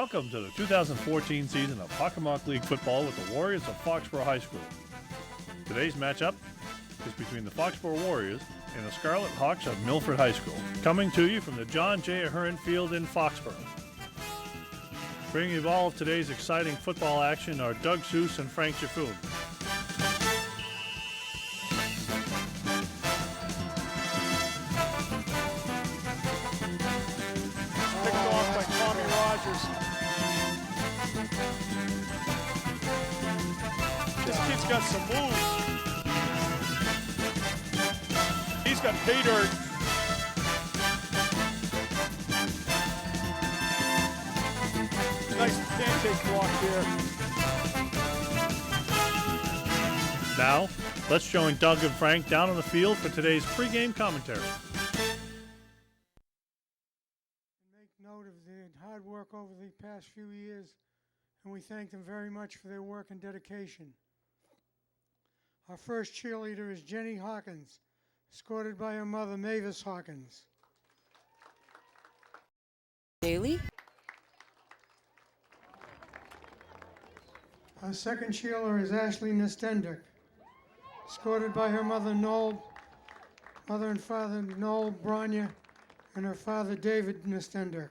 Welcome to the 2014 season of Hockomock League football with the Warriors of Foxborough High School. Today's matchup is between the Foxborough Warriors and the Scarlet Hawks of Milford High School, coming to you from the John J. Ahern Field in Foxborough. Bringing you all of today's exciting football action are Doug Seuss and Frank Jaffoon. This kid's got some moves. He's got pay dirt. Nice pancake block there. Now, let's join Doug and Frank down on the field for today's pregame commentary. Make note of their hard work over the past few years, and we thank them very much for their work and dedication. Our first cheerleader is Jenny Hawkins, escorted by her mother, Mavis Hawkins. Daly. Our second cheerleader is Ashley Nestendek, escorted by her mother and father Noel Bronya, and her father David Nestendek.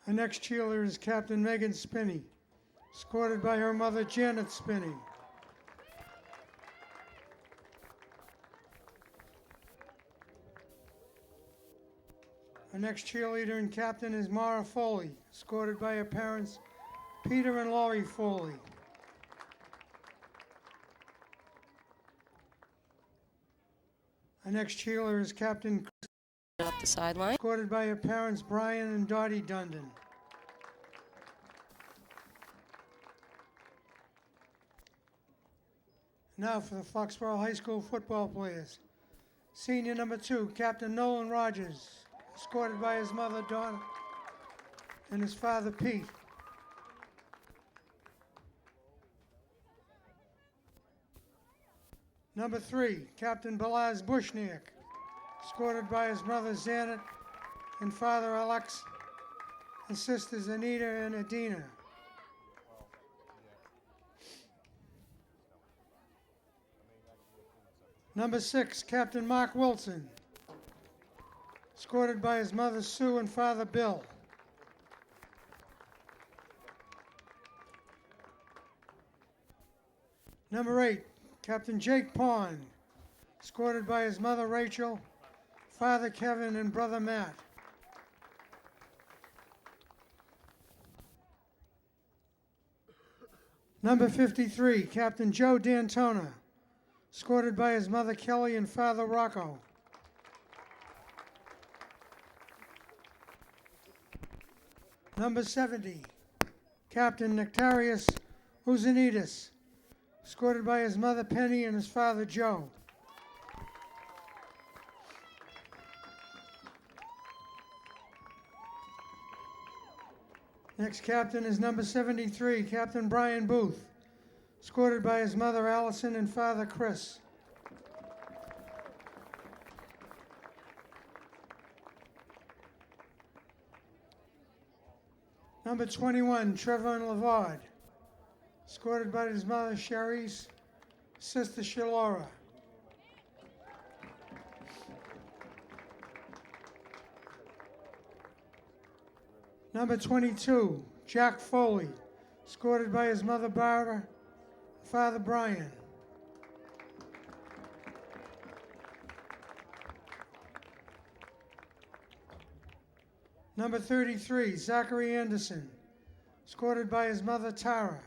Our next cheerleader is Captain Megan Spinney, escorted by her mother Janet Spinney. Our next cheerleader and captain is Mara Foley, escorted by her parents Peter and Laurie Foley. Our next cheerleader is Captain Chris, Up the sideline. escorted by her parents Brian and Dottie Dundon. Now for the Foxborough High School football players. Senior number 2, Captain Nolan Rogers, escorted by his mother Donna and his father Pete. Number 3, Captain Balaz Bushniak, escorted by his mother Janet and father Alex and sisters Anita and Adina. Number 6, Captain Mark Wilson, escorted by his mother Sue and father Bill. Number 8, Captain Jake Pond, escorted by his mother Rachel, father Kevin, and brother Matt. Number 53, Captain Joe D'Antona, escorted by his mother Kelly and father Rocco. Number 70, Captain Nectarius Uzanidis, escorted by his mother Penny and his father Joe. Next captain is number 73, Captain Brian Booth, escorted by his mother Allison and father Chris. Number 21, Trevor Lavard, escorted by his mother Cherise, sister Shalora. Number 22, Jack Foley, escorted by his mother Barbara, father Brian. Number 33, Zachary Anderson, escorted by his mother Tara.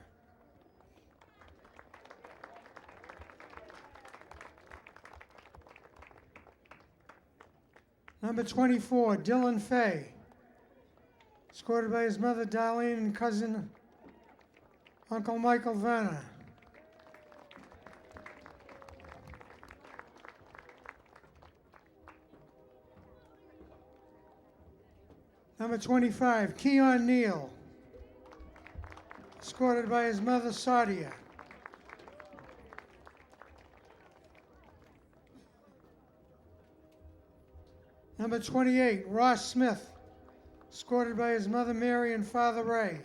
Number 24, Dylan Fay, escorted by his mother Darlene and cousin Uncle Michael Vanna. Number 25, Keon Neal, escorted by his mother Sadia. Number 28, Ross Smith, escorted by his mother Mary and father Ray.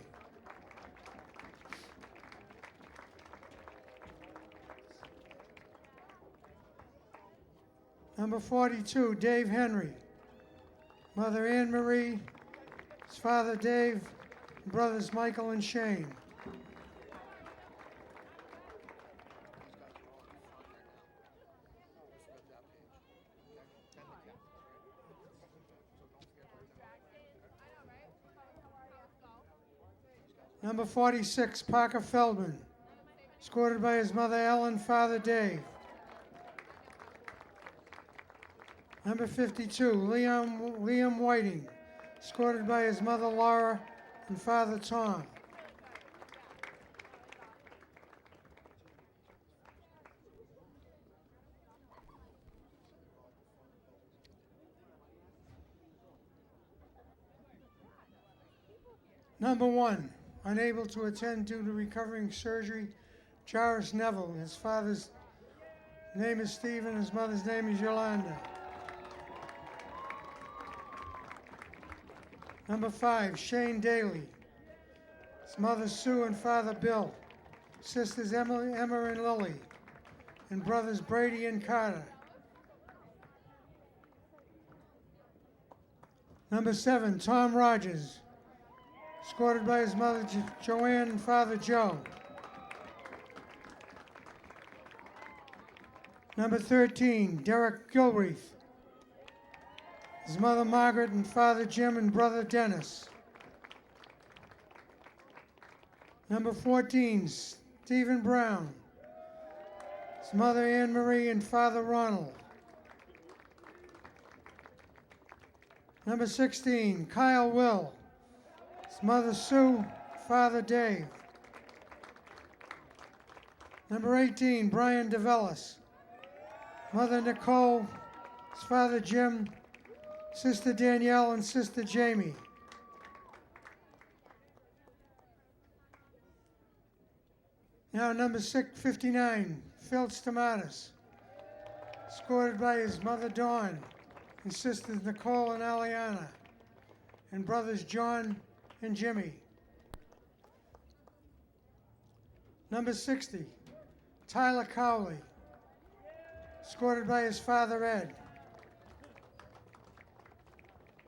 Number 42, Dave Henry, mother Anne Marie, his father Dave, and brothers Michael and Shane. Number 46, Parker Feldman, escorted by his mother Ellen, father Dave. Number 52, Liam Whiting, escorted by his mother Laura and father Tom. Number 1, unable to attend due to recovering surgery, Jarvis Neville. His father's name is Stephen, his mother's name is Yolanda. Number 5, Shane Daly. His mother Sue and father Bill. Sisters Emma and Lily. And brothers Brady and Carter. Number 7, Tom Rogers. Escorted by his mother Joanne and father Joe. Number 13, Derek Gilreath. His mother Margaret and father Jim and brother Dennis. Number 14, Stephen Brown. His mother Anne Marie and father Ronald. Number 16, Kyle Will. His mother Sue, father Dave. Number 18, Brian DeVellis. Mother Nicole, his father Jim, sister Danielle, and sister Jamie. Now number 59, Phil Stamatis, escorted by his mother Dawn and sisters Nicole and Aliana, and brothers John and Jimmy. Number 60, Tyler Cowley, escorted by his father Ed.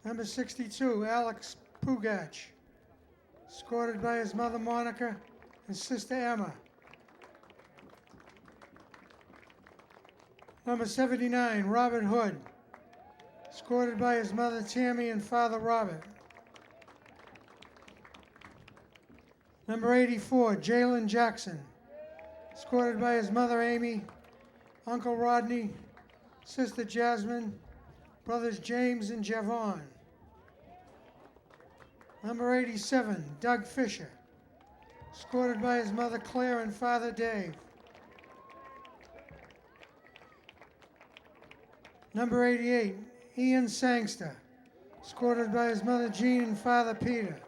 Number 62, Alex Pugach, escorted by his mother Monica and sister Emma. Number 79, Robert Hood, escorted by his mother Tammy and father Robert. Number 84, Jalen Jackson, escorted by his mother Amy, Uncle Rodney, sister Jasmine, brothers James and Javon. Number 87, Doug Fisher, escorted by his mother Claire and father Dave. Number 88, Ian Sangster, escorted by his mother Jean and father Peter.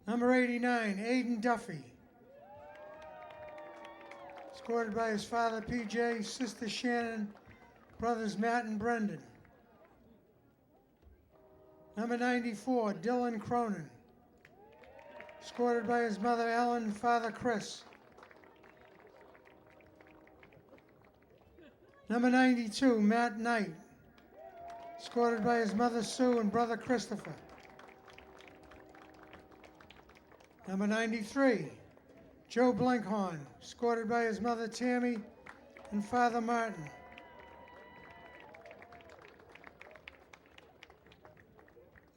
Number 89, Aiden Duffy, escorted by his father PJ, sister Shannon, brothers Matt and Brendan. Number 94, Dylan Cronin, escorted by his mother Ellen and father Chris. Number 92, Matt Knight, escorted by his mother Sue and brother Christopher. Number 93, Joe Blinkhorn, escorted by his mother Tammy and father Martin.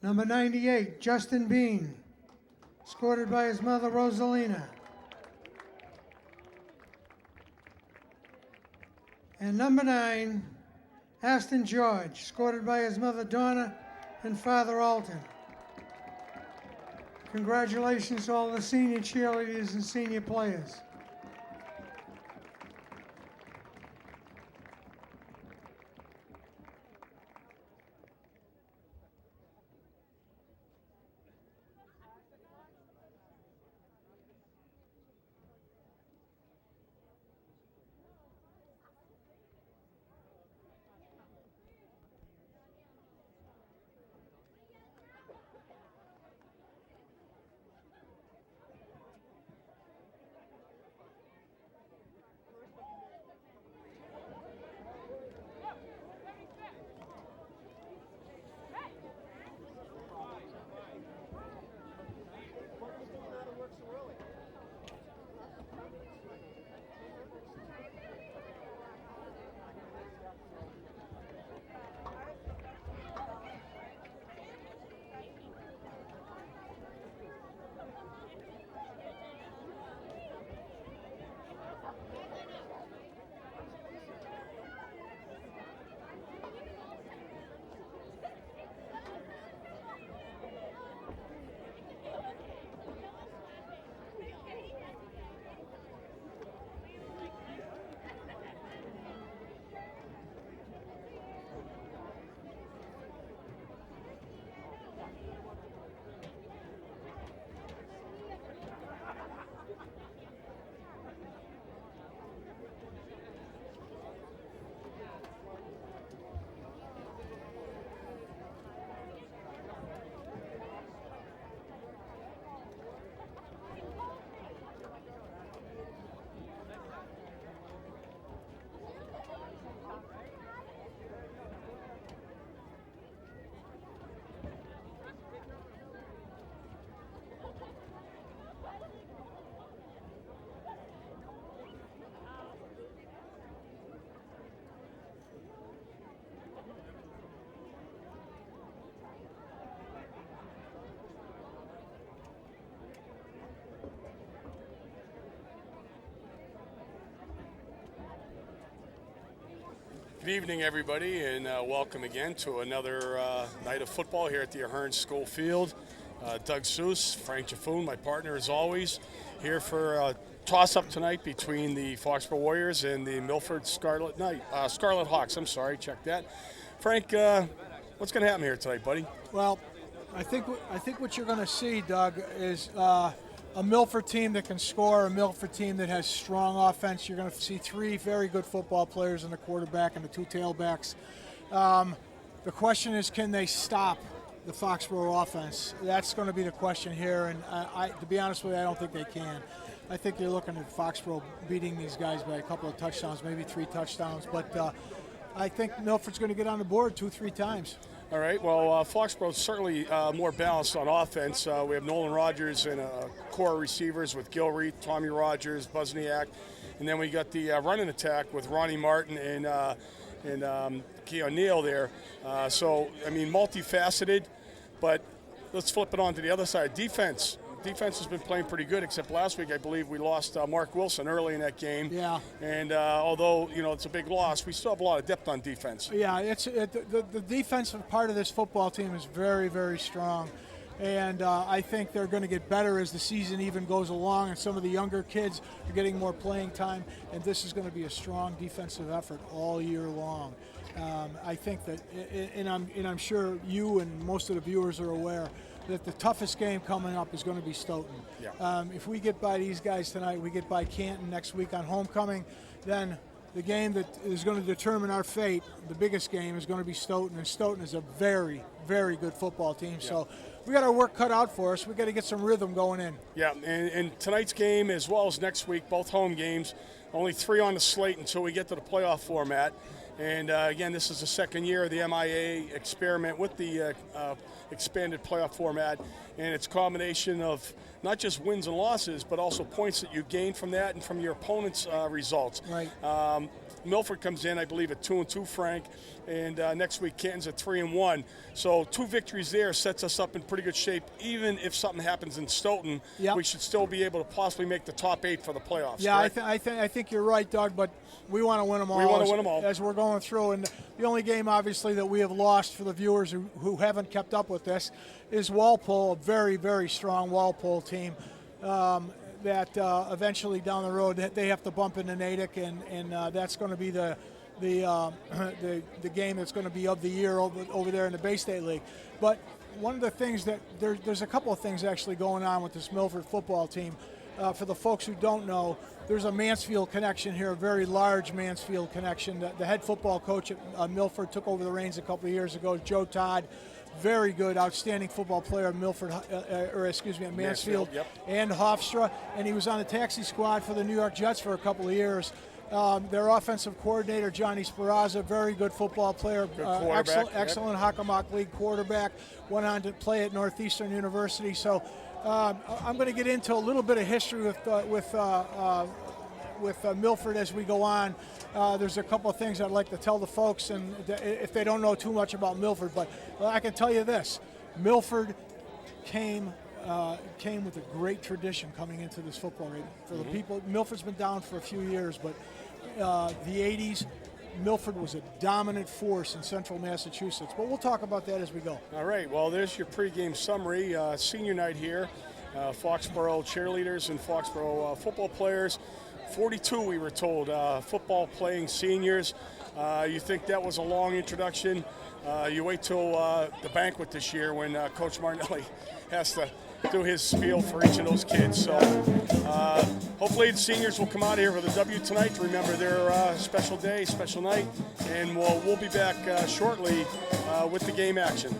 Number 98, Justin Bean, escorted by his mother Rosalina. And number 9, Aston George, escorted by his mother Donna and father Alton. Congratulations to all the senior cheerleaders and senior players. Good evening, everybody, and welcome again to another night of football here at the Ahern School Field. Doug Seuss, Frank Jaffoon, my partner as always, here for a toss-up tonight between the Foxborough Warriors and the Milford Scarlet Hawks. I'm sorry, check that. Frank, what's going to happen here tonight, buddy? Well, I think what you're going to see, Doug, is a Milford team that can score, a Milford team that has strong offense. You're going to see three very good football players and the quarterback and the two tailbacks. The question is, can they stop the Foxborough offense? That's going to be the question here, and to be honest with you, I don't think they can. I think you're looking at Foxborough beating these guys by a couple of touchdowns, maybe 3 touchdowns, but I think Milford's going to get on the board 2-3 times. All right, well, Foxborough's certainly more balanced on offense. We have Nolan Rogers and a core of receivers with Gilreath, Tommy Rogers, Buzniak, and then we got the running attack with Ronnie Martin and Keon Neal there. So, I mean, multifaceted, but let's flip it on to the other side. Defense has been playing pretty good, except last week I believe we lost Mark Wilson early in that game. Yeah. And although it's a big loss, we still have a lot of depth on defense. Yeah, the defensive part of this football team is very, very strong. And I think they're going to get better as the season even goes along, and some of the younger kids are getting more playing time, and this is going to be a strong defensive effort all year long. I think that, and I'm sure you and most of the viewers are aware, that the toughest game coming up is going to be Stoughton. Yeah. If we get by these guys tonight, we get by Canton next week on homecoming, then the game that is going to determine our fate, the biggest game, is going to be Stoughton, and Stoughton is a very, very good football team. Yeah. So we got our work cut out for us. We got to get some rhythm going in. Yeah, and tonight's game as well as next week, both home games, only 3 on the slate until we get to the playoff format. And again, this is the second year of the MIA experiment with the expanded playoff format, and it's a combination of not just wins and losses, but also points that you gain from that and from your opponent's results. Right. Milford comes in, I believe, at 2-2, Frank, and next week Canton's at 3-1. So 2 victories there sets us up in pretty good shape. Even if something happens in Stoughton, yep, we should still be able to possibly make the top 8 for the playoffs. Yeah, I think you're right, Doug, but we want to win them all. We want to win them all. As we're going through. And the only game, obviously, that we have lost for the viewers who haven't kept up with this is Walpole, a very, very strong Walpole team. That eventually down the road they have to bump into Natick, and that's going to be the game that's going to be of the year over there in the Bay State League. But one of the things that there's a couple of things actually going on with this Milford football team. For the folks who don't know, there's a Mansfield connection here, a very large Mansfield connection. The head football coach at Milford took over the reins a couple of years ago, Joe Todd. Very good, outstanding football player at Mansfield, yep, and Hofstra, and he was on the taxi squad for the New York Jets for a couple of years. Their offensive coordinator, Johnny Speranza, very good football player, excellent Hockomock League quarterback, went on to play at Northeastern University. So I'm going to get into a little bit of history with Milford as we go on. There's a couple of things I'd like to tell the folks, and if they don't know too much about Milford, but I can tell you this: Milford came with a great tradition coming into this football game. For the people, Milford's been down for a few years, but the 80s, Milford was a dominant force in central Massachusetts. But we'll talk about that as we go. All right, well, there's your pregame summary. Senior night here, Foxborough cheerleaders and Foxborough football players. 42, we were told, football playing seniors. You think that was a long introduction? You wait till the banquet this year when Coach Martinelli has to do his spiel for each of those kids. So hopefully the seniors will come out here with a W tonight to remember their special day, special night, and we'll be back shortly with the game action.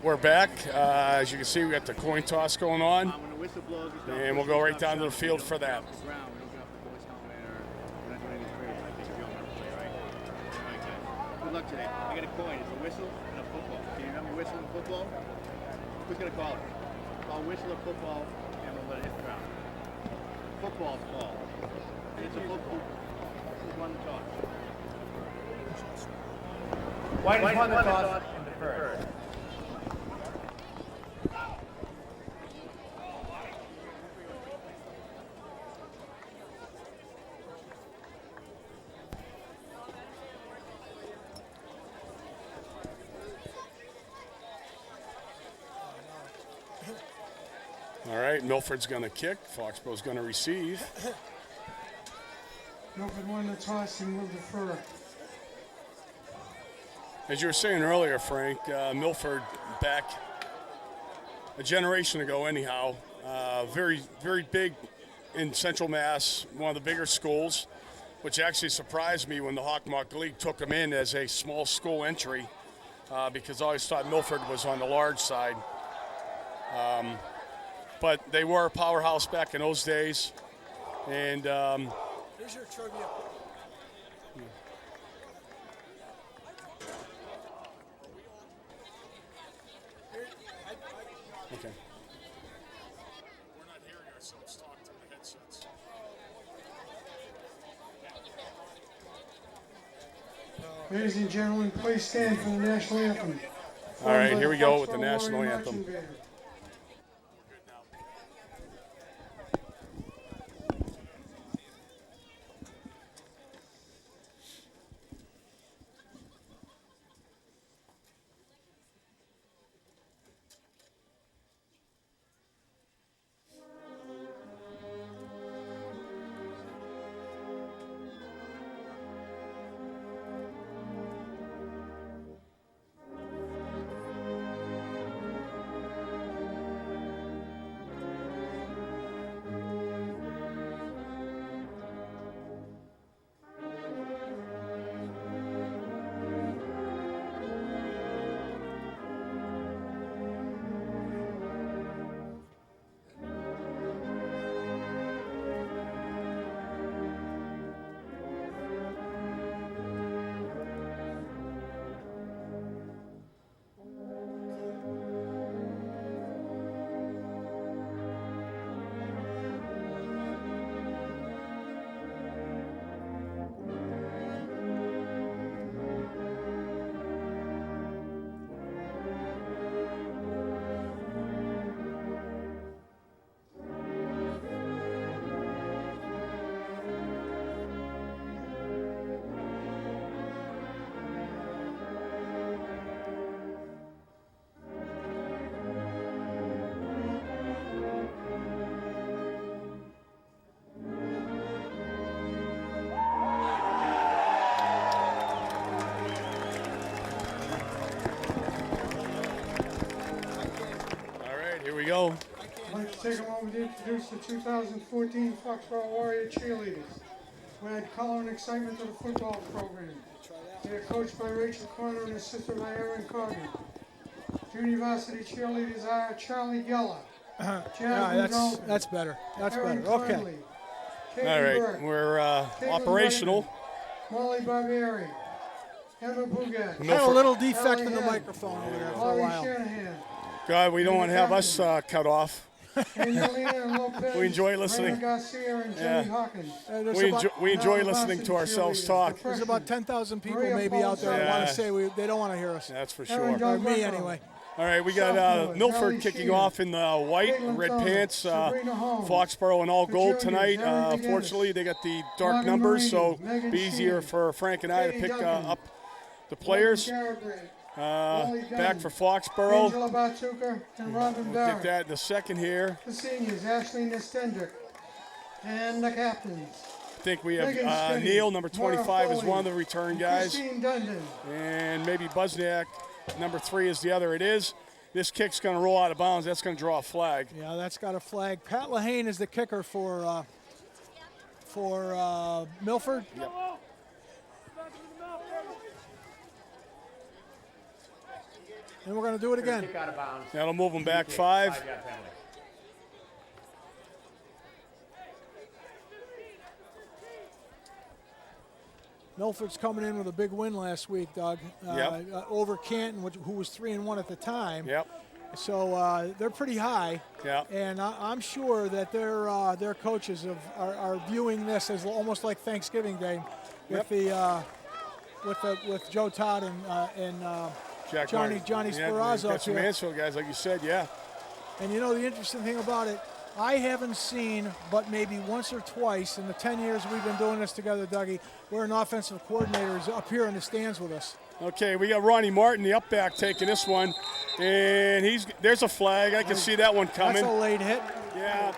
We're back. As you can see, we got the coin toss going on, and we'll go right down to the field for that. Good luck today. I got a coin. It's a whistle and a football. Can you remember whistle and football? Who's going to call it? Call whistle or football, and we'll let it hit the ground. Football's called. It's a football. Who won the toss? White won the toss and deferred. All right, Milford's going to kick. Foxborough's going to receive. Milford won the toss and will defer. As you were saying earlier, Frank, Milford back a generation ago anyhow. Very, very big in Central Mass, one of the bigger schools, which actually surprised me when the Hockomock League took them in as a small school entry because I always thought Milford was on the large side. But they were a powerhouse back in those days. And Here's your trivia. okay. We're not hearing ourselves talk through the headsets. Ladies and gentlemen, please stand for the national anthem. All right, here we go with the Foxborough national Warrior anthem. Marching Band. Here we go. I'd like to take a moment to introduce the 2014 Foxborough Warrior cheerleaders, who add color and excitement to the football program. They are coached by Rachel Corner and assisted by Aaron Carden. Junior varsity cheerleaders are Charlie Geller, That's better. That's Erin better. Okay. Conley, All Katie right, Burke, we're Caitlin operational. Bregman, Molly Barbieri, Emma Bugat, Had a little defect Ellie in the Head, microphone over there for a Laurie while. Shanahan, God, we don't want to have us cut off. Angelina Lopez, We enjoy listening. Raina Garcia, and Jenny Hawkins. We enjoy listening to ourselves talk. There's about 10,000 people Maria maybe out there that want Yeah. to say they don't want to hear us. That's for Aaron sure. Or me Delgreco, anyway. All right, we got Sophomore, Milford Ellie kicking Sheehan, off in the white and Caitlin red Thomas, pants. Sabrina Holmes, Foxborough in all the gold juniors, tonight. Erin McGinnis, Fortunately, they got the dark Morgan numbers, so Marini, Megan be easier Sheehan, for Frank and I to Katie pick Duncan, up the players. Molly Back Dunn, for Foxborough. Angela Batuka, and Robin We'll Barrett. get that in a second here. The seniors, Ashley Nestendrick, and the captains. I think we Megan have Steady, Neil, number Mara 25, is Foley, one of the return guys. Christine Dundon. And maybe Buzniak, number 3, is the other. It is. This kick's going to roll out of bounds. That's going to draw a flag. Yeah, that's got a flag. Pat Lahane is the kicker for Milford. Yep. And we're going to do it again. Kick out of bounds. That'll move them back 5. 5-yard penalty. Milford's coming in with a big win last week, Doug, over Canton, who was 3-1 at the time. Yep. So they're pretty high. Yeah. And I'm sure that their coaches are viewing this as almost like Thanksgiving Day with with Joe Todd and Jack Johnny Martin. Sperazzo. Got some Mansfield guys, like you said, yeah. And you know the interesting thing about it, I haven't seen but maybe once or twice in the 10 years we've been doing this together, Dougie, where an offensive coordinator is up here in the stands with us. Okay, we got Ronnie Martin, the up back, taking this one. And there's a flag. I can see that one coming. That's a late hit. Yeah.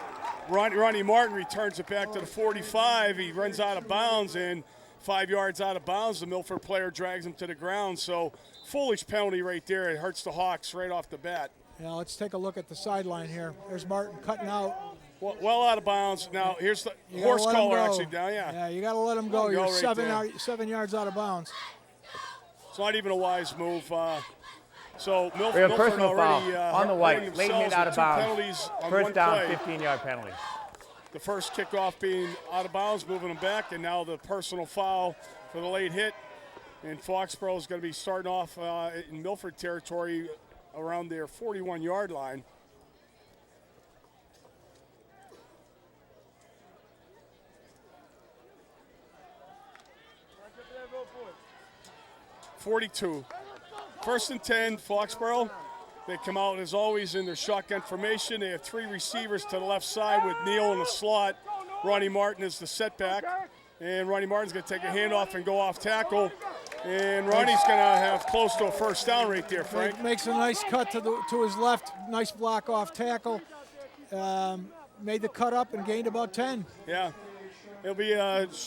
Ronnie Martin returns it back to the 45. He runs out of bounds, and 5 yards out of bounds, the Milford player drags him to the ground. So foolish penalty right there. It hurts the Hawks right off the bat. Yeah, let's take a look at the sideline here. There's Martin cutting out. Well out of bounds. Now here's the horse collar actually down. Yeah, you got to let him go. You're right 7 yards out of bounds. It's not even a wise move. So We have Milford personal already foul on the white. Late hit out of bounds. Penalties on First one down, play. 15-yard penalty. The first kickoff being out of bounds, moving them back, and now the personal foul for the late hit. And Foxborough is going to be starting off in Milford territory around their 41-yard line. .42. First and 10, Foxborough. They come out, as always, in their shotgun formation. They have 3 receivers to the left side with Neal in the slot. Ronnie Martin is the setback. And Ronnie Martin's going to take a handoff and go off tackle. And Ronnie's going to have close to a first down right there, Frank. Makes a nice cut to his left. Nice block off tackle. Made the cut up and gained about 10. Yeah. It'll be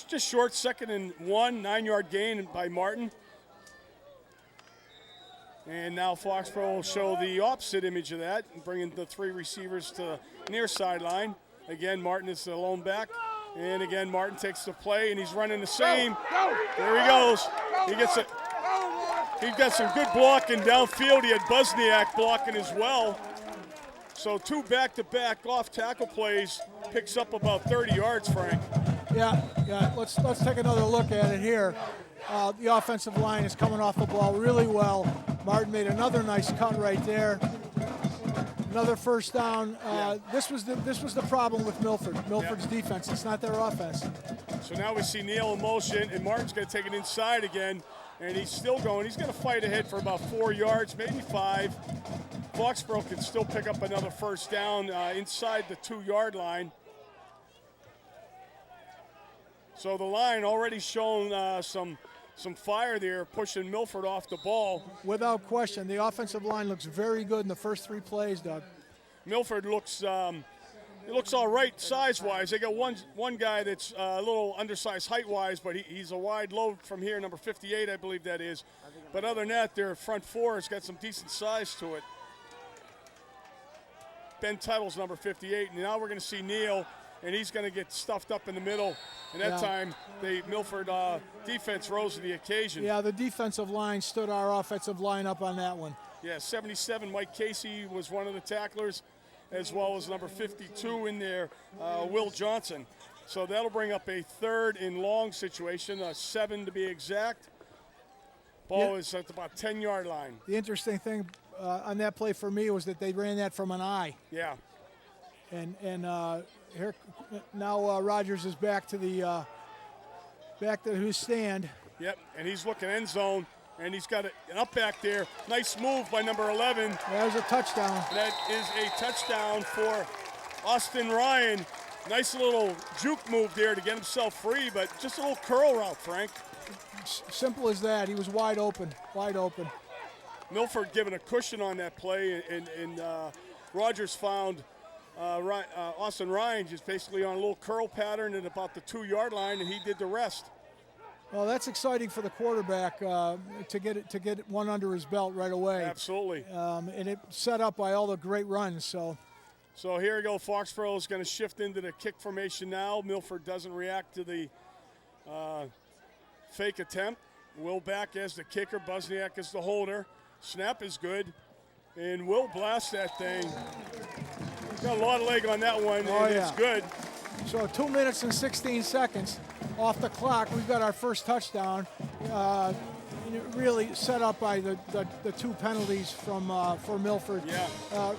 just short, 2nd and 1, 9-yard gain by Martin. And now Foxborough will show the opposite image of that, bringing the 3 receivers to the near sideline. Again, Martin is the lone back. And again, Martin takes the play, and he's running the same. There he goes. He's got some good blocking downfield. He had Buzniak blocking as well. So 2 back-to-back off tackle plays, picks up about 30 yards, Frank. Yeah. Let's take another look at it here. The offensive line is coming off the ball really well. Martin made another nice cut right there. Another first down. This was the problem with Milford. Milford's defense. It's not their offense. So now we see Neal in motion, and Martin's going to take it inside again, and he's still going. He's going to fight ahead for about 4 yards, maybe 5. Foxborough can still pick up another first down inside the 2-yard line. So the line already shown some fire there, pushing Milford off the ball. Without question, the offensive line looks very good in the first 3 plays, Doug. Milford looks all right size-wise. They got one guy that's a little undersized height-wise, but he's a wide load from here, number 58, I believe that is. But other than that, their front 4 has got some decent size to it. Ben Tuttle's number 58, and now we're going to see Neal, and he's going to get stuffed up in the middle. And that time, the Milford defense rose to the occasion. Yeah, the defensive line stood our offensive line up on that one. Yeah, 77, Mike Casey was one of the tacklers, as well as number 52 in there, Will Johnson. So that'll bring up a 3rd and long situation, 7 to be exact. Ball is at about 10-yard line. The interesting thing on that play for me was that they ran that from an eye. Yeah. And here now Rogers is back to his stand. Yep, and he's looking end zone, and he's got an up back there. Nice move by number 11. There's a touchdown. That is a touchdown for Austin Ryan. Nice little juke move there to get himself free, but just a little curl route, Frank. Simple as that. He was wide open. Milford giving a cushion on that play, and Rogers found Austin Ryan just basically on a little curl pattern at about the 2-yard line, and he did the rest. Well, that's exciting for the quarterback to get one under his belt right away. Absolutely. And it set up by all the great runs. So here we go. Foxborough is going to shift into the kick formation now. Milford doesn't react to the fake attempt. Will back as the kicker. Buzniak is the holder. Snap is good. And Will blast that thing. Got a lot of leg on that one, Oh, and it's good. So 2 minutes and 16 seconds off the clock. We've got our first touchdown. Really set up by the 2 penalties from for Milford. Yeah.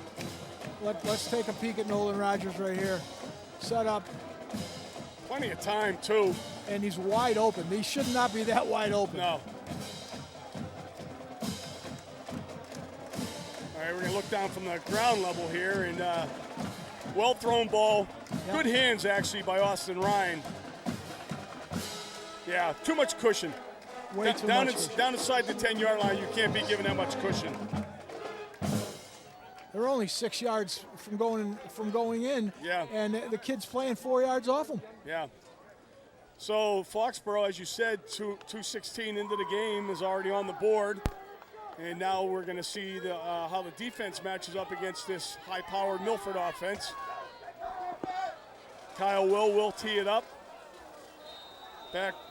Let's take a peek at Nolan Rogers right here. Set up. Plenty of time, too. And he's wide open. He should not be that wide open. No. All right, we're going to look down from the ground level here, and well-thrown ball. Yep. Good hands, actually, by Austin Ryan. Yeah, too much cushion. Way too down much. Down inside the 10-yard line, you can't be given that much cushion. They're only 6 yards from going in. Yeah. And the kid's playing 4 yards off him. Yeah. So Foxborough, as you said, 2:16 into the game is already on the board. And now we're going to see how the defense matches up against this high-powered Milford offense. Kyle will tee it up.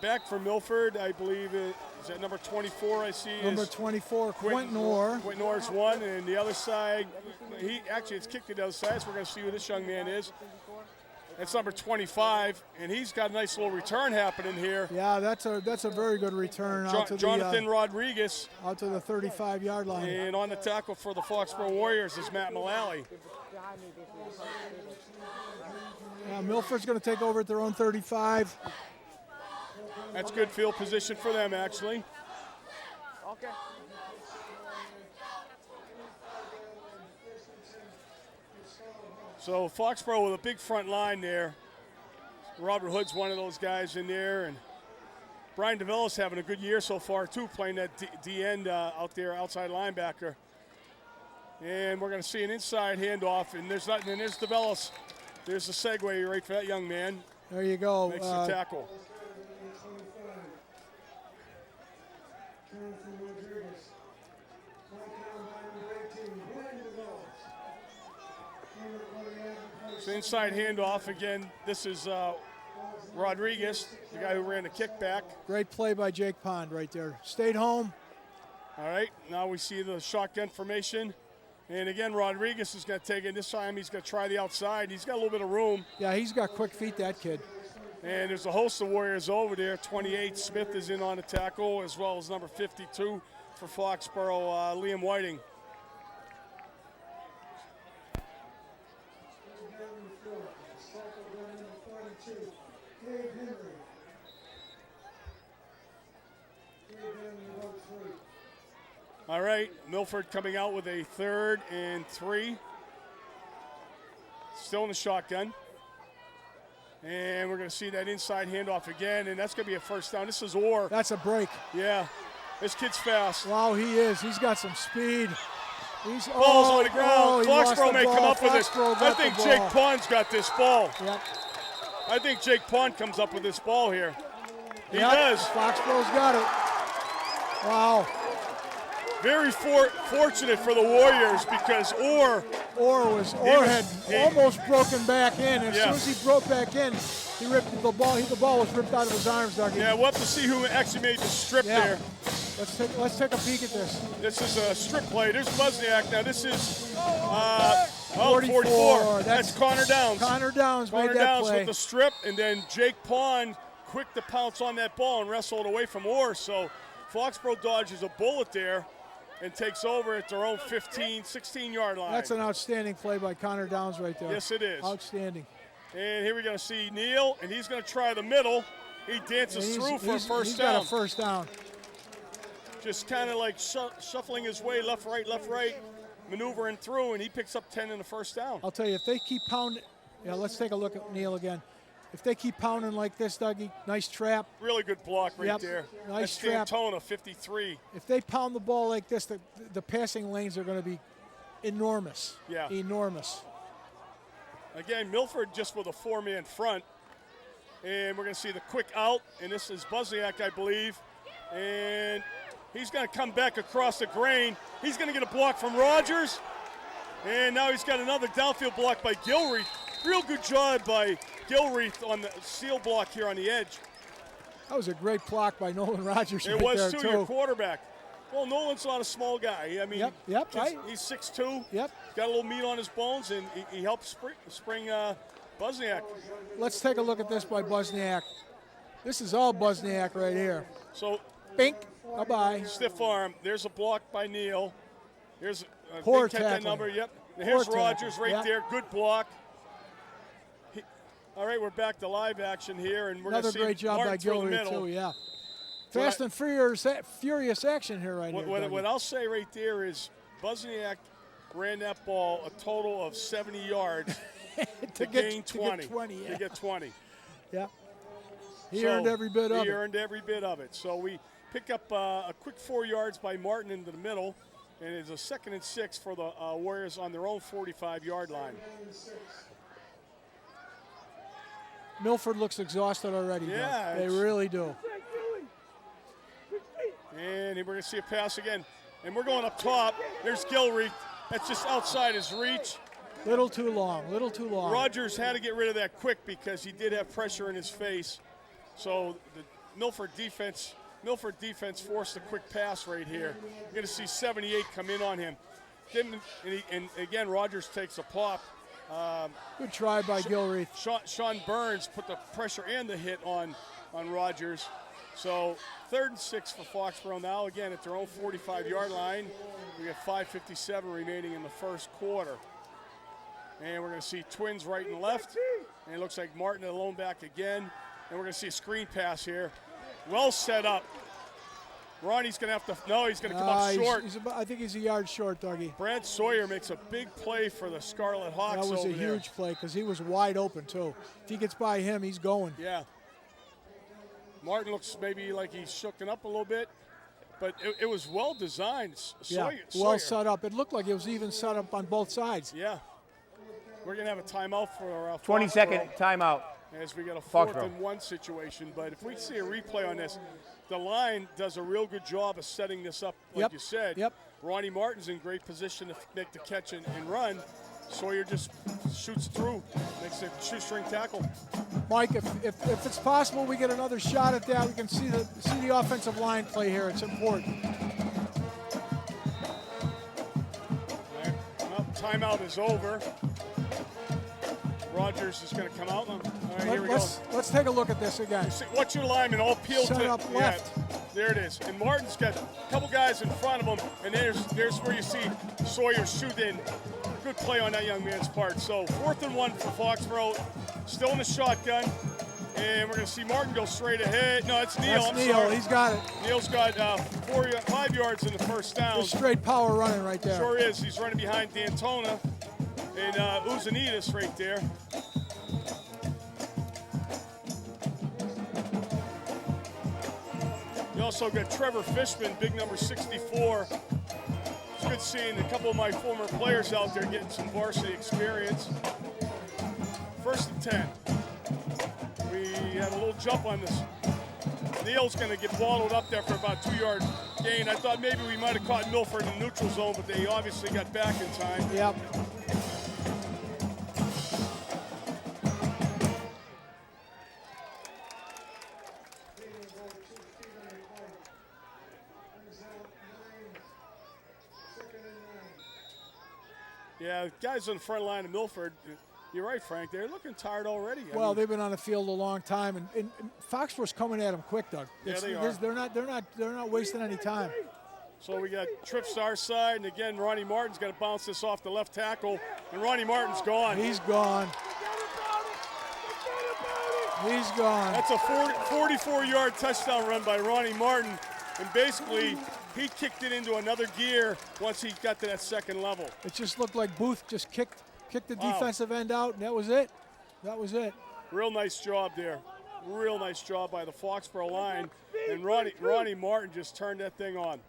Back from Milford, I believe, is that number 24 I see? Number 24, Quentin Orr. Quentin Orr's one, and the other side, it's kicked to the other side, so we're going to see who this young man is. That's number 25, and he's got a nice little return happening here. Yeah, that's a very good return out to Jonathan Rodriguez. Out to the 35-yard line. And on the tackle for the Foxborough Warriors is Matt Mullally. Yeah, Milford's going to take over at their own 35. That's good field position for them, actually. Okay. So Foxborough with a big front line there. Robert Hood's one of those guys in there, and Brian DeVella's having a good year so far too, playing that D-end out there, outside linebacker. And we're going to see an inside handoff, and there's nothing. And there's DeVella's. There's the segue right for that young man. There you go. Makes the tackle. So inside handoff again. This is Rodriguez, the guy who ran the kickback. Great play by Jake Pond right there. Stayed home. All right, now we see the shotgun formation. And again, Rodriguez is going to take it. This time he's going to try the outside. He's got a little bit of room. Yeah, he's got quick feet, that kid. And there's a host of Warriors over there. 28, Smith is in on the tackle, as well as number 52 for Foxborough, Liam Whiting. All right, Milford coming out with a 3rd and 3. Still in the shotgun. And we're going to see that inside handoff again, and that's going to be a first down. This is Orr. That's a break. Yeah, this kid's fast. Wow, he is. He's got some speed. Ball's on the ground. Foxborough may come up with it. I think Jake Pond Pond's got this ball. Yep. I think Jake Pond comes up with this ball here. He does. Foxborough's got it. Wow. Very fortunate for the Warriors because Orr had almost broken back in. As soon as he broke back in, he ripped the ball. The ball was ripped out of his arms, Dougie. Yeah, we'll have to see who actually made the strip there. Let's take a peek at this. This is a strip play. There's Wozniak. Now this is 44. That's Connor Downs. Connor Downs made that Downs play. with the strip, and then Jake Pond quick to pounce on that ball and wrestle it away from Orr. So Foxborough dodges a bullet there and takes over at their own 15, 16-yard line. That's an outstanding play by Connor Downs right there. Yes, it is. Outstanding. And here we're going to see Neal, and he's going to try the middle. He dances through for a first down. He's got a first down. Just kind of like shuffling his way left, right, maneuvering through, and he picks up 10 in the first down. I'll tell you, if they keep pounding, let's take a look at Neal again. If they keep pounding like this, Dougie, nice trap. Really good block right there. Nice That's trap. D'Antona, 53. If they pound the ball like this, the passing lanes are going to be enormous. Yeah. Enormous. Again, Milford just with a 4-man front. And we're going to see the quick out. And this is Wozniak, I believe. And he's going to come back across the grain. He's going to get a block from Rogers. And now he's got another downfield block by Gilreath. Real good job by Gilreath on the seal block here on the edge. That was a great block by Nolan Rogers. It was too, your quarterback. Well, Nolan's not a small guy. I mean, right. He's 6'2". Yep. Got a little meat on his bones, and he helped spring Buzniak. Let's take a look at this by Buzniak. This is all Buzniak right here. So, Bink. Bye-bye. Stiff arm. There's a block by Neal. Here's a Poor big 10 tackling. number. Yep. Here's Poor Rogers tackling. right there. Good block. All right, we're back to live action here, and we're going to Another see great job Martin by through the Gilreath, middle. too, yeah. Fast and furious action here right here. What I'll say right there is Buzniak ran that ball a total of 70 yards to gain 20. To get 20. Yeah. He earned every bit of it. He earned every bit of it. So we pick up a quick 4 yards by Martin into the middle, and it's a 2nd and 6 for the Warriors on their own 45-yard line. Milford looks exhausted already. Yeah. They really do. And we're going to see a pass again. And we're going up top. There's Gilreath. That's just outside his reach. Little too long. Rogers had to get rid of that quick because he did have pressure in his face. So the Milford defense forced a quick pass right here. You're going to see 78 come in on him. And again, Rogers takes a plop. Good try by Gilreath. Sean Burns put the pressure and the hit on Rogers. So 3rd and 6 for Foxborough now, again, at their own 45-yard line. We have 5:57 remaining in the first quarter. And we're going to see twins right and left. And it looks like Martin alone back again. And we're going to see a screen pass here. Well set up. Ronnie's going to have to, no, he's going to come up short. I think he's a yard short, Dougie. Brad Sawyer makes a big play for the Scarlet Hawks. That was a huge play because he was wide open, too. If he gets by him, he's going. Yeah. Martin looks maybe like he's shooken up a little bit, but it was well designed. Sawyer. Well set up. It looked like it was even set up on both sides. Yeah. We're going to have a timeout for our 20-second timeout. As we get a 4th and 1 situation. But if we see a replay on this, the line does a real good job of setting this up, like you said. Yep. Ronnie Martin's in great position to make the catch and run. Sawyer just shoots through, makes a shoestring tackle. Mike, if it's possible we get another shot at that, we can see the offensive line play here. It's important. Well, timeout is over. Rogers is going to come out. All right, here we go. Let's take a look at this again. Watch your lineman all peeled Set to up left. Yeah, there it is. And Martin's got a couple guys in front of him, and there's where you see Sawyer shoot in. Good play on that young man's part. So 4th and 1 for Foxborough. Still in the shotgun. And we're going to see Martin go straight ahead. No, it's Neal. That's Neal. Sorry. He's got it. Neal's got 5 yards in the first down. Just straight power running right there. Sure is. He's running behind D'Antona and Uzanitas right there. You also got Trevor Fishman, big number 64. It's good seeing a couple of my former players out there getting some varsity experience. 1st and 10. We had a little jump on this. Neal's going to get balled up there for about 2-yard gain. I thought maybe we might have caught Milford in the neutral zone, but they obviously got back in time. Yep. Yeah, guys on the front line of Milford, you're right, Frank. They're looking tired already. Well, they've been on the field a long time, and Foxborough's coming at them quick, Doug. Yeah, they are. They're not wasting any time. So we got trips to our side, and again, Ronnie Martin's got to bounce this off the left tackle, and Ronnie Martin's gone. He's gone. He's gone. That's a 44-yard touchdown run by Ronnie Martin, and basically he kicked it into another gear once he got to that second level. It just looked like Booth just kicked the defensive end out, and that was it. That was it. Real nice job there. Real nice job by the Foxborough line, and Ronnie Martin just turned that thing on.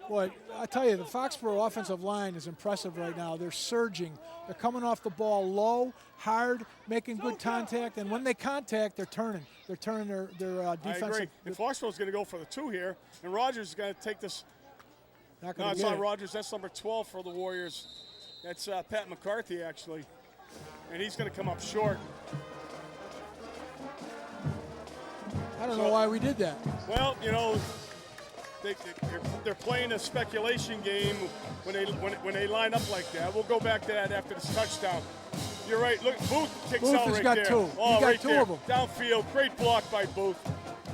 Boy, I tell you, the Foxborough offensive line is impressive right now. They're surging. They're coming off the ball low, hard, making good contact, and when they contact, they're turning. They're turning their defensive. I agree. And Foxborough's going to go for the 2 here, and Rogers is going to take this. No, it's not Rogers. That's number 12 for the Warriors. That's Pat McCarthy, actually. And he's going to come up short. I don't know why we did that. Well, you know, they're playing a speculation game when they line up like that. We'll go back to that after this touchdown. You're right. Look, Booth kicks Booth out has right got there. two. Oh, He got right two there. of them. Downfield, great block by Booth.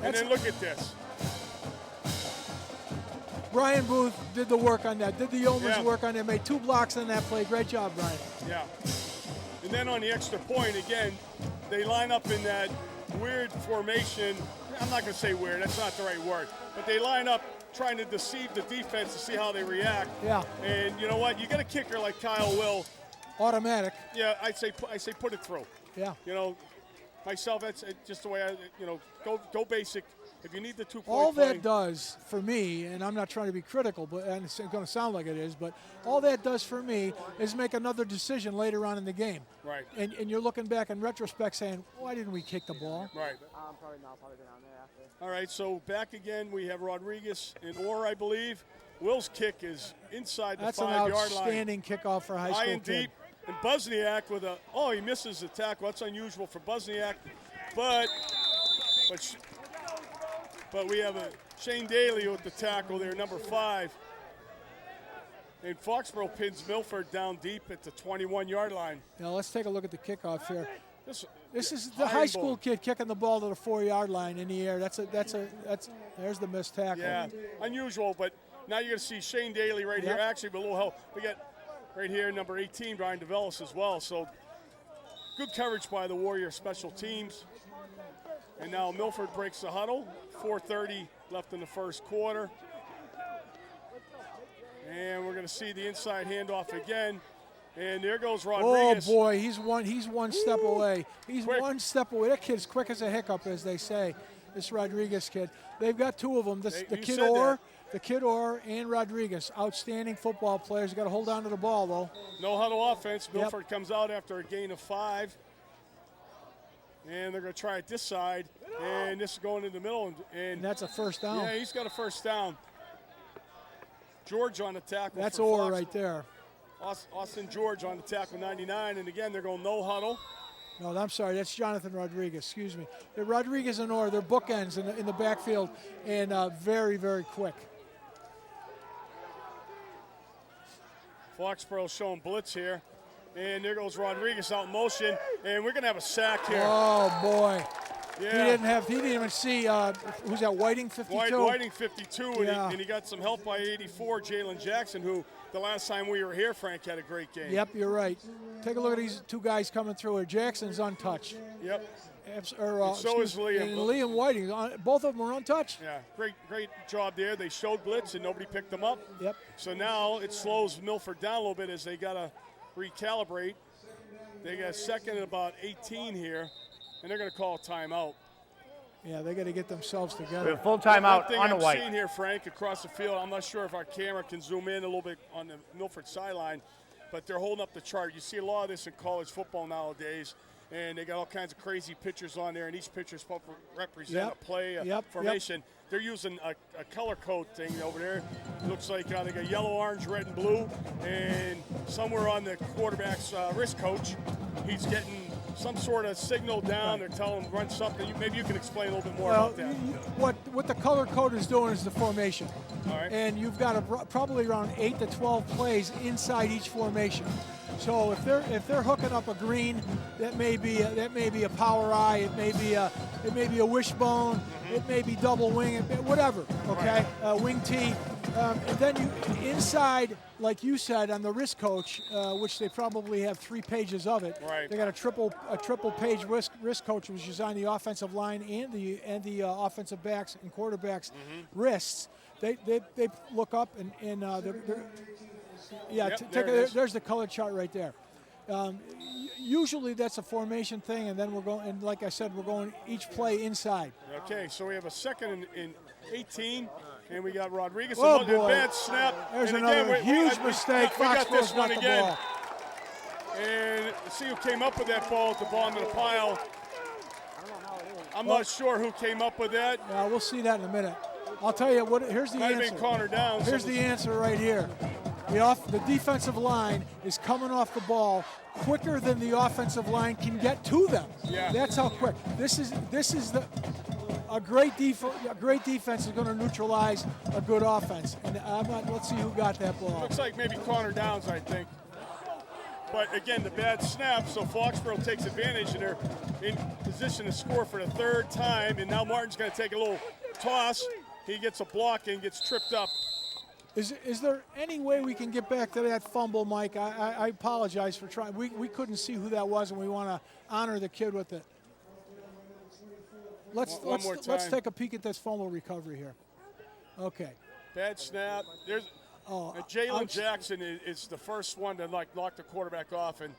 And then look at this. Brian Booth did the work on that, did the yeoman's work on that, made 2 blocks on that play. Great job, Brian. Yeah. And then on the extra point, again, they line up in that weird formation. I'm not going to say weird, that's not the right word. But they line up trying to deceive the defense to see how they react. Yeah. And you know what? You got a kicker like Kyle Will. Automatic. Yeah, I say put it through. Yeah. You know, myself, that's just the way I, you know, go basic. If you need the 2-point All play. that does for me, and I'm not trying to be critical, but and it's going to sound like it is, but all that does for me is make another decision later on in the game. Right. And you're looking back in retrospect saying, why didn't we kick the ball? Right. Probably not. Probably down there after. All right, so back again, we have Rodriguez and Orr, I believe. Will's kick is inside the That's an 5-yard line. outstanding kickoff for a high High school and kid. deep. And Busniak with he misses the tackle. That's unusual for Busniak. But we have a Shane Daly with the tackle there, number 5. And Foxborough pins Milford down deep at the 21-yard line. Now let's take a look at the kickoff here. This is the high high school ball. kid kicking the ball to the 4-yard line in the air. There's the missed tackle. Yeah, unusual, but now you're going to see Shane Daly right here. Actually, with a little help. We got right here number 18, Brian DeVellis as well. So good coverage by the Warrior special teams. And now Milford breaks the huddle. 4:30 left in the first quarter. And we're going to see the inside handoff again. And there goes Rodriguez. Oh boy, he's one step away. He's Quick. one step away. That kid's quick as a hiccup, as they say. This Rodriguez kid. They've got 2 of them. The kid Orr and Rodriguez. Outstanding football players. Got to hold on to the ball though. No huddle offense. Milford comes out after a gain of 5. And they're going to try it this side. And this is going in the middle. And that's a first down. Yeah, he's got a first down. George on the tackle. That's for Orr Fox. right there. Austin George on the tackle, 99. And again, they're going no huddle. No, I'm sorry. That's Jonathan Rodriguez. Excuse me. They're Rodriguez and Orr. They're bookends in the backfield and very, very quick. Foxborough showing blitz here. And there goes Rodriguez out in motion. And we're going to have a sack here. Oh, boy. Yeah. He didn't even see, who's that, Whiting, 52? Whiting, 52, Yeah. and he got some help by 84, Jalen Jackson, who the last time we were here, Frank, had a great game. Yep, you're right. Take a look at these 2 guys coming through here. Jackson's untouched. Yep. So is Liam. And Liam Whiting. Both of them are untouched. Yeah, great job there. They showed blitz, and nobody picked them up. Yep. So now it slows Milford down a little bit as they got to recalibrate. They got second and about 18 here, and they're going to call a timeout. Yeah, they got to get themselves together. Full timeout One on the thing white. I'm seeing here, Frank, across the field, I'm not sure if our camera can zoom in a little bit on the Milford sideline, but they're holding up the chart. You see a lot of this in college football nowadays, and they got all kinds of crazy pictures on there, and each picture is supposed to represent a play, a formation. They're using a color code thing over there. It looks like they got yellow, orange, red, and blue, and somewhere on the quarterback's wrist coach, he's getting some sort of signal down. They're telling him to run something. Maybe you can explain a little bit more about that. What the color code is doing is the formation. All right. And you've got probably around 8 to 12 plays inside each formation. So if they're hooking up a green, that may be a power eye, it may be a wishbone, it may be double wing, whatever. Okay, wing T. And then you inside, like you said, on the wrist coach, which they probably have 3 pages of it. Right. They got a triple page wrist coach, which is on the offensive line and the offensive backs and quarterbacks wrists. They look up and there's the color chart right there. Usually that's a formation thing, and then we're going, and like I said, we're going each play inside. Okay, so we have a second and 18, and we got Rodriguez. Oh, Another boy. bad snap. There's and another again, huge mistake. We got this Foxborough's one got the again. ball. And see who came up with that ball at the bottom of the pile. I'm not sure who came up with that. Yeah, we'll see that in a minute. I'll tell you what. Here's the Might have answer. been Connor Downs. Here's the answer right here. The defensive line is coming off the ball quicker than the offensive line can get to them. Yeah. That's how quick. This is the a great defense is going to neutralize a good offense. And let's see who got that ball. Looks like maybe Connor Downs, I think. But again, the bad snap, so Foxborough takes advantage, and they're in position to score for the third time. And now Martin's going to take a little toss. He gets a block and gets tripped up. Is there any way we can get back to that fumble, Mike? I apologize for trying. We couldn't see who that was, and we want to honor the kid with it. Let's take a peek at this fumble recovery here. Okay. Bad snap. Jalen Jackson is the first one to knock the quarterback off, and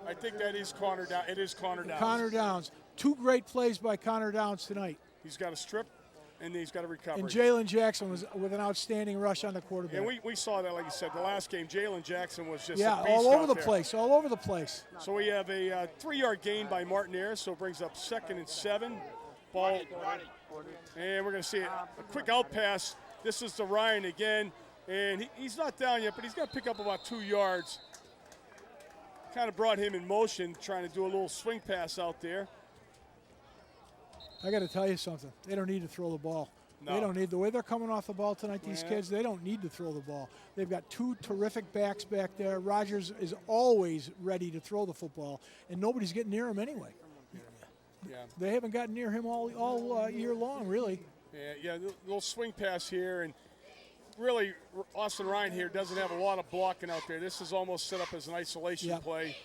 I think that is Connor Downs. It is Connor Downs. Connor Downs. 2 great plays by Connor Downs tonight. He's got a strip, and he's got a recovery. And Jalen Jackson was with an outstanding rush on the quarterback. And we saw that, like you said, the last game. Jalen Jackson was just a beast all over the place. So we have a 3-yard gain by Martin Ayers, so it brings up 2nd and 7. Ball, and we're going to see a quick out pass. This is to Ryan again, and he's not down yet, but he's got to pick up about 2 yards. Kind of brought him in motion, trying to do a little swing pass out there. I got to tell you something. They don't need to throw the ball. No. They don't need the way they're coming off the ball tonight. These kids, they don't need to throw the ball. They've got 2 terrific backs back there. Rogers is always ready to throw the football, and nobody's getting near him anyway. Yeah. They haven't gotten near him all year long, really. Yeah, little swing pass here, and really Austin Ryan here doesn't have a lot of blocking out there. This is almost set up as an isolation play,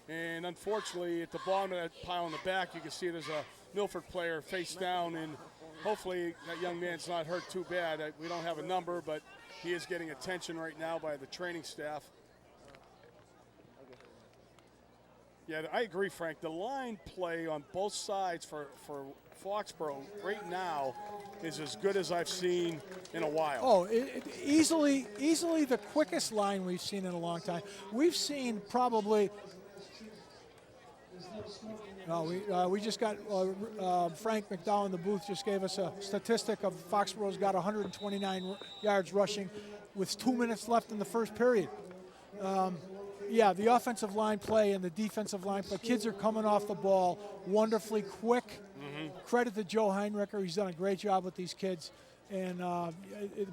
and unfortunately at the bottom of that pile in the back, you can see there's a Milford player face down, and hopefully that young man's not hurt too bad. We don't have a number, but he is getting attention right now by the training staff. Yeah, I agree, Frank. The line play on both sides for Foxborough right now is as good as I've seen in a while. Oh, easily the quickest line we've seen in a long time. We've seen probably. No, we just got Frank McDowell in the booth just gave us a statistic of Foxborough's got 129 yards rushing with 2 minutes left in the first period. Yeah, the offensive line play and the defensive line play. Kids are coming off the ball wonderfully quick. Mm-hmm. Credit to Joe Heinricher. He's done a great job with these kids. And the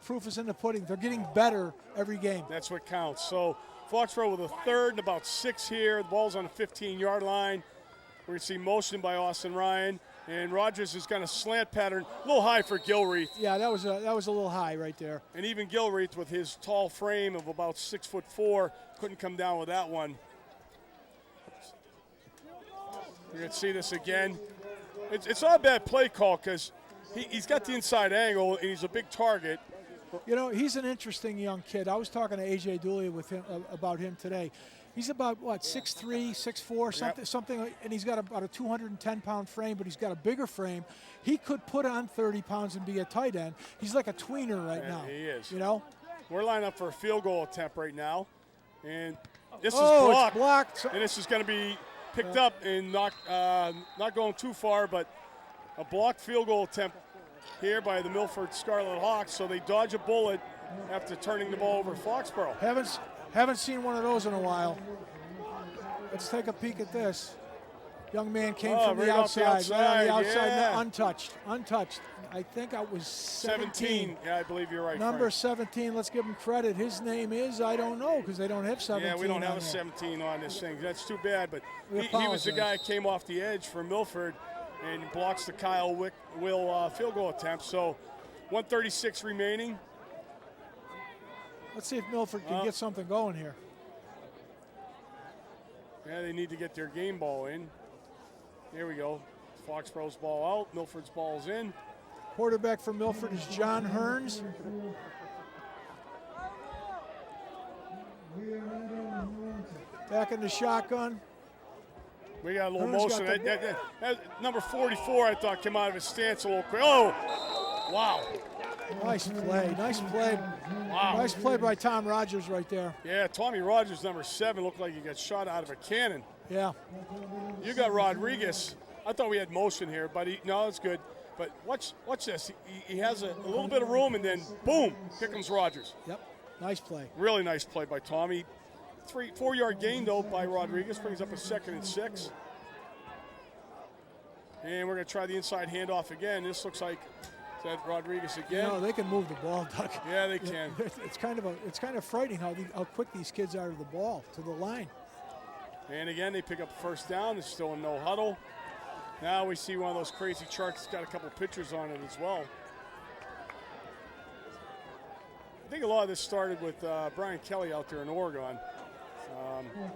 proof is in the pudding. They're getting better every game. That's what counts. So Foxborough with a 3rd and about 6 here. The ball's on the 15-yard line. We're going to see motion by Austin Ryan. And Rogers is going to slant pattern, a little high for Gilreath. Yeah, that was a little high right there. And even Gilreath, with his tall frame of about 6'4", couldn't come down with that one. You're going to see this again. It's not a bad play call because he's got the inside angle and he's a big target. You know, he's an interesting young kid. I was talking to A.J. Dooley with him about him today. He's about, 6'3", 6'4", something, and he's got about a 210-pound frame, but he's got a bigger frame. He could put on 30 pounds and be a tight end. He's like a tweener right now. He is. You know? We're lined up for a field goal attempt right now. And this is blocked. It's blocked. And this is going to be picked up and not going too far, but a blocked field goal attempt here by the Milford Scarlet Hawks. So they dodge a bullet after turning the ball over to Foxborough. Haven't seen one of those in a while. Let's take a peek at this. Young man came from the outside, right on the outside, yeah. untouched. I think I was 17. Yeah, I believe you're right. Number Frank. 17, let's give him credit. His name is, I don't know, because they don't have 17. Yeah, we don't have a 17 on this thing. That's too bad, but he was the guy who came off the edge for Milford and blocks the Kyle Will field goal attempt. So 1:36 remaining. Let's see if Milford can get something going here. Yeah, they need to get their game ball in. Here we go. Foxborough's ball out. Milford's ball's in. Quarterback for Milford is John Hearns. Back in the shotgun. We got a little motion. Number 44, I thought, came out of his stance a little quick. Oh, wow. Nice play. Wow. Nice play by Tom Rogers right there. Yeah, Tommy Rogers, number 7, looked like he got shot out of a cannon. Yeah. You got Rodriguez. I thought we had motion here, but no, it's good. But watch this. He has a little bit of room, and then, boom, here comes Rogers. Yep, nice play. Really nice play by Tommy. 4-yard gain, though, by Rodriguez. Brings up a 2nd and 6. And we're going to try the inside handoff again. This looks like, is that Rodriguez You again? know, they can move the ball, Doug. Yeah, they can. It's kind of frightening how quick these kids are to the ball, to the line. And again, they pick up a first down. It's still in no huddle. Now we see one of those crazy charts that's got a couple pictures on it as well. I think a lot of this started with Brian Kelly out there in Oregon.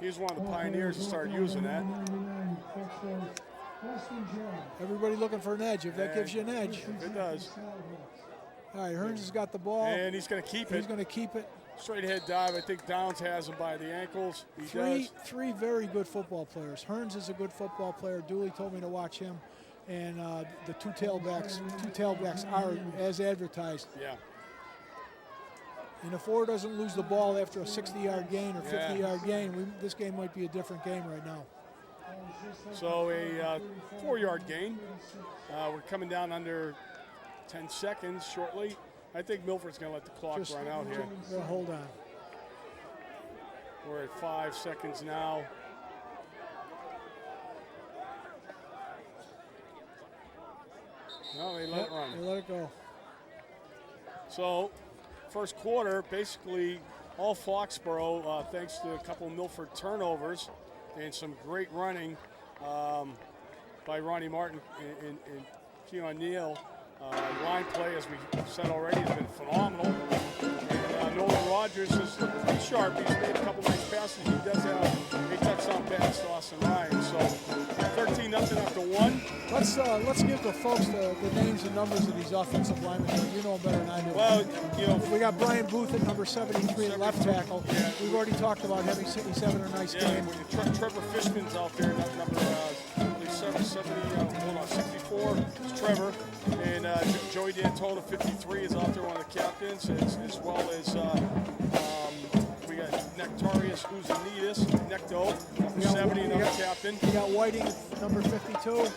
He's one of the pioneers that started using that. Everybody looking for an edge. If that gives you an edge. It does. All right, Hearns has got the ball. And he's going to keep it. He's going to keep it. Straight ahead dive. I think Downs has him by the ankles. He does. Three very good football players. Hearns is a good football player. Dooley told me to watch him. And the two tailbacks are as advertised. Yeah. And if Orr doesn't lose the ball after a 60-yard gain or 50-yard gain, this game might be a different game right now. So a 4-yard gain. We're coming down under 10 seconds shortly. I think Milford's going to let the clock run out here. Hold on. We're at 5 seconds now. No, they let it run. They let it go. So, first quarter, basically all Foxborough, thanks to a couple of Milford turnovers and some great running by Ronnie Martin and Keon Neal. Line play, as we said already, has been phenomenal. And Nolan Rogers is pretty sharp. He's made a couple nice passes. He does have a touchdown pass to Austin Ryan. So 13-0 after one. Let's give the folks the names and numbers of these offensive linemen. You know them better than I do. Well, you know, we got Brian Booth at number 73 at left tackle. Yeah. We've already talked about having he's having a nice game. Trevor Fishman's out there, number 64 is Trevor, and Joey D'Antona, 53, is out there, one of the captains, as well as we got Nectarius Uzanidis, Necto, number 70, another captain. You got Whiting, number 52.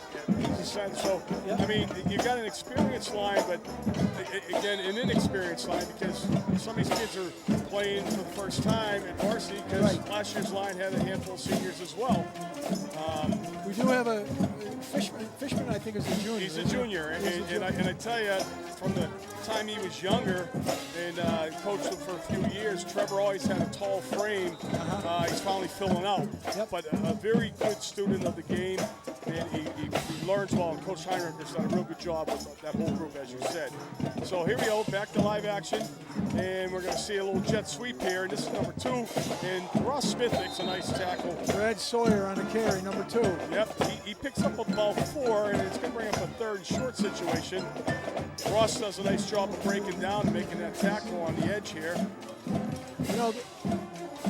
So, I mean, you've got an experienced line, but again, an inexperienced line, because some of these kids are playing for the first time at Varsity, because last year's line had a handful of seniors as well. We do have a Fishman, I think, is a junior. He's a junior, and I tell you, from the time he was younger and coached him for a few years, Trevor always had a tall frame. He's finally filling out. Yep. But a very good student of the game, and he learns well. Coach Heinrich's done a real good job with that whole group, as you said. So here we go, back to live action, and we're going to see a little jet sweep here. And this is number 2, and Ross Smith makes a nice tackle. Brad Sawyer on the carry, number 2. Yep, he picks up about 4, and it's going to bring up a 3rd and short situation. Ross does a nice job of breaking down and making that tackle on the edge here. You know,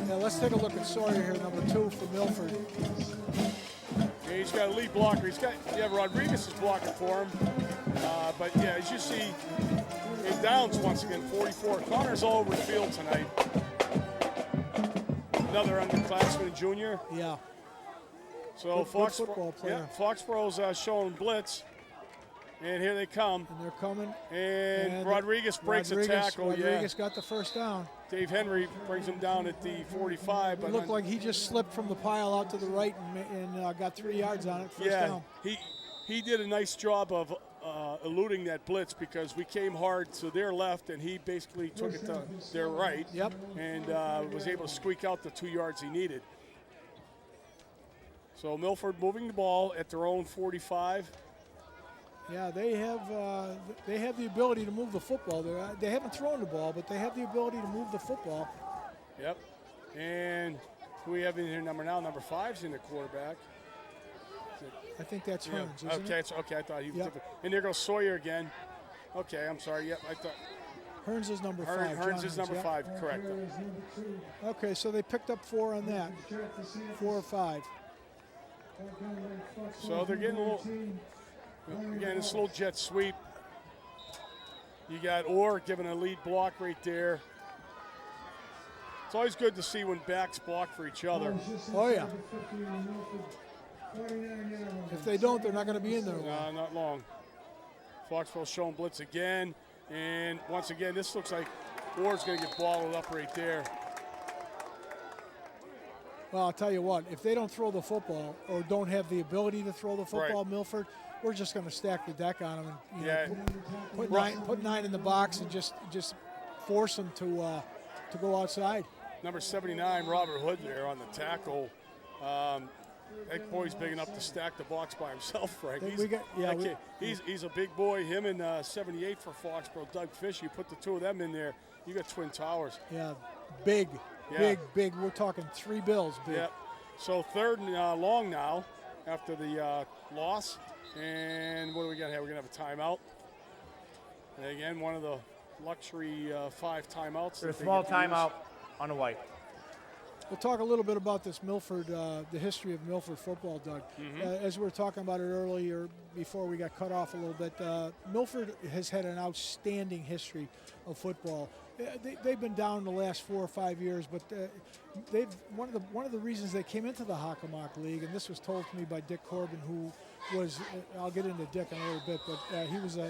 now let's take a look at Sawyer here, number 2 for Milford. Yeah, he's got a lead blocker. Rodriguez is blocking for him. But yeah, as you see, in Downs once again, 44. Connor's all over the field tonight. Another underclassman junior. Yeah. So good football player. Foxborough's showing blitz. And here they come. And they're coming. And Rodriguez breaks a tackle. Rodriguez got the first down. Dave Henry brings him down at the 45. It looked like he just slipped from the pile out to the right and got 3 yards on it. First down. He did a nice job of eluding that blitz, because we came hard to their left and he basically took it to their right. Yep. And was able to squeak out the 2 yards he needed. So Milford moving the ball at their own 45. Yeah, they have the ability to move the football. They haven't thrown the ball, but they have the ability to move the football. Yep. And who we have in here number 5's in the quarterback. I think that's Hearns, isn't it? Okay, I thought he was different. And there goes Sawyer again. Okay, I'm sorry. Yep, I thought. Hearns is number 5. Hearns is number 5, correct. Okay, so they picked up 4 on that. 4 or 5. So they're getting a little. Again, this little jet sweep. You got Orr giving a lead block right there. It's always good to see when backs block for each other. Oh, yeah. If they don't, they're not going to be in there. No, not long. Foxborough showing blitz again. And once again, this looks like Orr's going to get balled up right there. Well, I'll tell you what, if they don't throw the football or don't have the ability to throw the football, Milford, we're just going to stack the deck on them and Yeah. put 9 in the box and just force them to go outside. Number 79, Robert Hood there on the tackle. That boy's big enough to stack the box by himself, Frank. He's a big boy. Him and 78 for Foxborough, Doug Fish. You put the two of them in there, you got twin towers. Yeah, big. We're talking 3 bills big. Yep. So 3rd and long now after the loss. And what do we got here? We're going to have a timeout. And again, one of the luxury 5 timeouts. A small timeout on the white. We'll talk a little bit about this Milford, the history of Milford football, Doug. As we were talking about it earlier, before we got cut off a little bit, Milford has had an outstanding history of football. They've been down the last 4 or 5 years, but one of the reasons they came into the Hockomock League, and this was told to me by Dick Corbin, who was, I'll get into Dick in a little bit, but he was a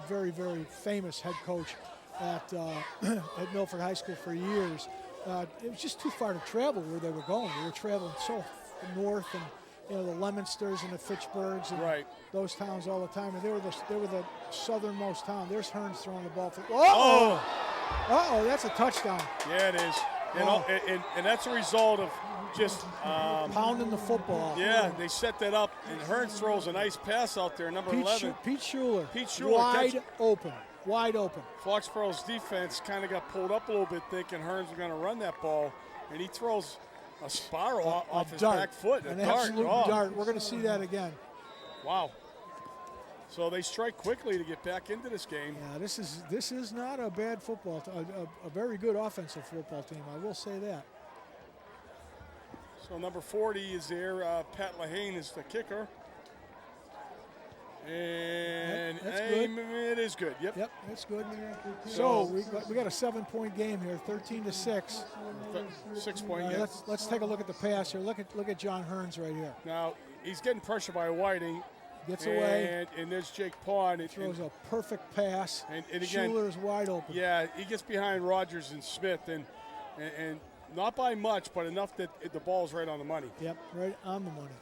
very, very famous head coach at Milford High School for years. It was just too far to travel where they were going. They were traveling so north, and the Leominsters and the Fitchburgs and those towns all the time. And they were the southernmost town. There's Hearns throwing the ball for. That's a touchdown. Yeah, it is. And that's a result of just pounding the football. Yeah, they set that up, and Hearns throws a nice pass out there, number 11. Pete Schuler. Wide open. Foxborough's defense kind of got pulled up a little bit, thinking Hearns was going to run that ball, and he throws a spiral off his back foot. An absolute dart. We're going to see that again. Wow. So they strike quickly to get back into this game. Yeah, this is not a bad football, a very good offensive football team. I will say that. So number 40 is there. Pat Lahane is the kicker. And that's good. It is good. Yep, that's good. So we got a 7-point game here, 13-6. 6-point game. Let's take a look at the pass here. Look at John Hearns right here. Now he's getting pressure by Whiting. Gets away. And there's Jake Pawn. He throws a perfect pass. And again, Schuler's wide open. Yeah, he gets behind Rogers and Smith, and not by much, but enough that the ball's right on the money. Yep, right on the money.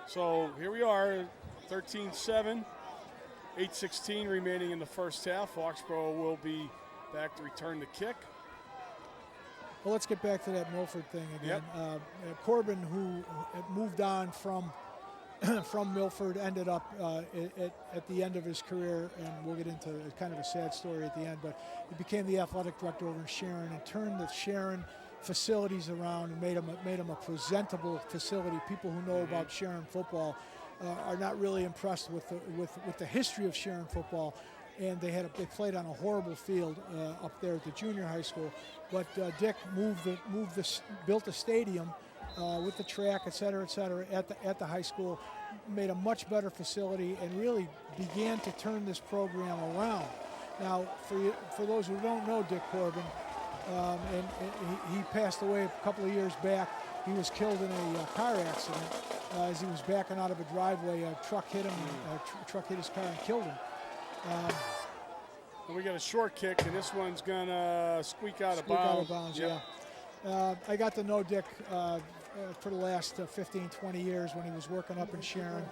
So here we are, 13-7, 8:16 remaining in the first half. Foxborough will be back to return the kick. Well, let's get back to that Milford thing again. Yep. Corbin, who moved on from Milford, ended up at the end of his career, and we'll get into kind of a sad story at the end, but he became the athletic director over in Sharon and turned the Sharon facilities around and made them a presentable facility. People who know about Sharon football are not really impressed with the history of Sharon football, and they played on a horrible field up there at the junior high school. But Dick built a stadium with the track, et cetera, at the high school, made a much better facility, and really began to turn this program around. Now, for those who don't know Dick Corbin, and he passed away a couple of years back. He was killed in a car accident as he was backing out of a driveway. A truck hit him. Truck hit his car and killed him. And we got a short kick, and this one's gonna squeak out of bounds. Yep. Yeah. I got to know Dick for the last 15, 20 years when he was working up in Sharon.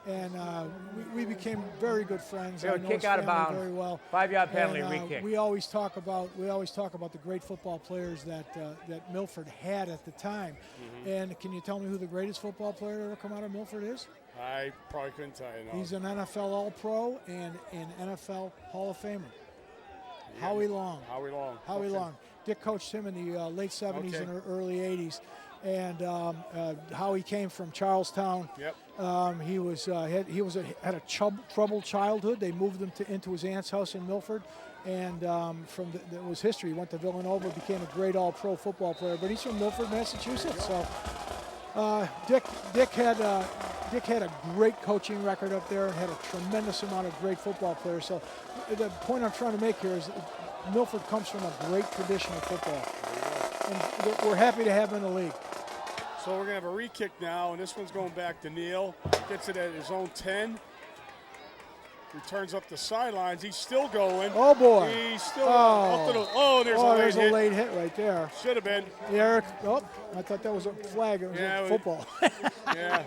And we became very good friends. I know kick his out of family bounds. very well. 5-yard penalty, re-kick. We always talk about the great football players that Milford had at the time. And can you tell me who the greatest football player to ever come out of Milford is? I probably couldn't tell you. No. He's an NFL All-Pro and an NFL Hall of Famer. Yeah. Howie Long. Howie Long. Dick coached him in the late 70s and early 80s. And Howie came from Charlestown. Yep. He had a troubled childhood. They moved him into his aunt's house in Milford, and that was history. He went to Villanova, became a great All-Pro football player. But he's from Milford, Massachusetts. So Dick had a great coaching record up there, and had a tremendous amount of great football players. So the point I'm trying to make here is Milford comes from a great tradition of football, and we're happy to have him in the league. So we're going to have a re-kick now, and this one's going back to Neal. Gets it at his own 10. Returns up the sidelines. He's still going. Oh, boy. He's still up to the, there's a late hit right there. Should have been. Eric, I thought that was a flag. It was football. Yeah.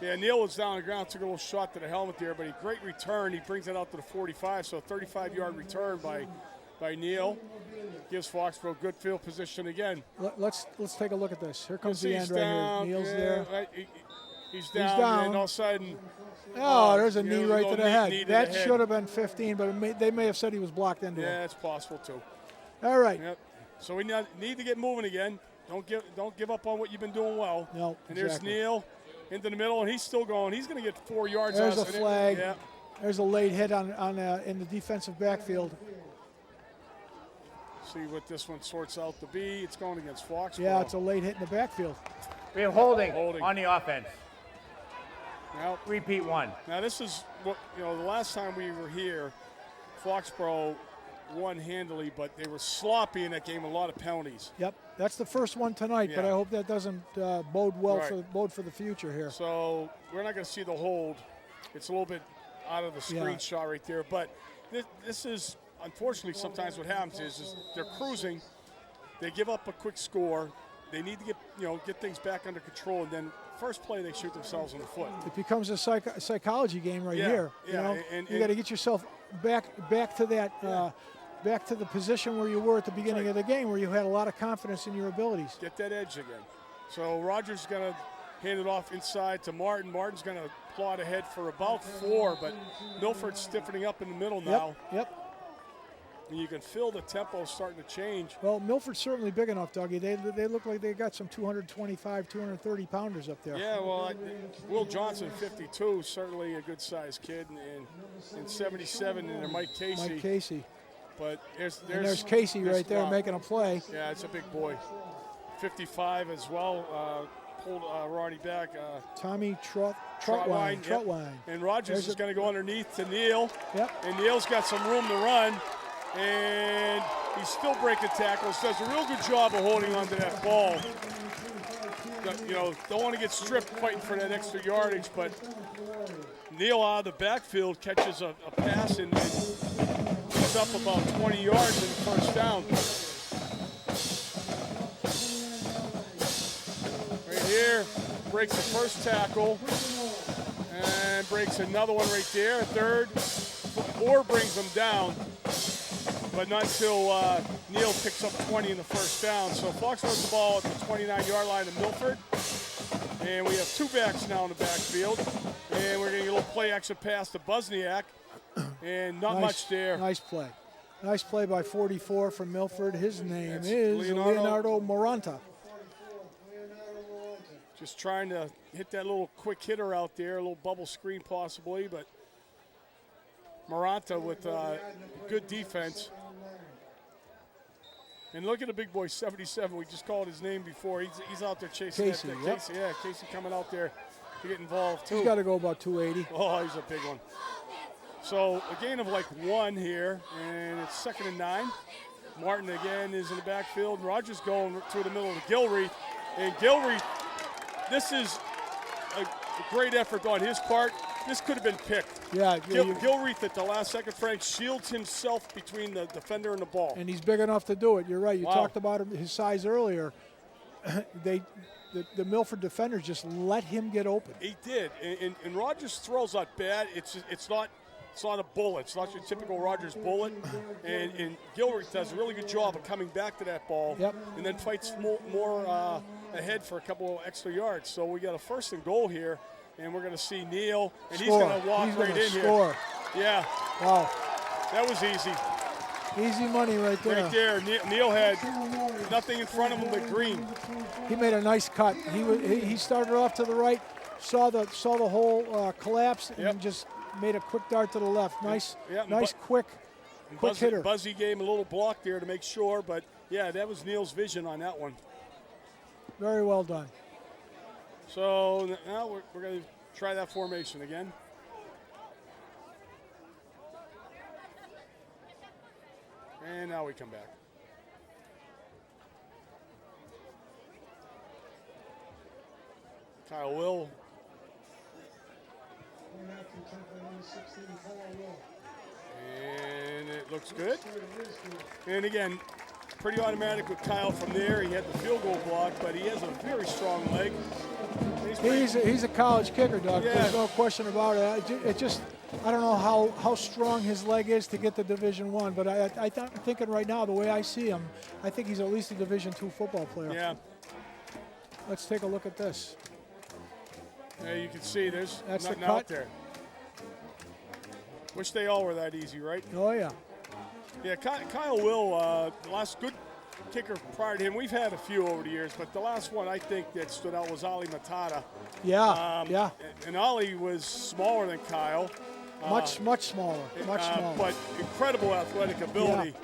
Yeah, Neal was down on the ground, took a little shot to the helmet there, but great return. He brings it out to the 45, so a 35-yard return by Neal. Gives Foxborough good field position again. Let's take a look at this. Here comes the end right down, here. Neal's yeah, there. Right, he's down, and all of a sudden, oh, there's a knee right to the head. Knee to That the head. should have been 15, but they may have said he was blocked into it. Yeah, it's possible too. All right. Yep. So we need to get moving again. Don't give up on what you've been doing well. No, and exactly. there's Neal into the middle, and he's still going. He's going to get 4 yards. There's out a flag. Yeah. There's a late hit on in the defensive backfield. See what this one sorts out to be. It's going against Foxborough. Yeah, it's a late hit in the backfield. We have holding on the offense. Now, Repeat one. Now this is what the last time we were here, Foxborough won handily, but they were sloppy in that game. A lot of penalties. Yep, that's the first one tonight. Yeah. But I hope that doesn't bode well Right. for the future here. So we're not going to see the hold. It's a little bit out of the screenshot right there. But this is unfortunately sometimes what happens is they're cruising, they give up a quick score. They need to get things back under control, and then first play they shoot themselves in the foot. It becomes a psychology game right Yeah, here. yeah, You got to get yourself back to that. Back to the position where you were at the beginning of the game, where you had a lot of confidence in your abilities. Get that edge again. So Rogers is going to hand it off inside to Martin. Martin's going to plod ahead for about 4, but Milford's stiffening up in the middle now. Yep. And you can feel the tempo starting to change. Well, Milford's certainly big enough, Dougie. They look like they got some 225, 230 pounders up there. Yeah, well, Will Johnson, 52, certainly a good-sized kid, and 77, and Mike Casey. Mike Casey. But there's Casey right there making a play. Yeah, it's a big boy. 55 as well. Pulled Ronnie back. Tommy Trotwine. Yep. And Rogers is going to go underneath to Neal. Yep. And Neal's got some room to run. And he's still breaking tackles. Does a real good job of holding onto that ball. Don't want to get stripped fighting for that extra yardage, but Neal out of the backfield catches a pass and he's up about 20 yards in the first down. Right here, breaks the first tackle and breaks another one right there, a third, or brings them down. But not until Neal picks up 20 in the first down. So Fox wants the ball at the 29-yard line of Milford. And we have 2 backs now in the backfield. And we're going to get a little play action pass to Busniak. And not much there. Nice play. Nice play by 44 from Milford. His name is Leonardo Moranta. Just trying to hit that little quick hitter out there, a little bubble screen possibly. But Moranta with good defense. And look at the big boy, 77. We just called his name before. He's out there chasing Casey, that. yep. Casey, yeah, Casey coming out there to get involved too. He's got to go about 280. Oh, he's a big one. So a gain of like 1 here, and it's 2nd and 9. Martin again is in the backfield. Rogers going through the middle of Gilreath. And Gilreath, this is a great effort on his part. This could have been picked. Yeah, Gilreath at the last second, Frank, shields himself between the defender and the ball. And he's big enough to do it. You're right. You Wow. talked about his size earlier. The Milford defenders just let him get open. He did. And Rogers' throw's not bad. It's not a bullet. It's not your typical Rogers bullet. And Gilreath does a really good job of coming back to that ball. Yep. And then fights more ahead for a couple of extra yards. So we got a 1st and goal here. And we're going to see Neal. And he's going to walk right in score. here. Yeah. Wow. That was easy. Easy money right there. Right there. Neal had nothing in front of him but green. He made a nice cut. He started off to the right, saw the whole collapse, and just made a quick dart to the left. Nice, quick hitter. Buzzy gave him a little block there to make sure, but yeah, that was Neal's vision on that one. Very well done. So now we're going to try that formation again. And now we come back. Kyle Will. And it looks good. And again, pretty automatic with Kyle from there. He had the field goal block, but he has a very strong leg. He's a college kicker, Doug. Yeah. There's no question about it. It just, I don't know how strong his leg is to get to Division I, but I'm thinking right now, the way I see him, I think he's at least a Division II football player. Yeah. Let's take a look at this. Yeah, you can see there's That's nothing the cut. out there. Wish they all were that easy, right? Oh, yeah. Yeah, Kyle Will, the last good kicker prior to him, we've had a few over the years, but the last one I think that stood out was Ali Matata. Yeah, yeah. And Ali was smaller than Kyle. Much smaller, much smaller. But incredible athletic ability.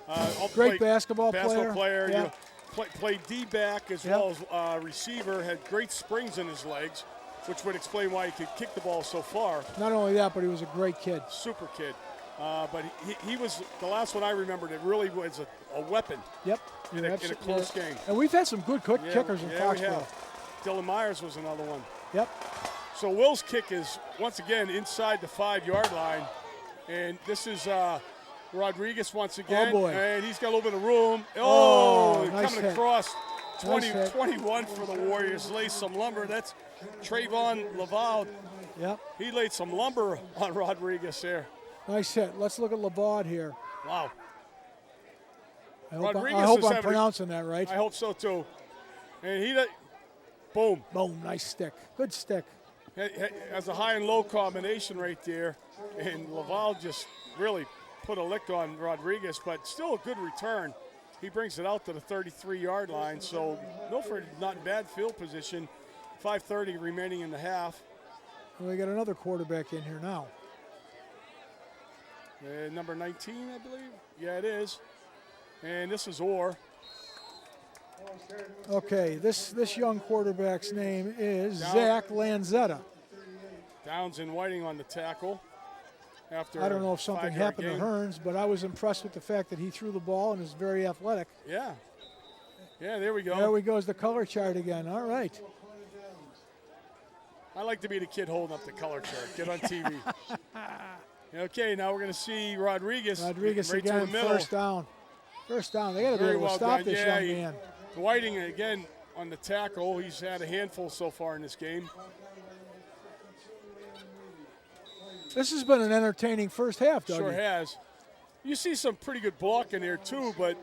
Yeah. Great basketball player. Yeah. You played D-back as well as receiver, had great springs in his legs, which would explain why he could kick the ball so far. Not only that, but he was a great kid. Super kid. But he was the last one I remembered. It really was a weapon. Yep. In a close game. And we've had some good kickers in Foxborough. We have. Dylan Myers was another one. Yep. So Will's kick is, once again, inside the 5-yard line. And this is Rodriguez once again. Oh, boy. And he's got a little bit of room. Nice coming hit. across. Nice 21 for the Warriors. Lays some lumber. That's Trayvon Laval. Yep. He laid some lumber on Rodriguez there. Nice hit. Let's look at Labaud here. Wow. I hope I'm pronouncing that right. I hope so too. And boom. Boom, nice stick. Good stick. Has a high and low combination right there. And Laval just really put a lick on Rodriguez, but still a good return. He brings it out to the 33-yard line. So Milford not in bad field position. 5:30 remaining in the half. Well, we got another quarterback in here now. Number 19, I believe. Yeah, it is. And this is Orr. Okay, this young quarterback's name is Zach Lanzetta. Downs and Whiting on the tackle. After I don't know if something happened to Hearns, but I was impressed with the fact that he threw the ball and is very athletic. Yeah. Yeah, there we go. There we go, is the color chart again. All right. I like to be the kid holding up the color chart. Get on TV. Okay, now we're going to see Rodriguez right again, to the middle. First down. First down. They got to be able to stop this young man. Whiting again on the tackle. He's had a handful so far in this game. This has been an entertaining first half, Dougie. Sure has. You see some pretty good blocking there too, but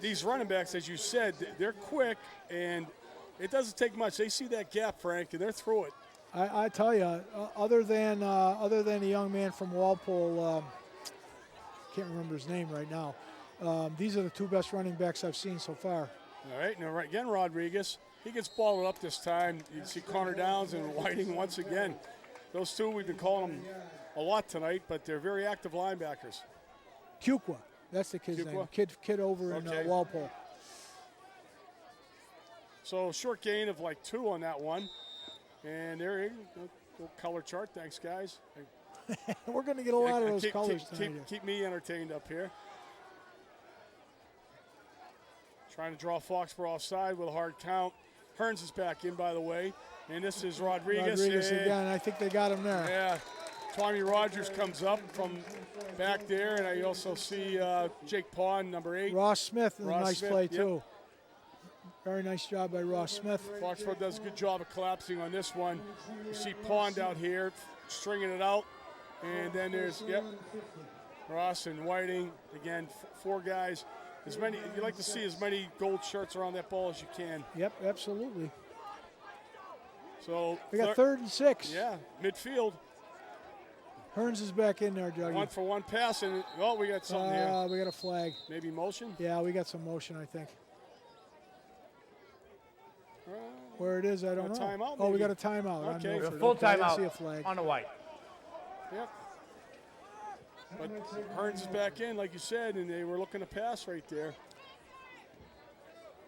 these running backs, as you said, they're quick, and it doesn't take much. They see that gap, Frank, and they're through it. I tell you, other than a young man from Walpole, can't remember his name right now. These are the two best running backs I've seen so far. All right, now again, Rodriguez. He gets balled up this time. You can see Connor Downs and Whiting once again. Those two, we've been calling them a lot tonight, but they're very active linebackers. Kukwa, that's the kid's name. Kid over in Walpole. So short gain of like 2 on that one. And there you go. Color chart. Thanks, guys. We're going to get a lot of those colors tonight. Keep me entertained up here. Trying to draw Foxborough offside with a hard count. Hearns is back in, by the way. And this is Rodriguez. Rodriguez again. I think they got him there. Yeah. Tommy Rogers comes up from back there. And I also see Jake Pond, number 8. Ross Smith, nice play, too. Yep. Very nice job by Ross Smith. Foxborough does a good job of collapsing on this one. You see Pond out here stringing it out. And then there's, Ross and Whiting. Again, 4 guys. You like to see as many gold shirts around that ball as you can. Yep, absolutely. So we got 3rd and 6. Yeah, midfield. Hearns is back in there, Dougie. 1-for-1 pass, and we got something here. We got a flag. Maybe motion? Yeah, we got some motion, I think. Where it is, I don't know. Timeout, we got a timeout. Okay. On Full timeout I see a flag. on the white. Yep. But Hearns is back in, like you said, and they were looking to pass right there.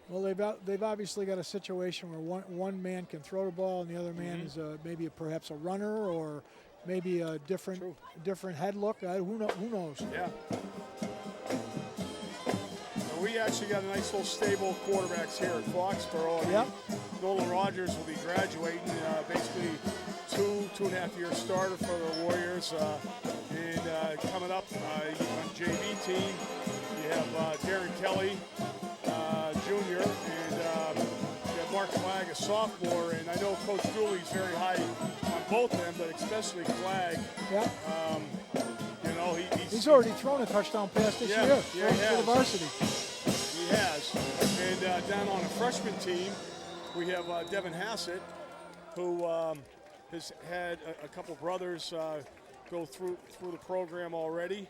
Well, they've obviously got a situation where one man can throw the ball and the other man is maybe perhaps a runner or maybe a different head look. Who knows? Yeah. We actually got a nice little stable of quarterbacks here at Foxborough. Nolan Rogers will be graduating, basically 2.5-year starter for the Warriors. And coming up on JV team, you have Darren Kelly, And we have Mark Flagg, a sophomore, and I know Coach Dooley's very high on both of them, but especially Flagg. Yeah. You know, he's already thrown a touchdown pass this year for the Varsity. He has. And down on a freshman team, we have Devin Hassett, who has had a couple brothers go through the program already.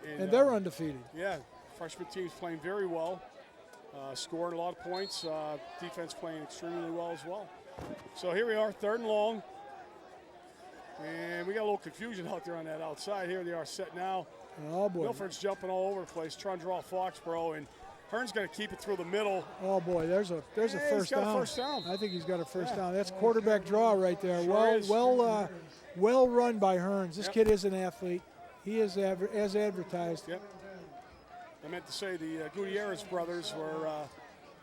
And they're undefeated. Yeah, freshman team's playing very well, scoring a lot of points, defense playing extremely well as well. So here we are, 3rd and long. And we got a little confusion out there on that outside. Here they are set now. Oh, boy. Milford's jumping all over the place, trying to draw Foxborough, and Hearn's going to keep it through the middle. Oh, boy, there's a first down. He's got a first down. I think he's got a first down. That's quarterback draw right there. Sure Well run by Hearns. This kid is an athlete. He is as advertised. Yep. I meant to say the Gutierrez brothers were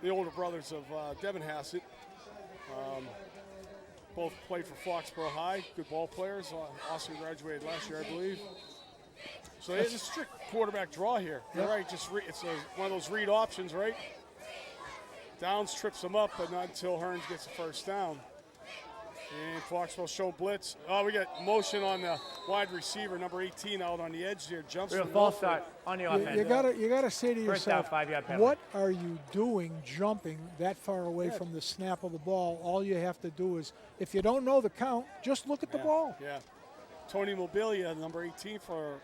the older brothers of Devin Hassett. Both played for Foxborough High, good ball players. Austin graduated last year, I believe. So it's a strict quarterback draw here. You're right, it's one of those read options, right? Downs trips them up, but not until Hearns gets the first down. And Foxborough show blitz. Oh, we got motion on the wide receiver, number 18, out on the edge there. Jumps. We have a false start on the offense. You gotta say to yourself, First down, 5-yard penalty. what are you doing jumping that far away from the snap of the ball? All you have to do is, if you don't know the count, just look at the ball. Yeah. Tony Mobilia, number 18 for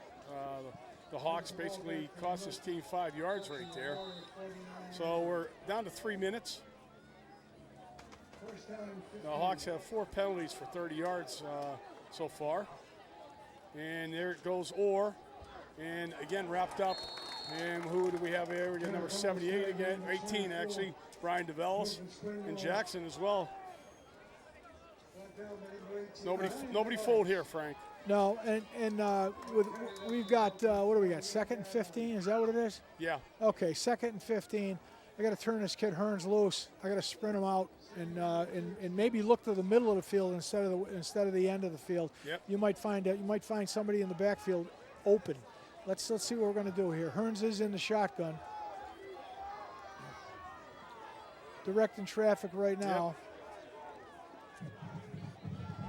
the Hawks, basically cost his team 5 yards right there. So we're down to 3 minutes. The Hawks have 4 penalties for 30 yards so far. And there it goes, Orr. And again, wrapped up. And who do we have here? We got number 78 again, 18 actually, Brian DeVellis. And Jackson as well. Nobody fooled here, Frank. No, and we've got, what do we got, 2nd and 15? Is that what it is? Yeah. Okay, 2nd and 15. I got to turn this kid Hearns loose. I got to sprint him out and maybe look to the middle of the field instead of the end of the field. Yep. You might find somebody in the backfield open. Let's see what we're going to do here. Hearns is in the shotgun, directing traffic right now. Yep.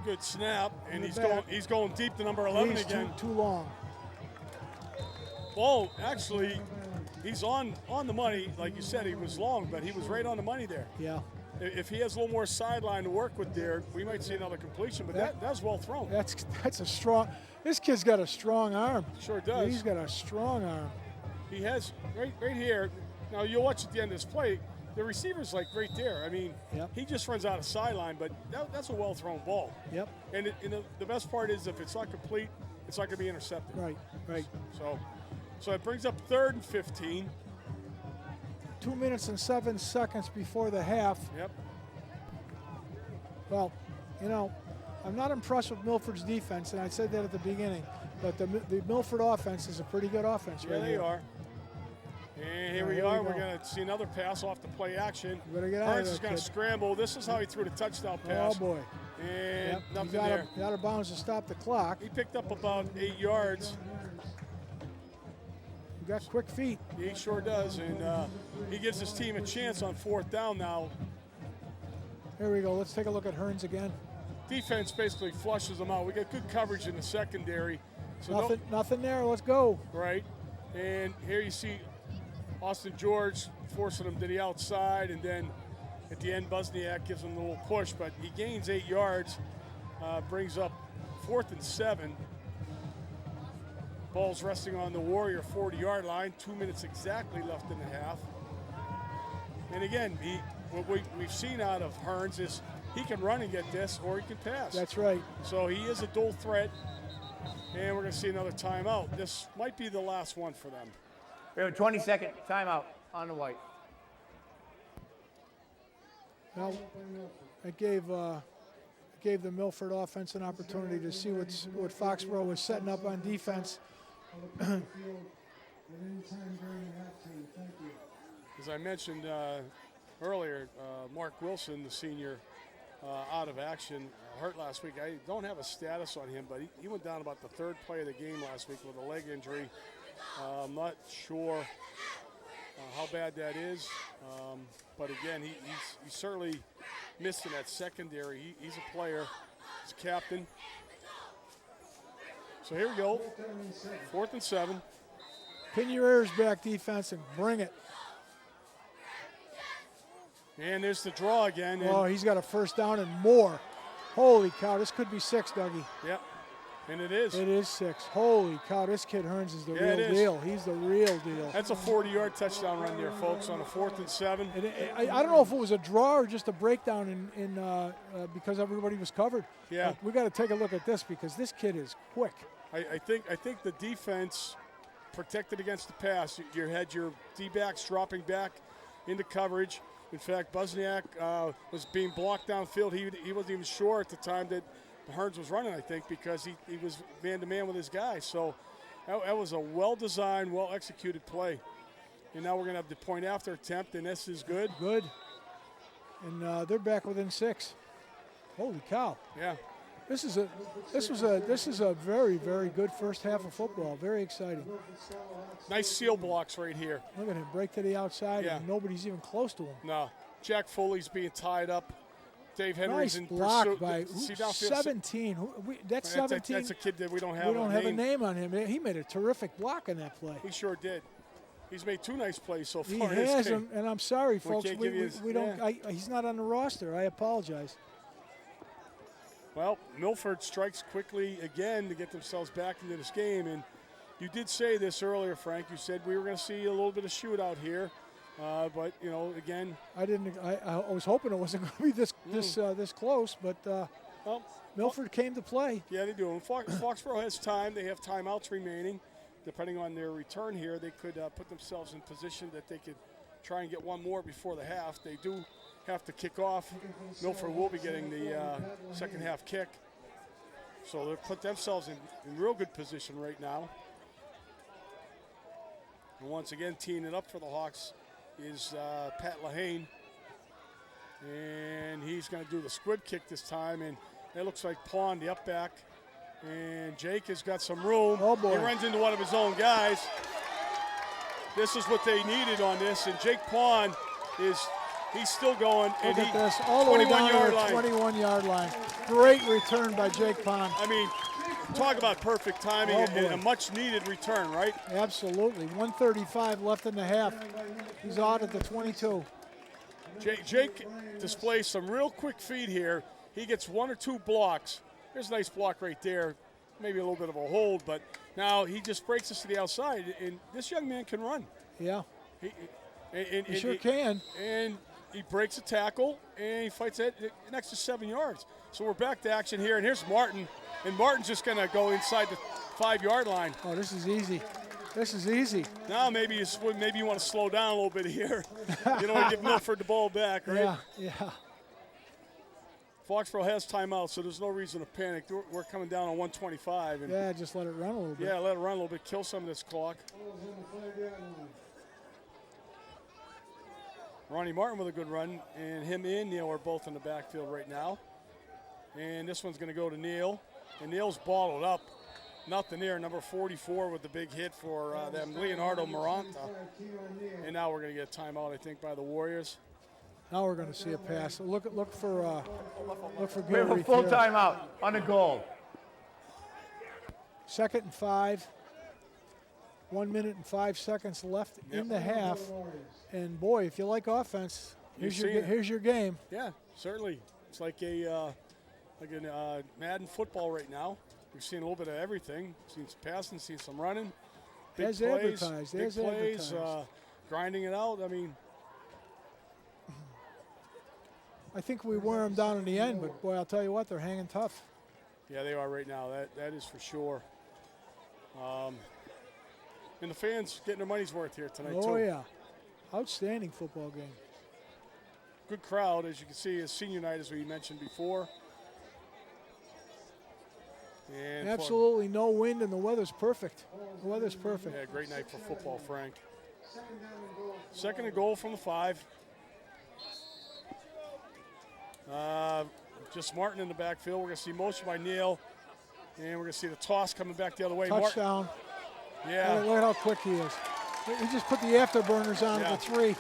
Good snap, and he's going deep to number 11 again. Too long. Well, actually, he's on the money. Like you said, he was long, but he was right on the money there. Yeah. If he has a little more sideline to work with there, we might see another completion, but that's well thrown. That's a strong – this kid's got a strong arm. Sure does. He's got a strong arm. He has right here. Now, you'll watch at the end of this play, the receiver's like right there. I mean, he just runs out of sideline, but that's a well-thrown ball. Yep. And the best part is if it's not complete, it's not going to be intercepted. Right. So it brings up 3rd and 15. 2 minutes and 7 seconds before the half. Yep. Well, I'm not impressed with Milford's defense, and I said that at the beginning, but the Milford offense is a pretty good offense right here. Yeah, they are. And here we are. We're going to see another pass off the play action. Hearns is going to scramble. This is how he threw the touchdown pass. Oh, boy. And nothing there. Out of bounds to stop the clock. He picked up about 8 yards. He got quick feet. He sure does. And he gives his team a chance on 4th down now. Here we go. Let's take a look at Hearns again. Defense basically flushes them out. We got good coverage in the secondary. So nothing there. Let's go. Right. And here you see Austin George forcing him to the outside, and then at the end, Busniak gives him a little push, but he gains 8 yards, brings up 4th and 7. Ball's resting on the Warrior 40-yard line. 2 minutes exactly left in the half. And again, what we've seen out of Hearns is he can run and get this, or he can pass. That's right. So he is a dual threat, and we're going to see another timeout. This might be the last one for them. We have a 20-second timeout on the white. Well, it gave the Milford offense an opportunity to see what Foxborough was setting up on defense. As I mentioned earlier, Mark Wilson, the senior, out of action, hurt last week. I don't have a status on him, but he went down about the 3rd play of the game last week with a leg injury. I'm not sure how bad that is. But again, he's certainly missed in that secondary. He's a player. He's a captain. So here we go. 4th and 7. Pin your ears back, defense, and bring it. And there's the draw again. Oh, he's got a first down and more. Holy cow, this could be 6, Dougie. Yep, and it is. It is 6. Holy cow, this kid Hearns is the real deal. He's the real deal. That's a 40-yard touchdown run there, folks, on a 4th and 7. I don't know if it was a draw or just a breakdown because everybody was covered. Yeah. We got to take a look at this because this kid is quick. I think the defense protected against the pass. You had your D-backs dropping back into coverage. In fact, Buzniak was being blocked downfield. He wasn't even sure at the time that Hearns was running, I think, because he was man-to-man with his guy. So that was a well-designed, well-executed play. And now we're going to have the point after attempt, and this is good. Good. And they're back within 6. Holy cow. Yeah. This is a very, very good first half of football. Very exciting. Nice seal blocks right here. Look at him break to the outside, and nobody's even close to him. No. Jack Foley's being tied up. Dave Henry's nice in block pursuit. by 17. That's 17. That's a kid that we don't have. We don't have a name on him. He made a terrific block on that play. He sure did. He's made 2 nice plays so far. He has them, and I'm sorry, folks. We don't. He's not on the roster. I apologize. Well, Milford strikes quickly again to get themselves back into this game. And you did say this earlier, Frank. You said we were going to see a little bit of shootout here. But, again. I was hoping it wasn't going to be this close, but well, Milford came to play. Yeah, they do. And Foxborough has time. They have timeouts remaining. Depending on their return here, they could put themselves in position that they could try and get one more before the half. They do have to kick off. Milford will be getting the second half kick. So they'll put themselves in real good position right now. And once again, teeing it up for the Hawks is Pat Lahane. And he's going to do the squib kick this time. And it looks like Pond, the up back. And Jake has got some room. Oh boy. He runs into one of his own guys. This is what they needed on this. And Jake Pond he's still going. Look at this, all the way down to the 21-yard line. Great return by Jake Pond. I mean, talk about perfect timing and a much-needed return, right? Absolutely. 1:35 left in the half. He's out at the 22. Jake displays some real quick feet here. He gets 1 or 2 blocks. There's a nice block right there. Maybe a little bit of a hold, but now he just breaks us to the outside, and this young man can run. Yeah. He sure can. And he breaks a tackle, and he fights it an extra 7 yards. So we're back to action here, and here's Martin. And Martin's just going to go inside the 5-yard line. Oh, this is easy. This is easy. Now maybe you want to slow down a little bit here. You don't want to give Milford the ball back, right? Yeah. Foxborough has timeout, so there's no reason to panic. We're coming down on 125. And just let it run a little bit. Yeah, let it run a little bit, kill some of this clock. Ronnie Martin with a good run, and him and Neal are both in the backfield right now. And this one's going to go to Neal, and Neal's bottled up. Nothing there, number 44 with the big hit for them, Leonardo Maranta. And now we're going to get a timeout, I think, by the Warriors. Now we're going to see a pass. Look for We have a full timeout on the goal. 2nd and 5. 1 minute and 5 seconds left in the half. And boy, if you like offense, here's your game. Yeah, certainly. It's like a Madden football right now. We've seen a little bit of everything. Seen some passing, seen some running. Big plays, grinding it out. I mean, I think we wear them down in the end, but boy, I'll tell you what, they're hanging tough. Yeah, they are right now. That is for sure. And the fans getting their money's worth here tonight, too. Oh, yeah. Outstanding football game. Good crowd, as you can see, is senior night, as we mentioned before. And absolutely no wind, and the weather's perfect. The weather's perfect. Yeah, great night for football, Frank. 2nd and goal from the 5. Just Martin in the backfield. We're going to see motion by Neal, and we're going to see the toss coming back the other way. Touchdown. Yeah. Look at how quick he is. He just put the afterburners on Yeah. the 3.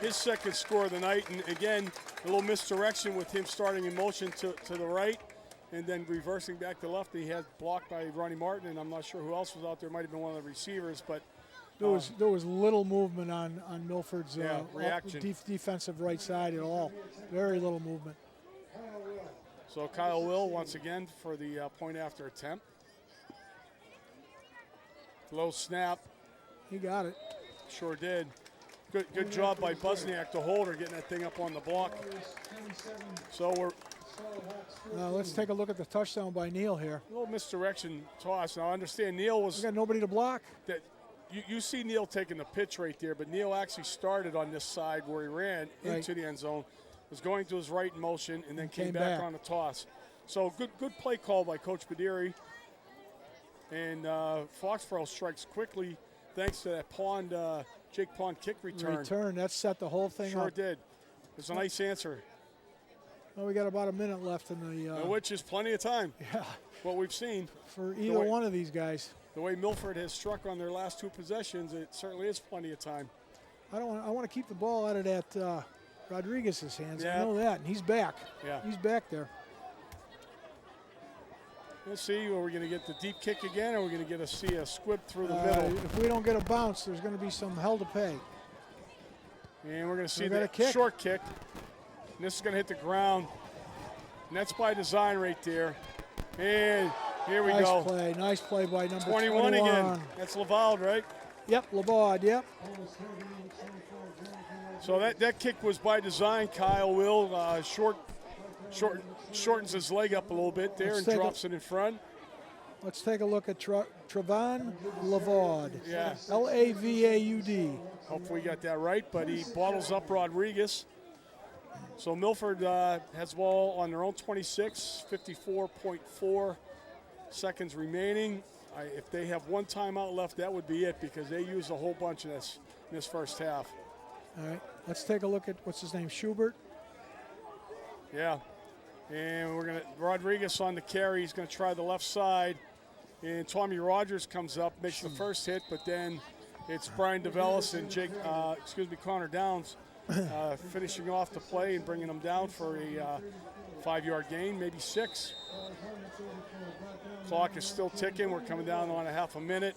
His second score of the night, and again, a little misdirection with him starting in motion to the right and then reversing back to left. He had blocked by Ronnie Martin, and I'm not sure who else was out there. Might have been one of the receivers, but There was little movement on Milford's reaction. defensive right side at all. Very little movement. So Kyle Will once again for the point after attempt. Low snap. He got it. Sure did. Good job by Busniak to hold her, getting that thing up on the block. So we're Let's take a look at the touchdown by Neal here. a little misdirection toss. Now I understand Neal was We got nobody to block. that. You see Neal taking the pitch right there, but Neal actually started on this side where he ran into the end zone, was going to his right in motion, and then came back on the toss. So good play call by Coach Badiri. And Foxborough strikes quickly thanks to that Jake Pond kick return. That set the whole thing up. Sure did. It's a nice answer. Well, we got about a minute left in the. Which is plenty of time. Yeah. What we've seen. For either one of these guys. The way Milford has struck on their last 2 possessions, it certainly is plenty of time. I want to keep the ball out of that Rodriguez's hands. Yeah. I know that, and he's back. Yeah. He's back there. Let's see, are we going to get the deep kick again, or are we going to see a squib through the middle? If we don't get a bounce, there's going to be some hell to pay. And we're going to see got a the kick. short kick. And this is going to hit the ground. And that's by design right there. And here we go. Nice play by number 21 again. That's Laval, right? Yep, Laval, yep. So that kick was by design. Kyle Will shortens his leg up a little bit there and drops it in front. Let's take a look at Travaud Lavaud. Yeah. Lavaud. Hopefully we got that right, but he bottles up Rodriguez. So Milford has the ball on their own 26, 54.4 seconds remaining. If they have one timeout left, that would be it because they used a whole bunch of this in this first half. All right, let's take a look at, what's his name, Schubert? Yeah, and Rodriguez on the carry. He's going to try the left side. And Tommy Rogers comes up, makes the first hit, but then it's Brian DeVellis and Connor Downs finishing off the play and bringing them down for a 5-yard gain, maybe 6. Clock is still ticking. We're coming down on a half a minute.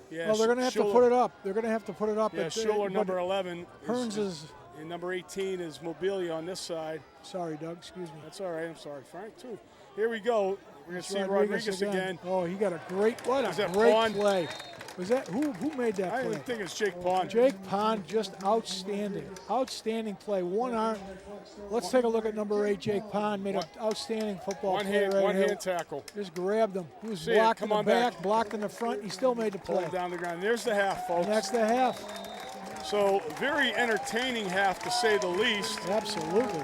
Yeah, Well, they're going to have to put it up. They're going to have to put it up. Yeah, Schuler, number 11. Hearns is and number 18 is Mobilia on this side. Sorry, Doug. Excuse me. That's all right. I'm sorry, Frank, too. Here we go. We're going to see Rodriguez again. Oh, he got a great play. Was that who made that play? I didn't think it was Jake Pond. Jake Pond, just outstanding. Outstanding play. One arm. Let's take a look at number 8, Jake Pond. Made an outstanding football play. One hand tackle. Just grabbed him. He was blocked in the back, blocked in the front. He still made the play. Pulled down the ground. There's the half, folks. And that's the half. So very entertaining half, to say the least. Absolutely.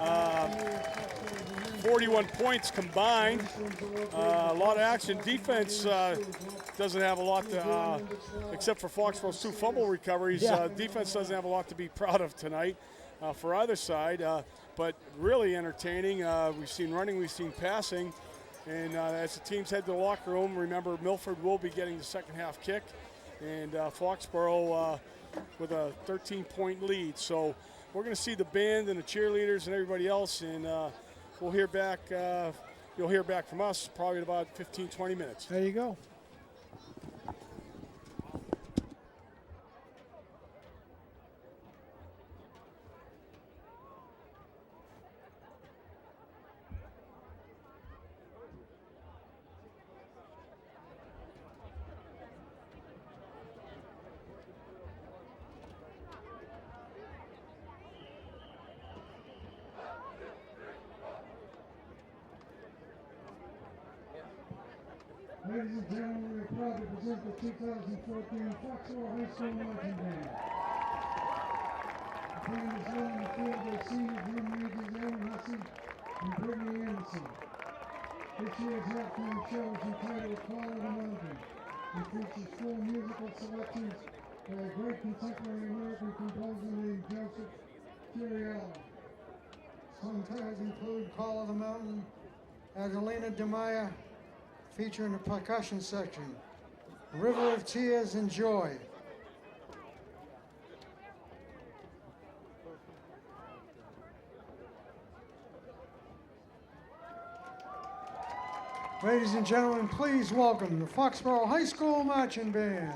41 points combined. A lot of action. Defense doesn't have a lot to, except for Foxborough's 2 fumble recoveries. Yeah. Defense doesn't have a lot to be proud of tonight for either side, but really entertaining. We've seen running, we've seen passing. And as the teams head to the locker room, remember Milford will be getting the second half kick. And Foxborough with a 13-point lead. So we're going to see the band and the cheerleaders and everybody else, and we'll hear back. You'll hear back from us probably in about 15, 20 minutes. There you go. Ladies and gentlemen, we are proud to present the 2014 Foxborough High School Marching Band. The band is led in the field by senior drum majors Aaron Hussey and Brittany Anderson. This year's halftime show is entitled Call of the Mountain. It features 4 musical selections by a great contemporary American composer named Joseph Curiello. Song titles include Call of the Mountain, Adelina DeMaya, featuring a percussion section, River of Tears and Joy. Ladies and gentlemen, please welcome the Foxborough High School Marching Band.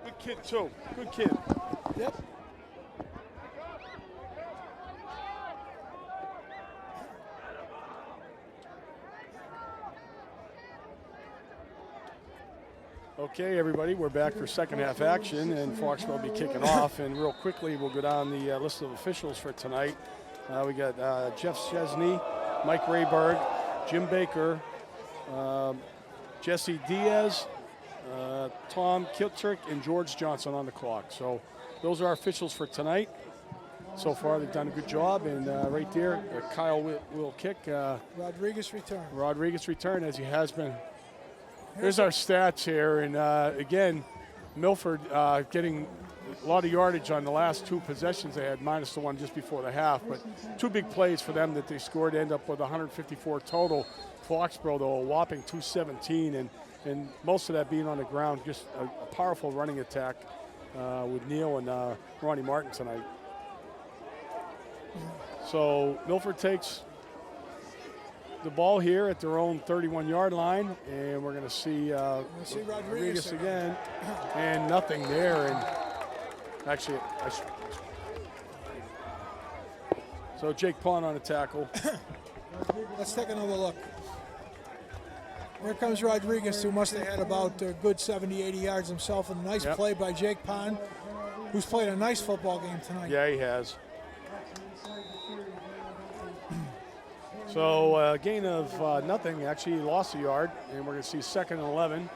Good kid, too. Good kid. Yep. Okay, everybody, we're back for second half action, and Foxborough will be kicking off. And real quickly, we'll go down the list of officials for tonight. We got Jeff Chesney, Mike Rayberg, Jim Baker, Jesse Diaz, Tom Kiltrick, and George Johnson on the clock. So those are our officials for tonight. So far, they've done a good job. And right there, Kyle will kick. Rodriguez return. Rodriguez return, as he has been. Here's our stats here, and again, Milford getting a lot of yardage on the last two possessions they had, minus the one just before the half, but two big plays for them that they scored to end up with 154 total. Foxborough, though, a whopping 217, and most of that being on the ground, just a powerful running attack with Neal and Ronnie Martin tonight. So Milford takes the ball here at their own 31-yard line, and we're going to see Rodriguez again, and nothing there. And actually, so Jake Pond on a tackle. Let's take another look. Here comes Rodriguez, who must have had about a good 70, 80 yards himself, and a nice play by Jake Pond, who's played a nice football game tonight. Yeah, he has. So gain of nothing, actually he lost a yard, and we're going to see 2nd and 11.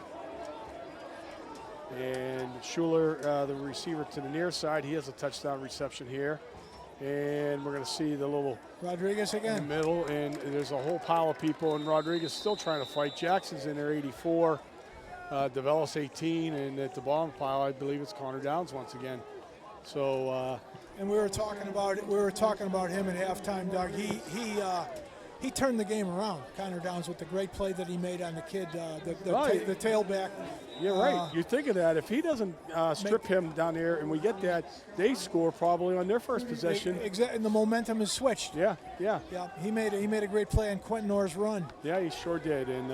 And Schuler, the receiver to the near side, he has a touchdown reception here. And we're going to see the little Rodriguez in the again. middle, and there's a whole pile of people, and Rodriguez still trying to fight. Jackson's in there, 84. DeVellis 18, and at the bottom pile, I believe it's Connor Downs once again. So, And we were talking about him at halftime, Doug. He turned the game around. Connor Downs with the great play that he made on the kid, the tailback. You're right. You think of that. If he doesn't strip him down there, and we get that, they score probably on their first possession. Exactly, and the momentum is switched. Yeah. He made a great play on Quentin Orr's run. Yeah, he sure did, and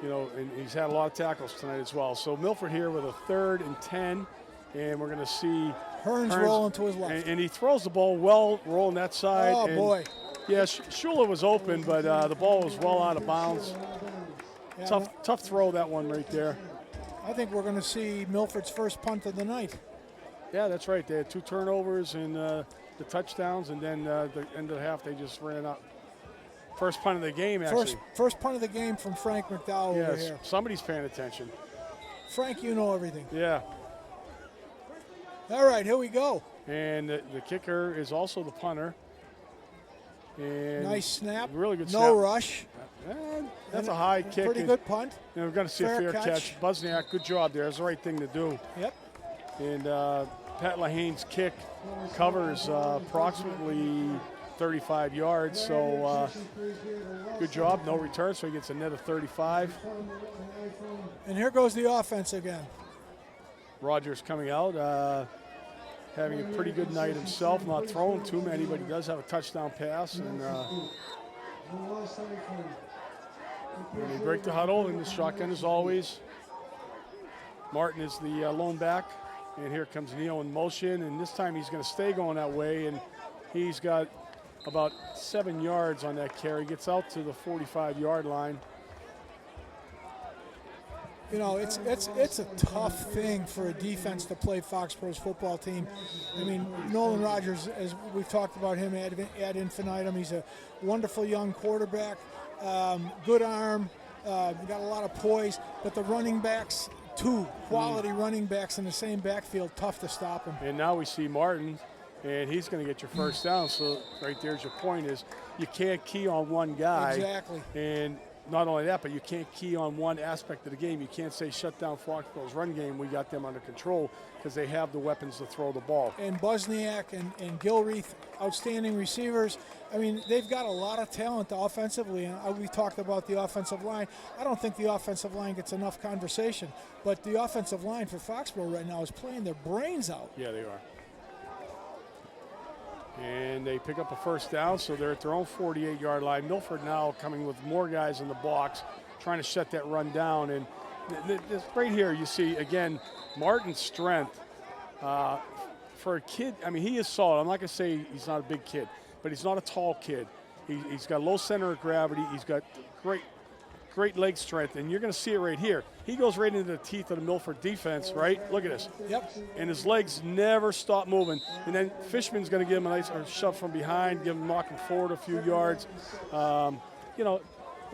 and he's had a lot of tackles tonight as well. So Milford here with a 3rd and 10, and we're going to see Hearns rolling to his left, and he throws the ball well, rolling that side. Oh boy! Yeah, Schuler was open, but the ball was well out of bounds. Yeah, Tough throw, that one right there. I think we're going to see Milford's first punt of the night. Yeah, that's right. They had 2 turnovers and the touchdowns, and then the end of the half they just ran up. First punt of the game, actually. First punt of the game from Frank McDowell over here. Somebody's paying attention. Frank, you know everything. Yeah. All right, here we go. And the kicker is also the punter. And nice snap. Really good snap. No rush. And that's a high kick. Pretty good punt. We're going to see a fair catch. Buzniak, good job there. It's the right thing to do. Yep. And Pat Lahane's kick covers approximately 35 yards. So good job. No return, so he gets a net of 35. And here goes the offense again. Rogers coming out. Having a pretty good night himself, not throwing too many, but he does have a touchdown pass. And they break the huddle in the shotgun as always. Martin is the lone back, and here comes Neal in motion, and this time he's going to stay going that way, and he's got about 7 yards on that carry. Gets out to the 45-yard line. You know, it's a tough thing for a defense to play Foxborough's football team. I mean, Nolan Rogers, as we've talked about him ad infinitum, he's a wonderful young quarterback, good arm, got a lot of poise, but the running backs, 2 quality running backs in the same backfield, tough to stop him. And now we see Martin, and he's going to get your first down. So right there's your point is you can't key on one guy. Exactly. And not only that, but you can't key on one aspect of the game. You can't say shut down Foxborough's run game. We got them under control because they have the weapons to throw the ball. And Buzniak and Gilreath, outstanding receivers. I mean, they've got a lot of talent offensively. And we talked about the offensive line. I don't think the offensive line gets enough conversation. But the offensive line for Foxborough right now is playing their brains out. Yeah, they are. And they pick up a first down, so they're at their own 48-yard line. Milford now coming with more guys in the box, trying to shut that run down. And this right here, you see, again, Martin's strength for a kid. I mean, he is solid. I'm not going to say he's not a big kid, but he's not a tall kid. He's got low center of gravity. He's got great leg strength, and you're going to see it right here. He goes right into the teeth of the Milford defense, right? Look at this. Yep. And his legs never stop moving. And then Fishman's going to give him a nice shove from behind, knock him forward a few yards. But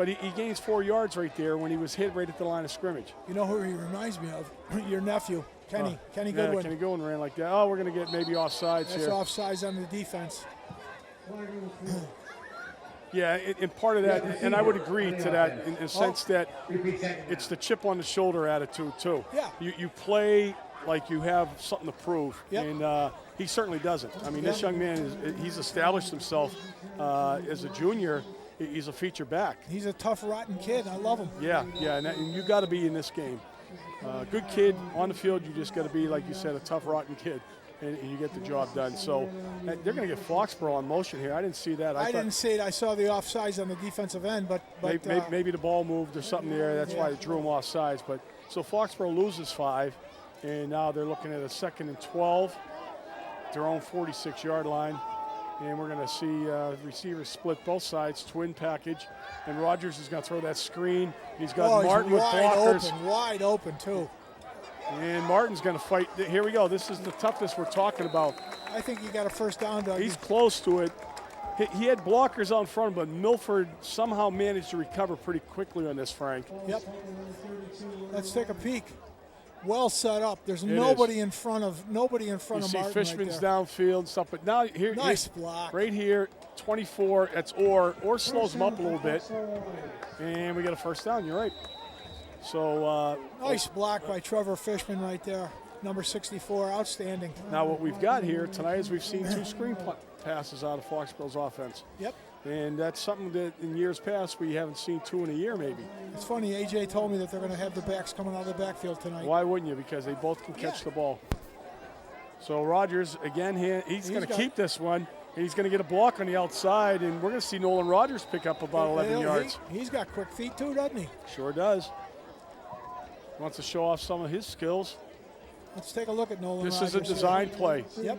he gains 4 yards right there when he was hit right at the line of scrimmage. You know who he reminds me of? Your nephew, Kenny. Kenny Goodwin. Yeah, Kenny Goodwin ran like that. Oh, we're going to get maybe offsides here. That's offsides on the defense. Yeah, and part of that, and I would agree to that in the sense that it's the chip on the shoulder attitude too. Yeah. You play like you have something to prove, yep. And he certainly doesn't. I mean, this young man, he's established himself as a junior. He's a feature back. He's a tough, rotten kid. I love him. Yeah, and you got to be in this game. Good kid on the field, you just got to be, like you said, a tough, rotten kid. And you get the job done. So they're going to get Foxborough on motion here. I didn't see that. I didn't see it. I saw the offsides on the defensive end, but maybe the ball moved or something there. That's why they drew him offsides. But so Foxborough loses 5, and now they're looking at a 2nd and 12, their own 46-yard line. And we're going to see receivers split both sides, twin package. And Rogers is going to throw that screen. He's got Martin with blockers. Wide open, too. And Martin's going to fight. Here we go. This is the toughness we're talking about. I think he got a first down, Doug. He's close to it. He had blockers out in front, but Milford somehow managed to recover pretty quickly on this, Frank. Yep. Let's take a peek. well set up. There's It nobody in front of You Martin see right Fishman's there. downfield and stuff, but now here, Nice block. right here, 24. That's Orr. Orr slows him up a little bit, and we get a first down. You're right. So Nice block by Trevor Fishman right there. Number 64, outstanding. now what we've got here tonight is we've seen 2 screen passes out of Foxborough's offense. Yep. And that's something that in years past we haven't seen 2 in a year maybe. It's funny, AJ told me that they're going to have the backs coming out of the backfield tonight. Why wouldn't you? Because they both can catch the ball. So Rogers, again, he's going to keep this one. And he's going to get a block on the outside, and we're going to see Nolan Rogers pick up about 11 yards. He's got quick feet too, doesn't he? Sure does. Wants to show off some of his skills. Let's take a look at Nolan This Rogers. is a design play. Yep.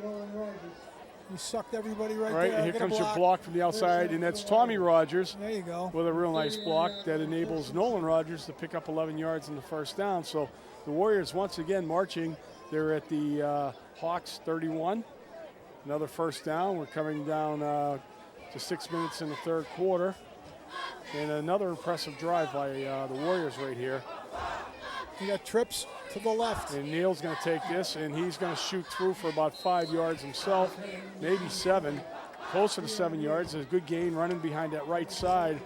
He sucked everybody right Right, there. here Get a comes your block from the outside, and that's Tommy Rogers There you go. with a real nice block that enables Nolan Rogers to pick up 11 yards in the first down. So the Warriors once again marching. They're at the Hawks 31. Another first down. We're coming down to 6 minutes in the third quarter. And another impressive drive by the Warriors right here. You got trips to the left. And Neal's going to take this, and he's going to shoot through for about 5 yards himself, maybe 7, closer to 7 yards. A good gain running behind that right side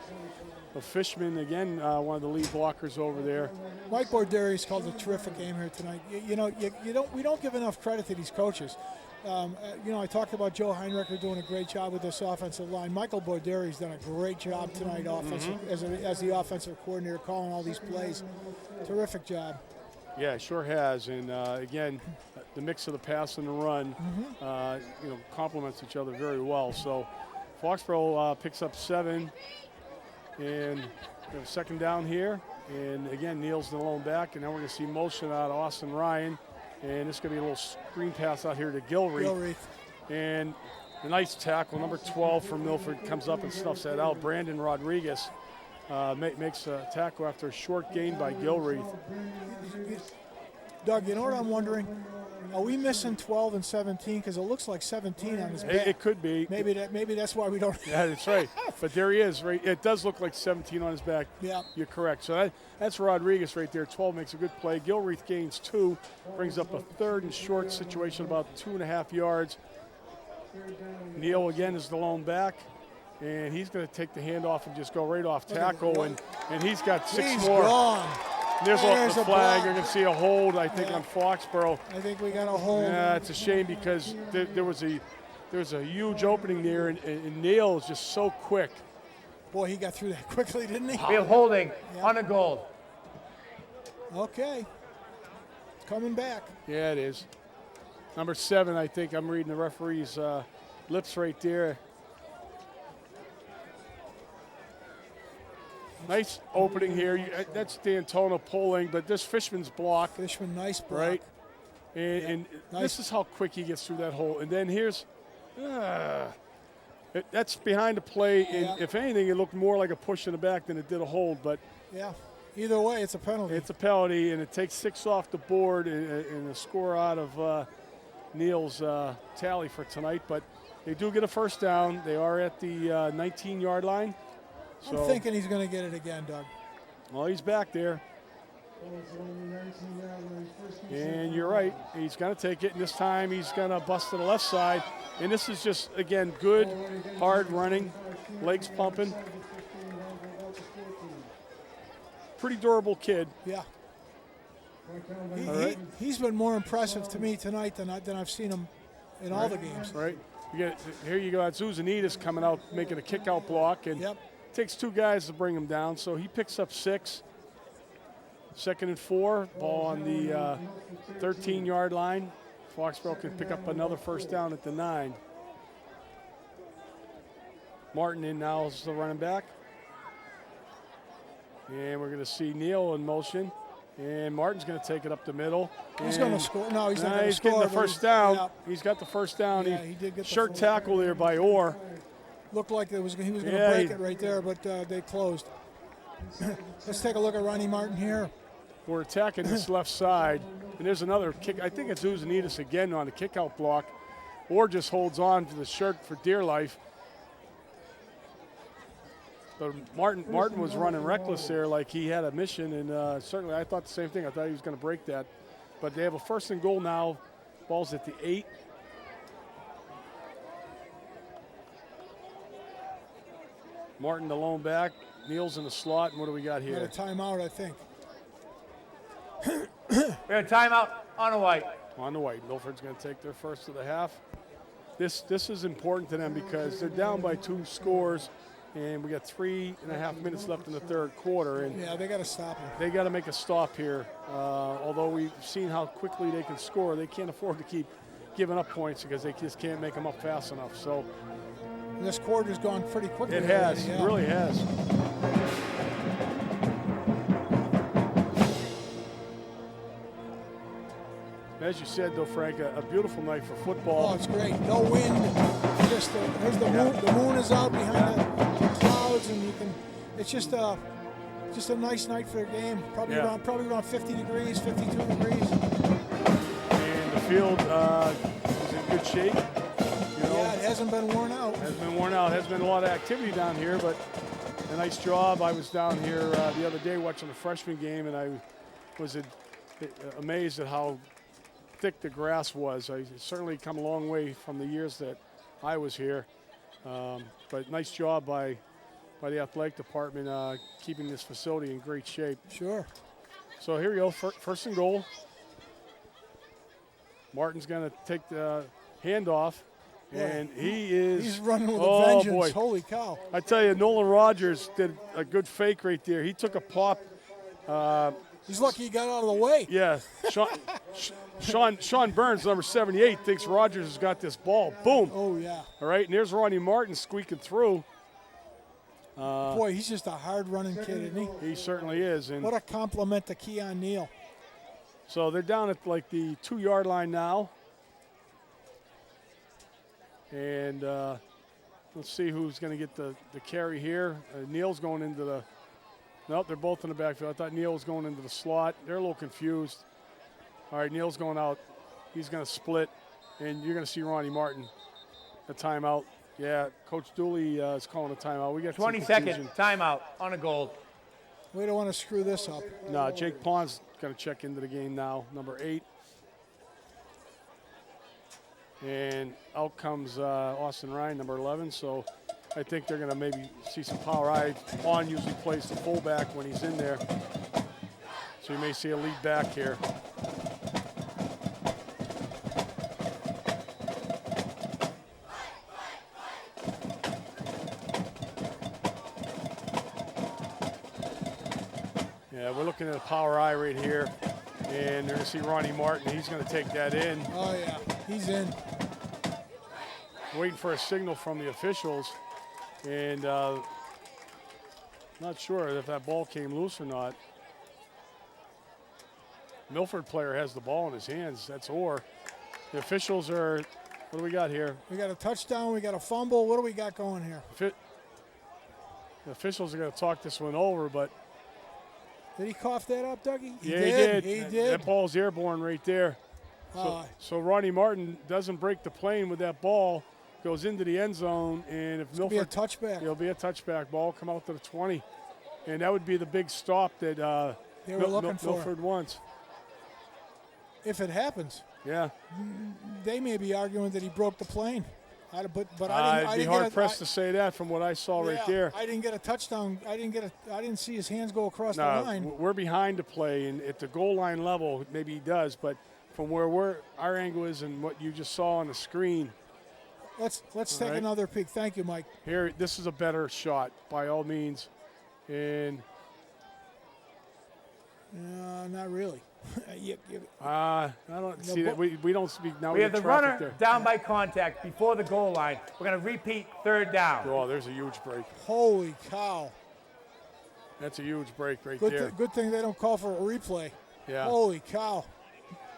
of Fishman. Again, one of the lead blockers over there. Mike Borderi's called a terrific game here tonight. We don't give enough credit to these coaches. I talked about Joe Heinricher doing a great job with this offensive line. Michael Borderi's done a great job tonight as the offensive coordinator, calling all these plays. Terrific job. Yeah, sure has. And again, the mix of the pass and the run, complements each other very well. So Foxborough picks up 7, and we have a second down here. And again, Neal's the lone back, and now we're going to see motion out of Austin Ryan. And this is going to be a little screen pass out here to Gilreath. And a nice tackle, number 12 from Milford comes up and snuffs that out. Brandon Rodriguez makes a tackle after a short gain by Gilreath. Doug, you know what I'm wondering? Are we missing 12 and 17? Because it looks like 17 on his back. It could be. Maybe that's why we don't. Yeah, that's right. But there he is. Right, it does look like 17 on his back. Yeah, you're correct. So that's Rodriguez right there. 12 makes a good play. Gilreath gains 2, brings up a 3rd and short situation, about 2.5 yards. Neal again is the lone back, and he's going to take the handoff and just go right off tackle, and he's got 6 more. Gone. There's a flag. block. You're going to see a hold, I think, on Foxborough. I think we got a hold. Yeah, it's a shame because there was a huge opening there, and Neal is just so quick. Boy, he got through that quickly, didn't he? Be holding on the goal. Okay. Coming back. Yeah, it is. Number 7, I think I'm reading the referee's lips right there. Nice opening here. That's D'Antona pulling, but this Fishman's block. Fishman, nice block. Right? And Nice. This is how quick he gets through that hole. And then here's, that's behind the play. And if anything, it looked more like a push in the back than it did a hold. But yeah, either way, it's a penalty. It's a penalty, and it takes 6 off the board and a score out of Neal's tally for tonight. But they do get a first down. They are at the 19-yard line. So, I'm thinking he's going to get it again, Doug. Well, he's back there. And you're right. He's going to take it, and this time he's going to bust to the left side. And this is just, again, good, hard running, legs pumping. Pretty durable kid. Yeah. Right. He's been more impressive to me tonight than I've seen him in all the games. Right. Here you go. Zuzanitas coming out, making a kick-out block. And takes 2 guys to bring him down, so he picks up 6. 2nd and 4, ball on the 13-yard line. Foxborough can pick up another first down at the 9. Martin in now is the running back. And we're going to see Neal in motion. And Martin's going to take it up the middle. He's going to score. No, he's not going to score. He's getting the first down. Yeah. He's got the first down. Yeah, he did get the short tackle there by Orr. Looked like he was going to break it right there, but they closed. Let's take a look at Ronnie Martin here. We're attacking this left side, and there's another kick. I think it's Zuzanitas again on the kick-out block. Orr just holds on to the shirt for dear life. But Martin was running reckless there like he had a mission, and certainly I thought the same thing. I thought he was going to break that. but they have a 1st and goal now. Ball's at the 8. Martin, the lone back. Neal's in the slot. And what do we got here? Got a timeout, I think. We have a timeout on the white. On the white. Milford's going to take their first of the half. This is important to them because they're down by 2 scores, and we got 3.5 minutes left in the 3rd quarter. And yeah, they got to stop him. They got to make a stop here. Although we've seen how quickly they can score, they can't afford to keep giving up points because they just can't make them up fast enough. So this quarter's gone pretty quickly. It has. Yeah. It really has. As you said, though, Frank, a beautiful night for football. Oh, it's great. No wind. Just here's the moon. The moon is out behind the clouds, and you can. It's just a nice night for a game. Probably around 50 degrees, 52 degrees. And the field is in good shape. Yeah, it hasn't been worn out. Has been worn out. Has been a lot of activity down here, but a nice job. I was down here the other day watching the freshman game, and I was amazed at how thick the grass was. I certainly come a long way from the years that I was here. But nice job by the athletic department keeping this facility in great shape. Sure. So here we go, 1st and goal. Martin's going to take the handoff, and he's running with a vengeance. Boy. Holy cow. I tell you, Nolan Rogers did a good fake right there. He took a pop. He's lucky he got out of the way. Yeah. Sean Burns, number 78, thinks Rogers has got this ball. Boom. Oh, yeah. All right, and there's Ronnie Martin squeaking through. Boy, he's just a hard-running kid, isn't he? He certainly is. And what a compliment to Keon Neal. So they're down at like the 2-yard line now. And let's see who's going to get the carry here. Neal's going into the – nope, they're both in the backfield. I thought Neal was going into the slot. They're a little confused. All right, Neal's going out. He's going to split, and you're going to see Ronnie Martin, a timeout. Yeah, Coach Dooley is calling a timeout. We got 20-second timeout on a goal. We don't want to screw this up. No, Jake Pond's going to check into the game now, number 8. And out comes Austin Ryan, number 11. So I think they're going to maybe see some power. Pond usually plays the fullback when he's in there. So you may see a lead back here. Yeah, we're looking at a power eye right here. And they're going to see Ronnie Martin. He's going to take that in. Oh, yeah. He's in. Waiting for a signal from the officials. And not sure if that ball came loose or not. Milford player has the ball in his hands. That's Orr. The officials are, what do we got here? We got a touchdown. We got a fumble. What do we got going here? The officials are going to talk this one over, but. Did he cough that up, Dougie? He did. He did. That ball's airborne right there. So Ronnie Martin doesn't break the plane with that ball, goes into the end zone, and if Milford, be a touchback. It'll be a touchback ball, come out to the 20, and that would be the big stop that they were looking for. Milford wants. If it happens, yeah, they may be arguing that he broke the plane. But I'd be hard pressed to say that from what I saw right there. I didn't get a touchdown. I didn't see his hands go across the line. We're behind the play, and at the goal line level, maybe he does, but from where our angle is and what you just saw on the screen. Let's take another peek. Thank you, Mike. Here, this is a better shot by all means, and not really. I don't see that. We don't speak now. We have the runner down by contact before the goal line. We're going to repeat 3rd down. Oh, there's a huge break. Holy cow. That's a huge break right there. Good thing they don't call for a replay. Yeah. Holy cow.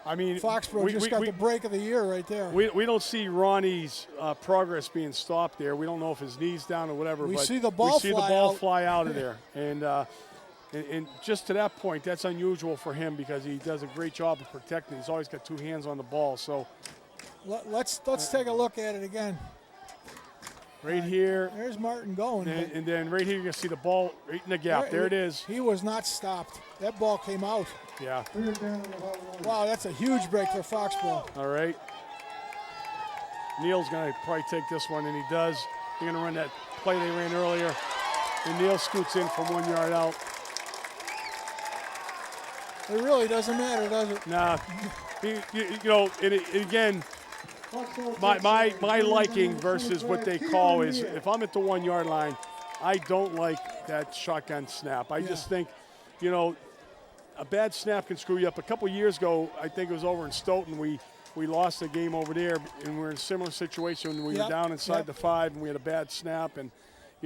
I mean, Foxborough just got the break of the year right there. We don't see Ronnie's progress being stopped there. We don't know if his knee's down or whatever. We but see the ball fly out of there. And just to that point, that's unusual for him because he does a great job of protecting. He's always got 2 hands on the ball. So let's take a look at it again. Right here. There's Martin going. And then right here, you're going to see the ball right in the gap. There it is. He was not stopped. That ball came out. Yeah. Wow, that's a huge break for Foxborough. All right. Neil's going to probably take this one, and he does. They're going to run that play they ran earlier. And Neil scoots in from 1 yard out. It really doesn't matter, does it? Nah. Again, my liking versus what they call is if I'm at the 1 yard line, I don't like that shotgun snap. I just think, a bad snap can screw you up. A couple years ago, I think it was over in Stoughton, we lost the game over there, and we're in a similar situation when we were down inside the 5 and we had a bad snap and,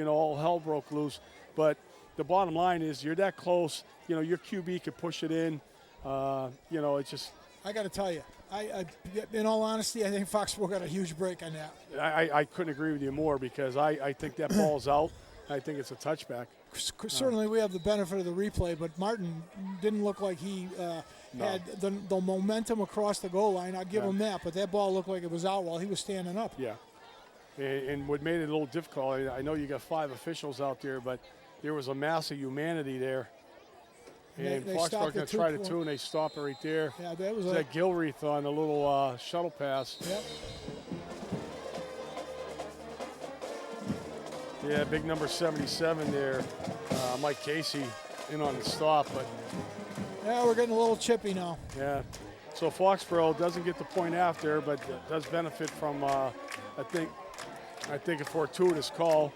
all hell broke loose. But the bottom line is you're that close, your QB could push it in. It's just. I got to tell you, in all honesty, I think Foxborough got a huge break on that. I couldn't agree with you more because I think that ball's out. I think it's a touchback. Certainly we have the benefit of the replay, but Martin didn't look like he had the momentum across the goal line. I'll give him that, but that ball looked like it was out while he was standing up. Yeah. And what made it a little difficult, I know you got 5 officials out there, but there was a mass of humanity there. And Foxborough going to try the 2, and they stop it right there. Yeah, that was that Gilreath on a little shuttle pass. Yep. Yeah, big number 77 there. Mike Casey in on the stop, but. Yeah, we're getting a little chippy now. Yeah. So Foxborough doesn't get the point after, but does benefit from, I think a fortuitous call.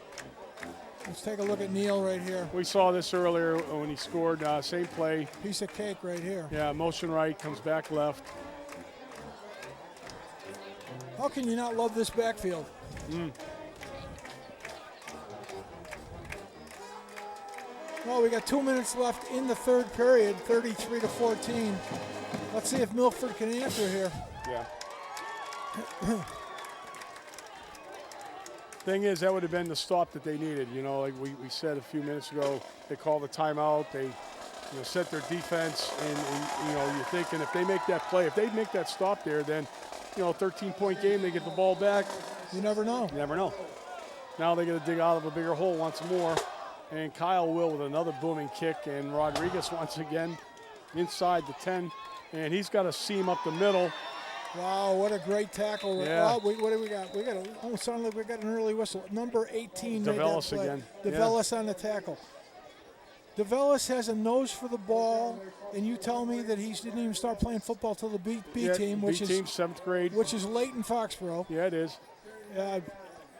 Let's take a look at Neil right here. We saw this earlier when he scored, same play. Piece of cake right here. Yeah, motion right, comes back left. How can you not love this backfield? Well, we got 2 minutes left in the third period, 33-14. Let's see if Milford can answer here. Yeah. Thing is, that would have been the stop that they needed. Like we said a few minutes ago, they called the timeout. They set their defense, and you're thinking if they make that play, if they make that stop there, then 13-point game, they get the ball back. You never know. You never know. Now they got to dig out of a bigger hole once more. And Kyle will with another booming kick, and Rodriguez once again inside the 10, and he's got a seam up the middle. Wow, what a great tackle. Yeah. Oh, what do we got? We got almost sounded like we got an early whistle. Number 18 DeVellis made that play. again. DeVellis on the tackle. DeVellis has a nose for the ball, and you tell me that he didn't even start playing football till the B team, which is 7th grade, which is late in Foxborough. Yeah, it is.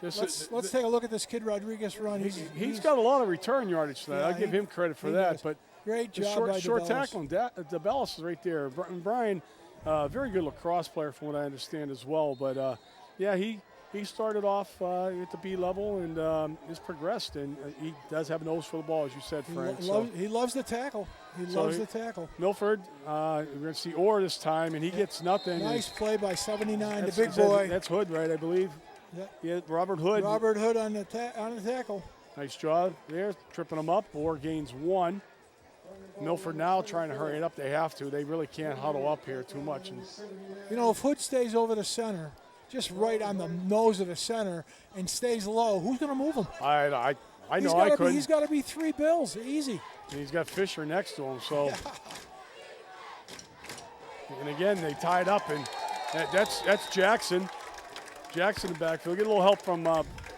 Let's take a look at this kid Rodriguez run. He's got a lot of return yardage tonight. I'll give him credit for that. Does. But great job by short DeVellis. tackling. DeBellis is right there. Brian, very good lacrosse player from what I understand as well. But he started off at the B level and has progressed, and he does have a nose for the ball, as you said, Frank. He loves the tackle. He loves the tackle. Milford, we're going to see Orr this time, and he gets nothing. Nice play by 79, the big boy. That's Hood, right, I believe. Yeah, Robert Hood. Robert Hood on the tackle. Nice job there, tripping him up. Orr gains 1. Milford now trying to hurry it up. They have to. They really can't huddle up here too much. If Hood stays over the center, just right on the nose of the center, and stays low, who's going to move him? I know I could. He's got to be 3 bills, easy. And he's got Fisher next to him, so. And again, they tied up, and that's Jackson. Jackson in the backfield. Get a little help from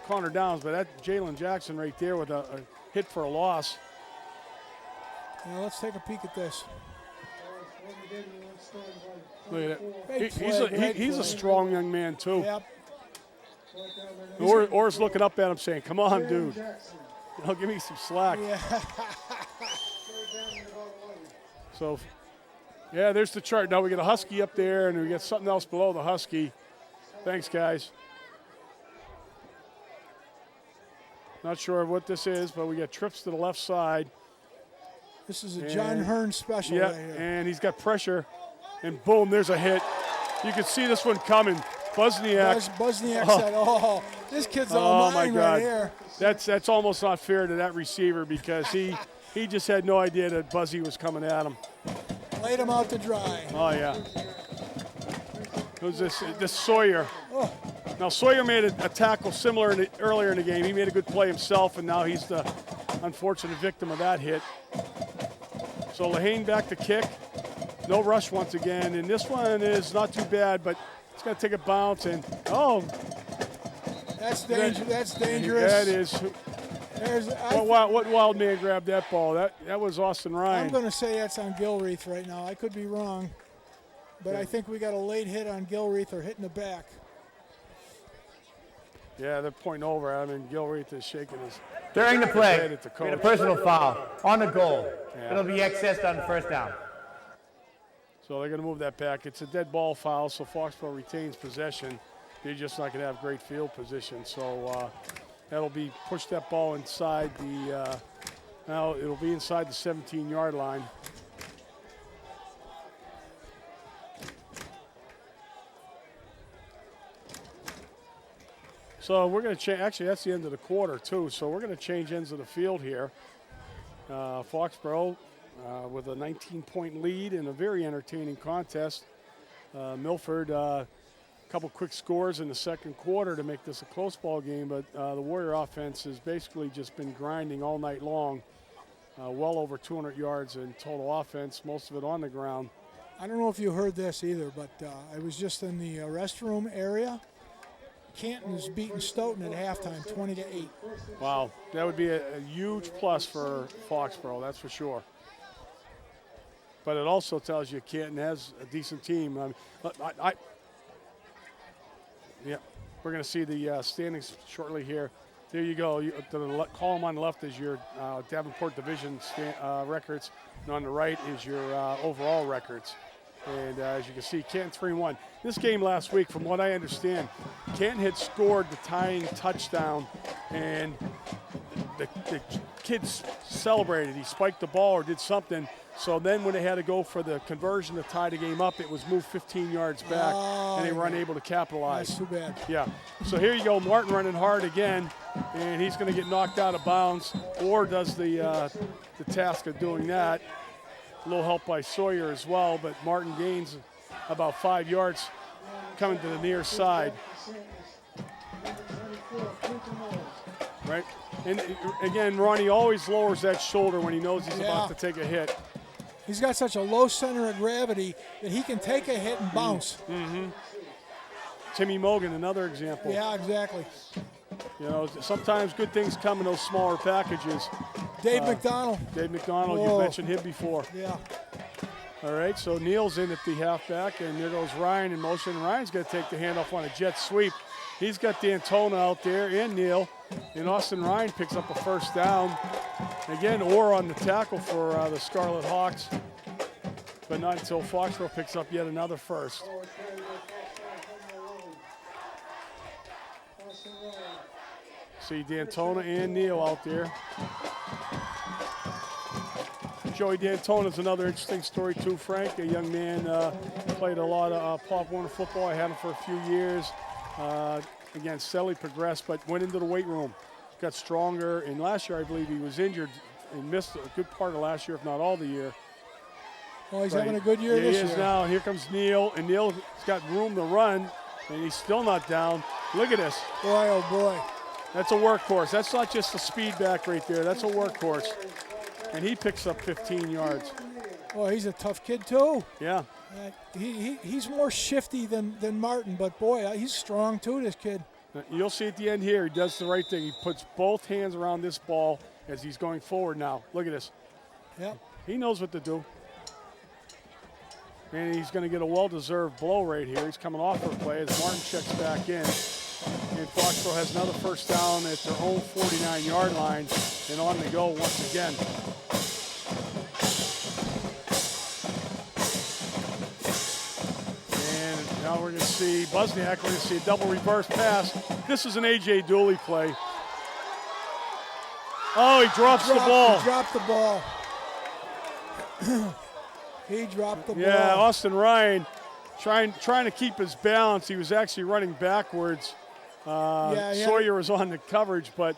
Connor Downs, but that's Jalen Jackson right there with a hit for a loss. Now let's take a peek at this. Look at that. He's a strong young man, too. Yep. Orr's looking up at him saying, come on, dude. Give me some slack. Yeah. So, there's the chart. Now we got a Husky up there, and we got something else below the Husky. Thanks, guys. Not sure what this is, but we got trips to the left side. This is a John Hearn special right here. And he's got pressure, and boom, there's a hit. You can see this one coming. Buzniak said, this kid's all mine right here. That's almost not fair to that receiver because he just had no idea that Buzzy was coming at him. Laid him out to dry. Oh, yeah. It was this Sawyer. Oh. Now Sawyer made a tackle similar earlier in the game. He made a good play himself, and now he's the unfortunate victim of that hit. So Lehane back to kick. No rush once again, and this one is not too bad, but it's going to take a bounce, and That's dangerous. That's dangerous. That is. What wild man grabbed that ball? That was Austin Ryan. I'm going to say that's on Gilreath right now. I could be wrong, but I think we got a late hit on Gilreath or hitting the back. Yeah, they're pointing over at him, and Gilreath is shaking his During the play, head at the we had a coach. personal foul on the goal. Yeah. It'll be accessed on first down. So they're going to move that back. It's a dead ball foul, so Foxborough retains possession. They're just not going to have great field position. So that'll be push that ball inside the. Now it'll be inside the 17-yard line. So we're going to change. Actually, that's the end of the quarter too. So we're going to change ends of the field here. Foxborough with a 19-point lead in a very entertaining contest. Milford, a couple quick scores in the second quarter to make this a close ball game, but the Warrior offense has basically just been grinding all night long. Well over 200 yards in total offense, most of it on the ground. I don't know if you heard this either, but I was just in the restroom area. Canton is beating Stoughton at halftime, 20-8. Wow, that would be a huge plus for Foxborough, that's for sure. But it also tells you Canton has a decent team. Yeah, we're going to see the standings shortly here. There you go. The column on the left is your Davenport Division records, and on the right is your overall records. And as you can see, Canton 3-1. This game last week, from what I understand, Canton had scored the tying touchdown, and the kids celebrated. He spiked the ball or did something. So then when they had to go for the conversion to tie the game up, it was moved 15 yards back, and they were unable to capitalize. That's too bad. Yeah. So here you go, Martin running hard again, and he's going to get knocked out of bounds, or does the task of doing that. A little help by Sawyer as well, but Martin gains about 5 yards coming to the near side. Right? And again, Ronnie always lowers that shoulder when he knows he's about to take a hit. He's got such a low center of gravity that he can take a hit and bounce. Mm-hmm. Timmy Mogan, another example. Yeah, exactly. You know, sometimes good things come in those smaller packages. Dave McDonald. Dave McDonald, Whoa. you mentioned him before. Yeah. All right, so Neal's in at the halfback, and there goes Ryan in motion. Ryan's going to take the handoff on a jet sweep. He's got D'Antona out there and Neal, and Austin Ryan picks up a first down. Again, Orr on the tackle for the Scarlet Hawks, but not until Foxborough picks up yet another first. See D'Antona and Neal out there. Joey D'Antona's another interesting story too, Frank. A young man, played a lot of Pop Warner football. I had him for a few years. Again, steadily progressed, but went into the weight room. Got stronger, and last year I believe he was injured and missed a good part of last year, if not all the year. Oh, he's having a good year this year. He is now. Here comes Neal, and Neal's got room to run, and he's still not down. Look at this. Boy, oh boy. That's a workhorse. That's not just a speed back right there. That's a workhorse. And he picks up 15 yards. Oh, he's a tough kid too. Yeah. He's more shifty than Martin, but boy, he's strong too, this kid. You'll see at the end here, he does the right thing. He puts both hands around this ball as he's going forward now. Look at this. Yeah. He knows what to do. And he's going to get a well-deserved blow right here. He's coming off her play as Martin checks back in. And Foxborough has another first down at their own 49-yard line, and on the go once again. And now we're going to see Busniak. We're going to see a double reverse pass. This is an A.J. Dooley play. Oh, he drops the ball. He dropped the ball. He dropped the ball. Yeah, Austin Ryan trying to keep his balance. He was actually running backwards. Sawyer was on the coverage, but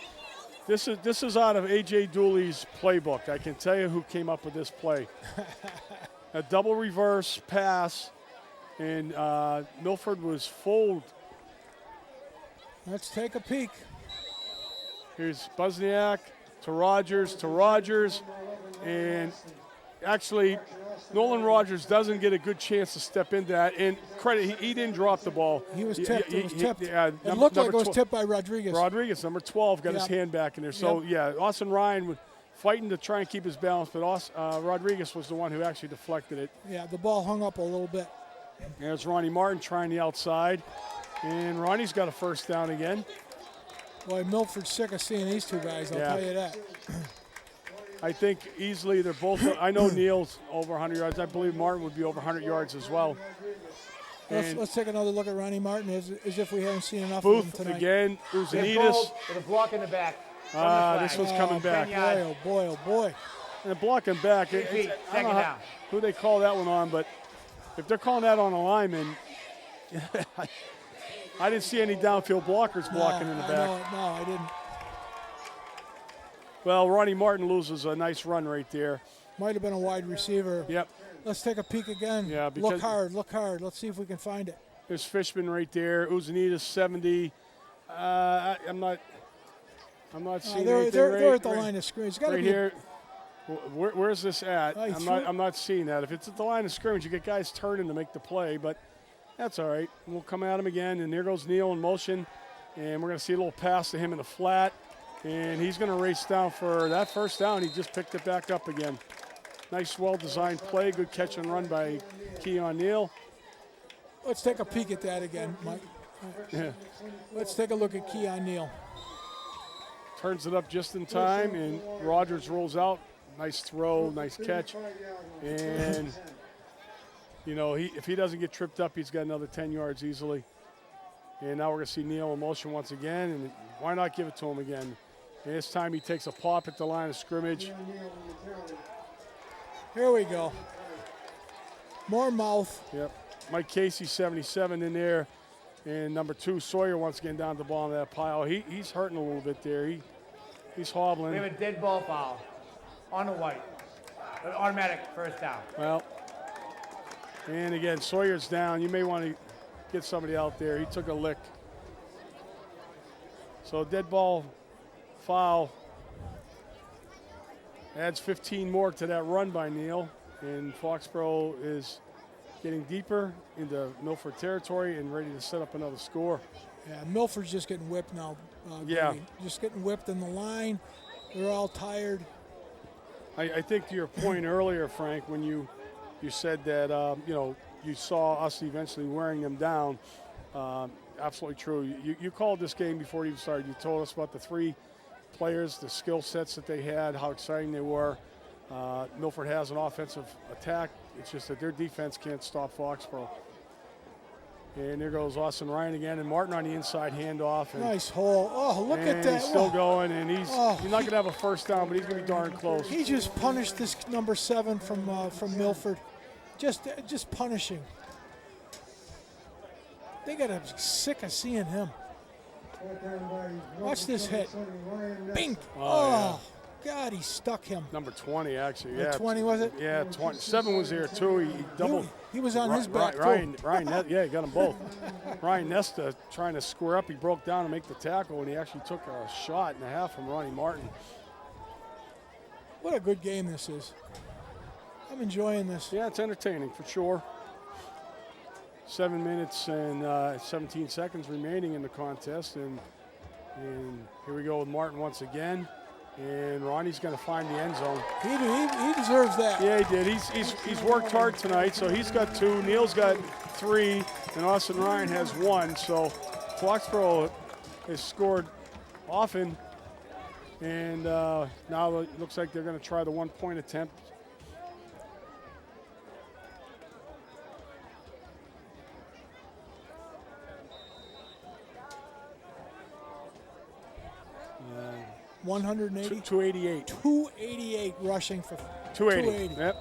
this is out of A.J. Dooley's playbook. I can tell you who came up with this play. A double reverse pass, and Milford was fooled Let's take a peek. Here's Buzniak to Rogers, and actually Nolan Rogers doesn't get a good chance to step into that. And credit, he didn't drop the ball. He was tipped. It was tipped. Yeah, it looked like it was tipped by Rodriguez. Rodriguez, number 12, got his hand back in there. So, yeah, Austin Ryan was fighting to try and keep his balance, but Rodriguez was the one who actually deflected it. Yeah, the ball hung up a little bit. There's Ronnie Martin trying the outside, and Ronnie's got a first down again. Boy, Milford's sick of seeing these two guys, I'll tell you that. I think easily they're both. I know Neal's over 100 yards. I believe Martin would be over 100 yards as well. Let's take another look at Ronnie Martin as if we haven't seen enough Booth of him tonight. again. Uzanitas. With a block in the back. This one's coming back. Boy, oh boy. And a block and back. I don't know who they call that one on, but if they're calling that on a lineman, I didn't see any downfield blockers blocking in the back. No, I didn't. Well, Ronnie Martin loses a nice run right there. Might have been a wide receiver. Yep. Let's take a peek again. Yeah, look hard. Let's see if we can find it. There's Fishman right there. Uzanitas 70. I'm not seeing anything. They're at the line of scrimmage. It's right here. Where's this at? Oh, I'm not seeing that. If it's at the line of scrimmage, you get guys turning to make the play, but that's all right. We'll come at him again, and there goes Neal in motion, and we're going to see a little pass to him in the flat, and he's going to race down for that first down. He just picked it back up again. Nice, well-designed play. Good catch and run by Keon Neal. Let's take a peek at that again, Mike. Yeah. Let's take a look at Keon Neal. Turns it up just in time, and Rogers rolls out. Nice throw, nice catch. And, you know, if he doesn't get tripped up, he's got another 10 yards easily. And now we're going to see Neal in motion once again, and why not give it to him again? And this time he takes a pop at the line of scrimmage. Here we go. More mouth. Yep. Mike Casey, 77 in there. And number 2, Sawyer, once again down at the bottom of that pile. He's hurting a little bit there. He's hobbling. We have a dead ball foul on the white. An automatic first down. Well, and again, Sawyer's down. You may want to get somebody out there. He took a lick. So dead ball foul adds 15 more to that run by Neal. And Foxborough is getting deeper into Milford territory and ready to set up another score. Yeah, Milford's just getting whipped now. Just getting whipped in the line. They're all tired. I think to your point earlier, Frank, when you said that, you saw us eventually wearing them down, absolutely true. You called this game before it even started. You told us about the 3 players, the skill sets that they had, how exciting they were. Milford has an offensive attack. It's just that their defense can't stop Foxborough. And there goes Austin Ryan again, and Martin on the inside handoff. And, nice hole. Oh, look at that. He's still going, and he's not going to have a first down, but he's going to be darn close. He just punished this number 7 from Milford. Just punishing. They got him sick of seeing him. Watch this hit. Bink. Oh, God, he stuck him. Number 20, actually. Yeah. 20, was it? Yeah, 20. 7 was there, too. He doubled. He was on his back, Ryan, yeah, he got them both. Ryan Nesta trying to square up. He broke down and make the tackle, and he actually took a shot and a half from Ronnie Martin. What a good game this is. I'm enjoying this. Yeah, it's entertaining for sure. 7 minutes and 17 seconds remaining in the contest, and here we go with Martin once again. And Ronnie's going to find the end zone. He deserves that. Yeah, he did. He's worked hard tonight, so he's got 2. Neal's got 3, and Austin Ryan has 1. So Foxborough has scored often, and now it looks like they're going to try the 1-point attempt. Uh, 180? 288. 288 rushing for 280. Yep.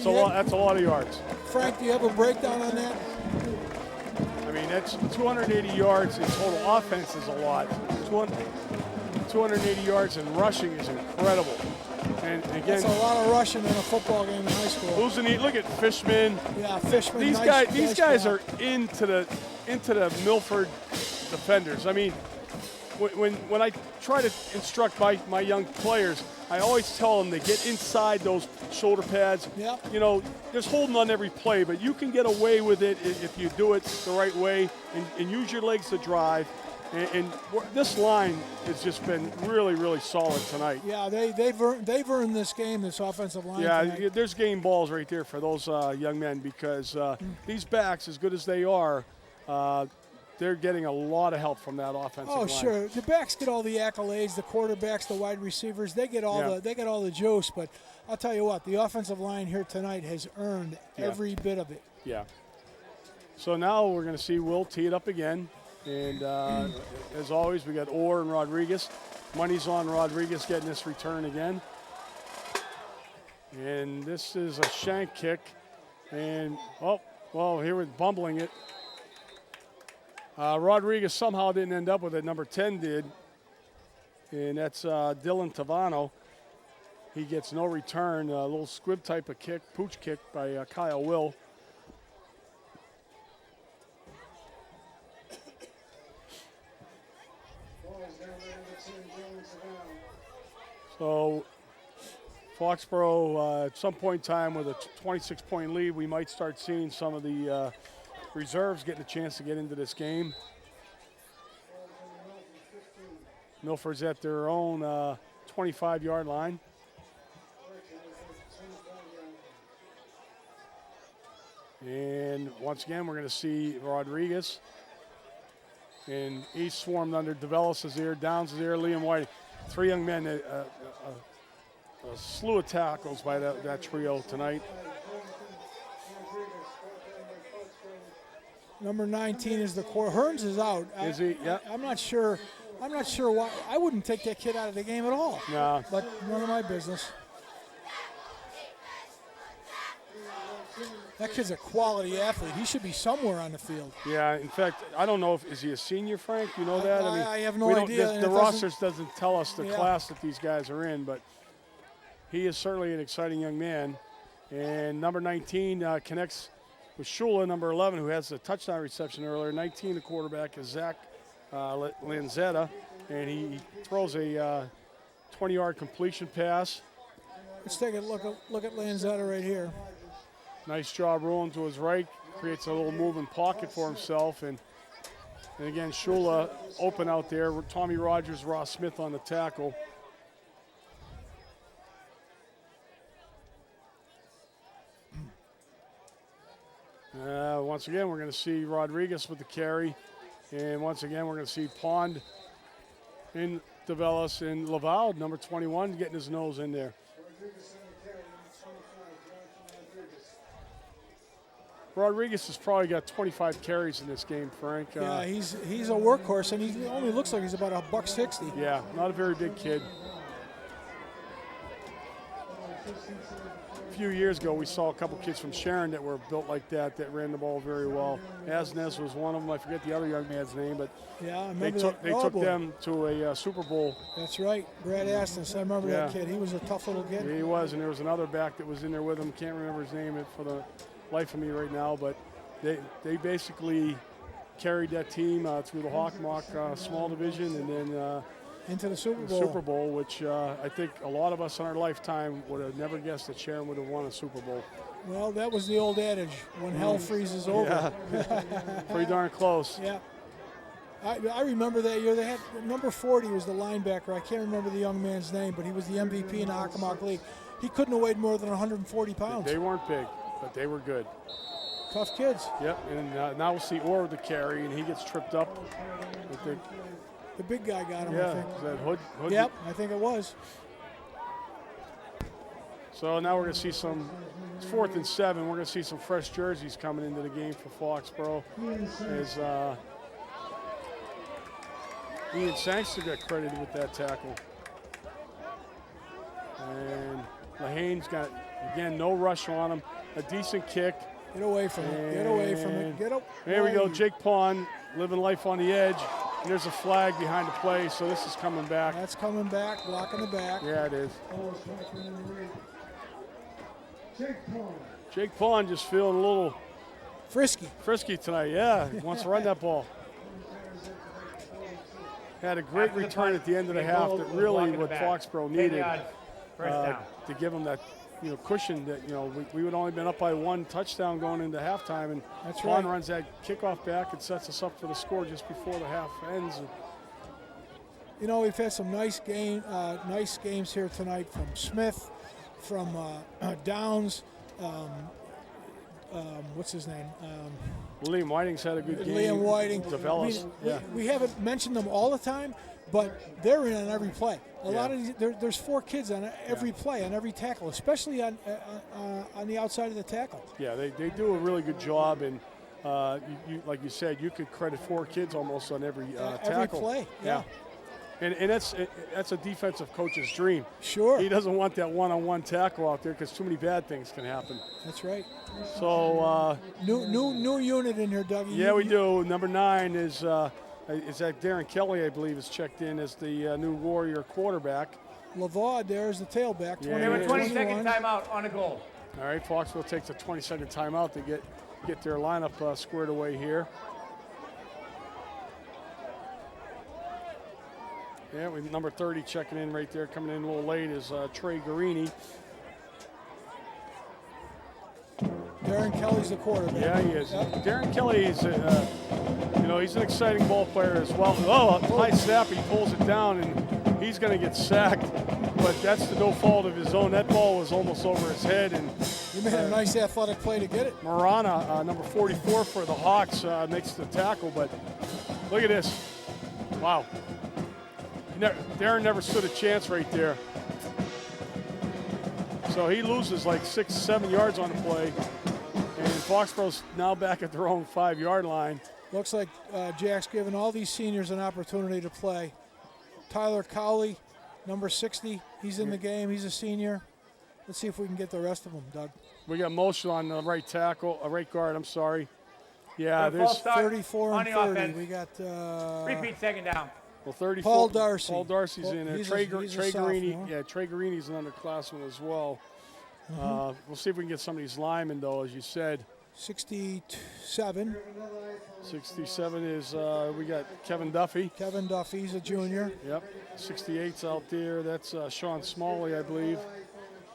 So that's a lot of yards. Frank, do you have a breakdown on that? I mean, that's 280 yards in total offense is a lot. 280 yards in rushing is incredible. And again, that's a lot of rushing in a football game in high school. Look at Fishman. Yeah, Fishman. These guys are into the Milford defenders. I mean, when I try to instruct my young players, I always tell them to get inside those shoulder pads. Yeah. You know, there's holding on every play, but you can get away with it if you do it the right way and use your legs to drive. And this line has just been really, really solid tonight. Yeah, they've earned this game, this offensive line. Yeah, tonight. there's game balls right there for those young men because these backs, as good as they are, they're getting a lot of help from that offensive line. Oh, sure. The backs get all the accolades. The quarterbacks, the wide receivers, they get all the juice. But I'll tell you what, the offensive line here tonight has earned every bit of it. Yeah. So now we're going to see Will tee it up again. And as always, we got Orr and Rodriguez. Money's on Rodriguez getting this return again. And this is a shank kick. And, here we're bumbling it. Rodriguez somehow didn't end up with it. Number 10 did. And that's Dylan Tavano. He gets no return. A little squib type of kick, pooch kick by Kyle Will. So Foxborough, at some point in time with a 26-point lead, we might start seeing some of the reserves getting a chance to get into this game. Milford's at their own 25-yard line. And once again, we're going to see Rodriguez. And he's swarmed under. DeVellis is there, Downs is there, Liam White. Three young men, a slew of tackles by that trio tonight. Number 19 is the core. Hearns is out. Is he? Yeah. I'm not sure why. I wouldn't take that kid out of the game at all. No. But none of my business. That kid's a quality athlete. He should be somewhere on the field. Yeah, in fact, I don't know is he a senior, Frank? You know that? I have no idea. The rosters doesn't tell us the class that these guys are in, but he is certainly an exciting young man. And number 19 connects with Shula, number 11, who has the touchdown reception earlier. 19, the quarterback, is Zach Lanzetta, and he throws a 20-yard completion pass. Let's take a look at Lanzetta right here. Nice job rolling to his right, creates a little moving pocket for himself. And again, Shula open out there. Tommy Rogers, Ross Smith on the tackle. Once again, we're going to see Rodriguez with the carry. And once again, we're going to see Pond and DeVellis and Laval, number 21, getting his nose in there. Rodriguez has probably got 25 carries in this game, Frank. Yeah, he's a workhorse, and he only looks like he's about $160. Yeah, not a very big kid. A few years ago, we saw a couple kids from Sharon that were built like that ran the ball very well. Asnes was one of them. I forget the other young man's name, but yeah, I they remember took them to a Super Bowl. That's right, Brad Asnes. I remember that kid. He was a tough little kid. Yeah, he was, and there was another back that was in there with him. Can't remember his name for the life of me right now, but they basically carried that team through the Hawk-Mock small division and then into the Super Bowl, which I think a lot of us in our lifetime would have never guessed that Sharon would have won a Super Bowl. Well, that was the old adage, when hell freezes over. Yeah. Pretty darn close. Yeah. I remember that year. They had number 40 was the linebacker. I can't remember the young man's name, but he was the MVP in the Hockomock League. He couldn't have weighed more than 140 pounds. They weren't big, but they were good. Tough kids. Yep, and now we'll see Orr with the carry, and he gets tripped up. The big guy got him, yeah, I think. Is that Hood? Yep, I think it was. So now we're going to see some, it's 4th and 7, we're going to see some fresh jerseys coming into the game for Foxborough. As Ian Sangster got credited with that tackle. And Lahane's got, again, no rush on him. A decent kick. Get away from it. Get away from it. Get up. There we go. Jake Pond living life on the edge. And there's a flag behind the play, so this is coming back. That's coming back, blocking the back. Yeah, it is. Jake Pond just feeling a little frisky tonight. Yeah, he wants to run that ball. had a great After the return punt, at the end of the big half goal, that we'll really walk in the what back. Foxborough 10 needed yards, first down. to give them that cushion that we would only been up by 1 touchdown going into halftime, and That's Vaughn right. runs that kickoff back and sets us up for the score just before the half ends. We've had some nice games here tonight from Smith, from Downs. What's his name? Liam Whiting's had a good game. Liam Whiting. Develops. We haven't mentioned them all the time, but they're in on every play. A lot of these, there's 4 kids on every play, on every tackle, especially on the outside of the tackle. Yeah, they do a really good job, and like you said, you could credit 4 kids almost on every tackle. Every play, yeah. And that's a defensive coach's dream. Sure. He doesn't want that one-on-one tackle out there because too many bad things can happen. That's right. So new unit in here, Dougie. Yeah, we do. Number 9 is that Darren Kelly, I believe, is checked in as the new Warrior quarterback. Lavaud there is the tailback. Yeah. They were 21. 20-second timeout on a goal. All right, Foxborough takes a 20-second timeout to get their lineup squared away here. Yeah, with number 30 checking in right there, coming in a little late is Trey Garini. Darren Kelly's the quarterback. Yeah, he is. Yep. Darren Kelly is, he's an exciting ball player as well. Oh, high snap, he pulls it down, and he's going to get sacked. But that's no fault of his own. That ball was almost over his head, and He made a nice athletic play to get it. Marana, number 44 for the Hawks, makes the tackle. But look at this. Wow. Darren never stood a chance right there. So he loses like 6-7 yards on the play. And Foxborough's now back at their own 5-yard line. Looks like Jack's giving all these seniors an opportunity to play. Tyler Cowley, number 60, he's in the game. He's a senior. Let's see if we can get the rest of them, Doug. We got motion on the right tackle, right guard, I'm sorry. Yeah, there's 34 and 30. Offense. We got Repeat second down. well, 34. Paul Darcy. Paul Darcy's in there. He's Trey a Garini, sophomore. yeah, Trey Garini's an underclassman as well. We'll see if we can get some of these linemen, though, as you said. 67. 67 is, we got Kevin Duffy. Kevin Duffy's a junior. Yep. 68's out there. That's Sean Smalley, I believe.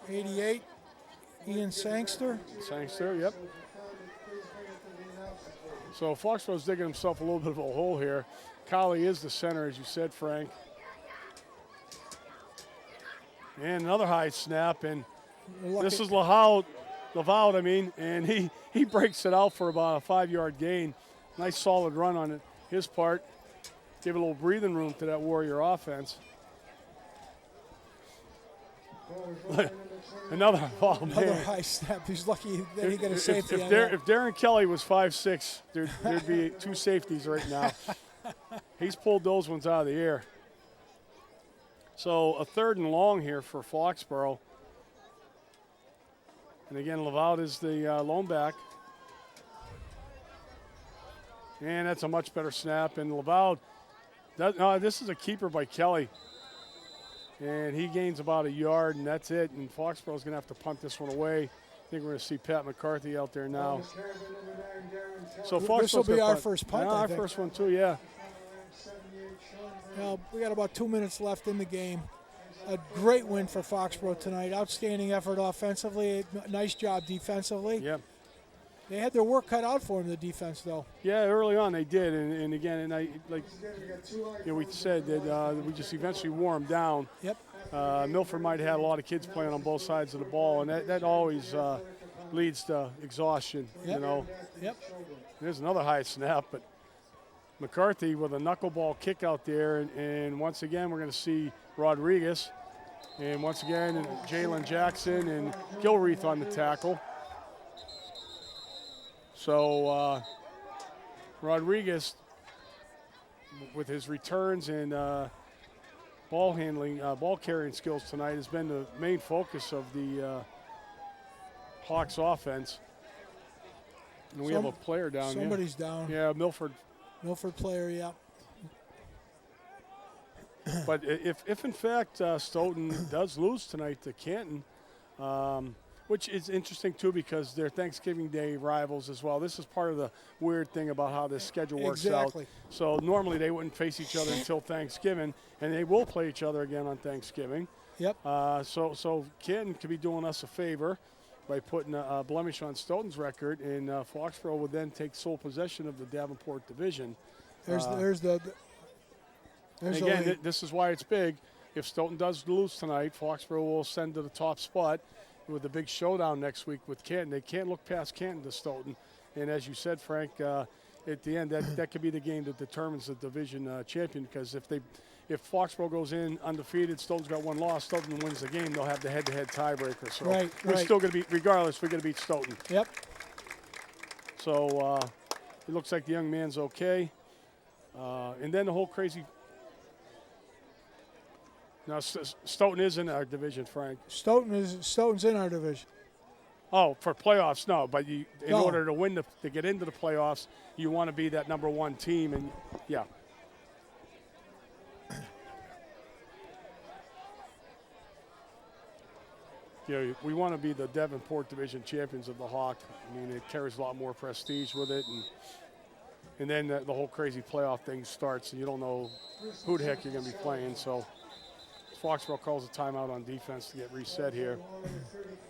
88, Ian Sangster. Sangster, yep. So Foxborough's digging himself a little bit of a hole here. Colley is the center, as you said, Frank. And another high snap, and this is Lavaud, and he breaks it out for about a 5-yard gain. Nice solid run on it, his part. Give a little breathing room to that Warrior offense. Another high snap. He's lucky that he got a safety. If Darren Kelly was 5'6", there'd be 2 safeties right now. He's pulled those ones out of the air. So a 3rd and long here for Foxborough. And again, Lavaud is the lone back. And that's a much better snap. And Lavaud, this is a keeper by Kelly. And he gains about a yard, and that's it. And Foxborough's going to have to punt this one away. I think we're going to see Pat McCarthy out there now. So this will be our first punt, yeah, I our think. first one too, yeah. Well, we got about 2 minutes left in the game. A great win for Foxborough tonight. Outstanding effort offensively. Nice job defensively. Yeah. They had their work cut out for them, the defense, though. Yeah, early on they did, and again, we said that we just eventually wore them down. Yep. Milford might have had a lot of kids playing on both sides of the ball, and that always leads to exhaustion. Yep. Yep. There's another high snap, but McCarthy with a knuckleball kick out there, and once again we're going to see Rodriguez, and once again Jalen Jackson and Gilreath on the tackle. So Rodriguez, with his returns and ball handling, ball carrying skills tonight, has been the main focus of the Hawks offense. And we have a player down here. Somebody's down. Yeah, Milford. Milford player, yeah. But if in fact Stoughton does lose tonight to Canton, Which is interesting, too, because they're Thanksgiving Day rivals as well. This is part of the weird thing about how this schedule works out. So normally they wouldn't face each other until Thanksgiving, and they will play each other again on Thanksgiving. Yep. So Canton could be doing us a favor by putting a blemish on Stoughton's record, and Foxborough would then take sole possession of the Davenport division. There's again, this is why it's big. If Stoughton does lose tonight, Foxborough will ascend to the top spot with a big showdown next week with Canton. They can't look past Canton to Stoughton. And as you said, Frank, at the end, that could be the game that determines the division champion, because if Foxborough goes in undefeated, Stoughton's got one loss, Stoughton wins the game, they'll have the head-to-head tiebreaker. So we're still going to beat, regardless, we're going to beat Stoughton. Yep. So it looks like the young man's okay. And then the whole crazy. Now Stoughton is in our division, Frank. Stoughton's in our division. Oh, for playoffs, no. But in order to win to get into the playoffs, you want to be that number one team, and yeah. We want to be the Davenport Division champions of the Hawk. I mean, it carries a lot more prestige with it, and then the whole crazy playoff thing starts, and you don't know who the heck you're going to be playing. So Foxborough calls a timeout on defense to get reset here.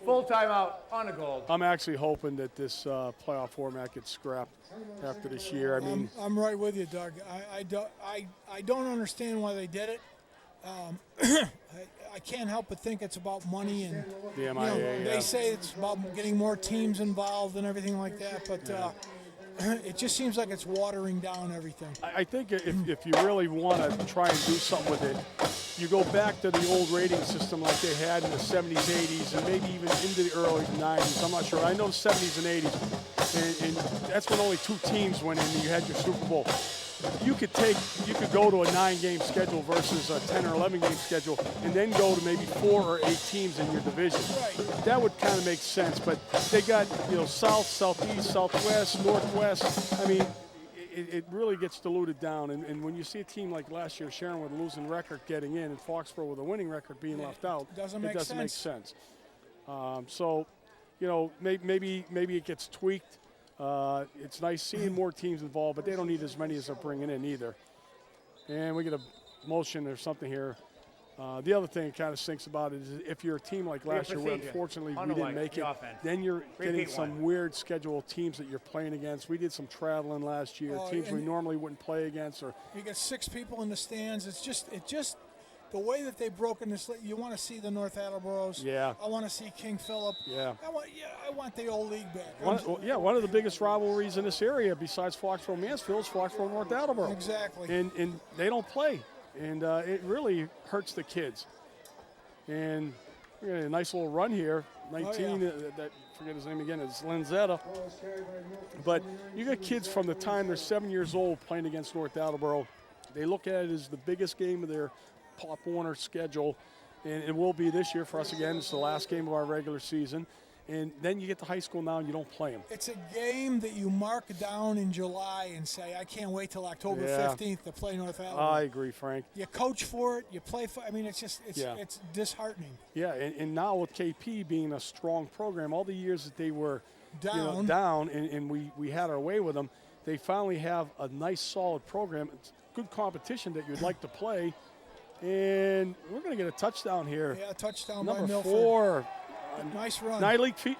Full timeout on the goal. I'm actually hoping that this playoff format gets scrapped after this year. I mean, I'm right with you, Doug. I don't understand why they did it. I can't help but think it's about money, and the MIA, they say it's about getting more teams involved and everything like that, but it just seems like it's watering down everything. I think if you really want to try and do something with it, you go back to the old rating system like they had in the 70s, 80s, and maybe even into the early 90s. I'm not sure. I know the 70s and 80s, and that's when only 2 teams went in and you had your Super Bowl. You could go to a 9-game schedule versus a 10 or 11-game schedule, and then go to maybe 4 or 8 teams in your division. Right. That would kind of make sense, but they got south, southeast, southwest, northwest. I mean, it really gets diluted down, and when you see a team like last year, Sharon with a losing record getting in, and Foxborough with a winning record being left out, it doesn't make sense. So, maybe it gets tweaked. It's nice seeing more teams involved, but they don't need as many as they're bringing in either. And we get a motion or something here. The other thing that kind of stinks about it is if you're a team like last year where unfortunately we didn't make it, then you're getting some weird schedule teams that you're playing against. We did some traveling last year, teams we normally wouldn't play against. Or you get 6 people in the stands. It's just the way that they've broken this. You want to see the North Attleboroughs. Yeah. I want to see King Philip. Yeah. I want the old league back. One of the biggest rivalries in this area besides Foxborough-Mansfield is Foxborough-North Attleboro. Exactly. And they don't play. And it really hurts the kids. And we got a nice little run here. 19, forget his name again, it's Lanzetta. But you got kids from the time they're 7 years old playing against North Attleboro. They look at it as the biggest game of their Pop Warner schedule, and it will be this year for us again. It's the last game of our regular season. And then you get to high school now and you don't play them. It's a game that you mark down in July and say, I can't wait till October 15th to play North Attleboro. I agree, Frank. You coach for it, you play for it. I mean, it's disheartening. Yeah, and now with KP being a strong program, all the years that they were down and we had our way with them, they finally have a nice, solid program. It's good competition that you'd like to play. And we're going to get a touchdown here. Yeah, a touchdown Number by Milford. 4. Nice run.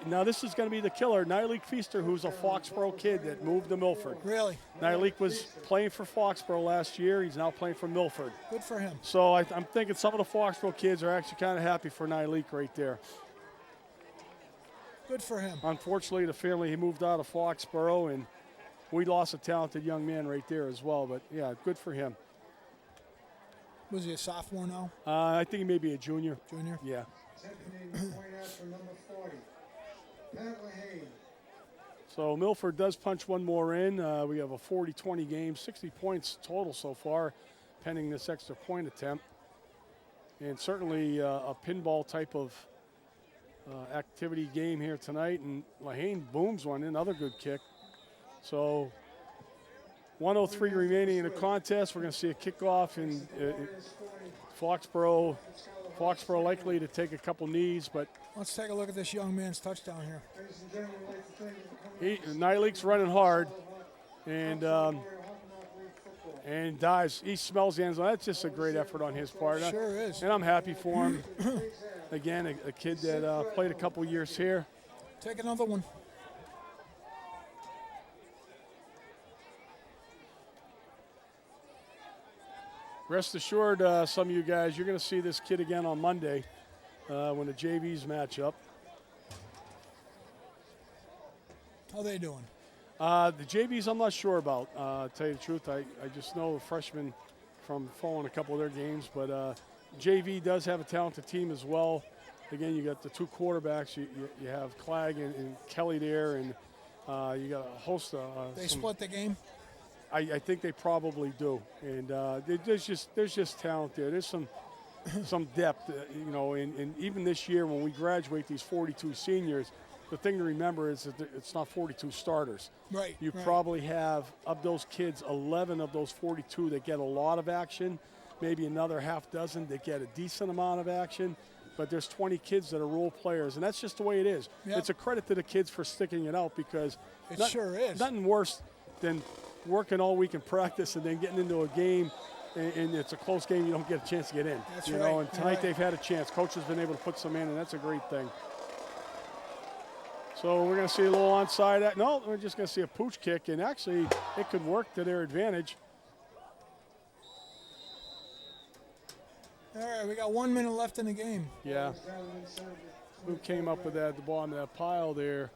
Now this is going to be the killer. Nyleek Feaster, who's a Foxborough kid that moved to Milford. Really? Nyleek was playing for Foxborough last year. He's now playing for Milford. Good for him. So I'm thinking some of the Foxborough kids are actually kind of happy for Nyleek right there. Good for him. Unfortunately, the family, he moved out of Foxborough, and we lost a talented young man right there as well. But, yeah, good for him. Was he a sophomore now? I think he may be a junior. Junior? Yeah. So Milford does punch one more in. We have a 40-20 game, 60 points total so far, pending this extra point attempt. And certainly a pinball type of activity game here tonight. And Lahane booms one in, another good kick. So 1:03 remaining in the contest. We're going to see a kickoff, and Foxborough Foxborough likely to take a couple knees, but Let's take a look at this young man's touchdown here. Nyleek's running hard, and dives. He smells the end zone. That's just a great effort on his part. Sure is. And I'm happy for him. Again, a kid that played a couple years here. Take another one. Rest assured, some of you guys, you're going to see this kid again on Monday when the JVs match up. How they doing? The JVs I'm not sure about, to tell you the truth. I just know the freshmen from following a couple of their games. But JV does have a talented team as well. Again, you got the two quarterbacks. You have Clegg and Kelly there, and you got a host of They split the game? I think they probably do. And there's just talent there. There's some depth, and even this year when we graduate these 42 seniors, the thing to remember is that it's not 42 starters. Right. You probably have, of those kids, 11 of those 42 that get a lot of action, maybe another half dozen that get a decent amount of action, but there's 20 kids that are role players, and that's just the way it is. Yep. It's a credit to the kids for sticking it out, because it sure is. Nothing worse than working all week in practice and then getting into a game and it's a close game, you don't get a chance to get in. That's you right. know, and tonight they've had a chance. Coach has been able to put some in, and that's a great thing. So we're going to see a little onside. No, we're just going to see a pooch kick, and actually it could work to their advantage. All right, we got 1 minute left in the game. Yeah. Who came up with that at the bottom of that pile there?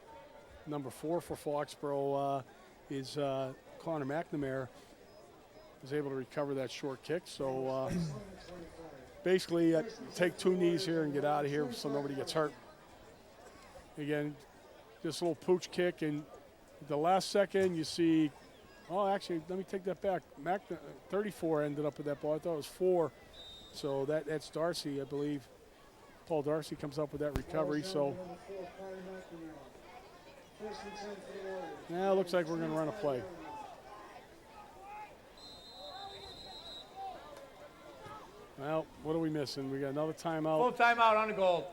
Number 4 for Foxborough is Connor McNamara. Was able to recover that short kick. So basically, take 2 knees here and get out of here so nobody gets hurt. Again, this little pooch kick, and the last second you see, oh, actually, let me take that back. 34 ended up with that ball. I thought it was 4. So that's Darcy, I believe. Paul Darcy comes up with that recovery. So now it looks like we're going to run a play. Well, what are we missing? We got another timeout. Full timeout on the goal.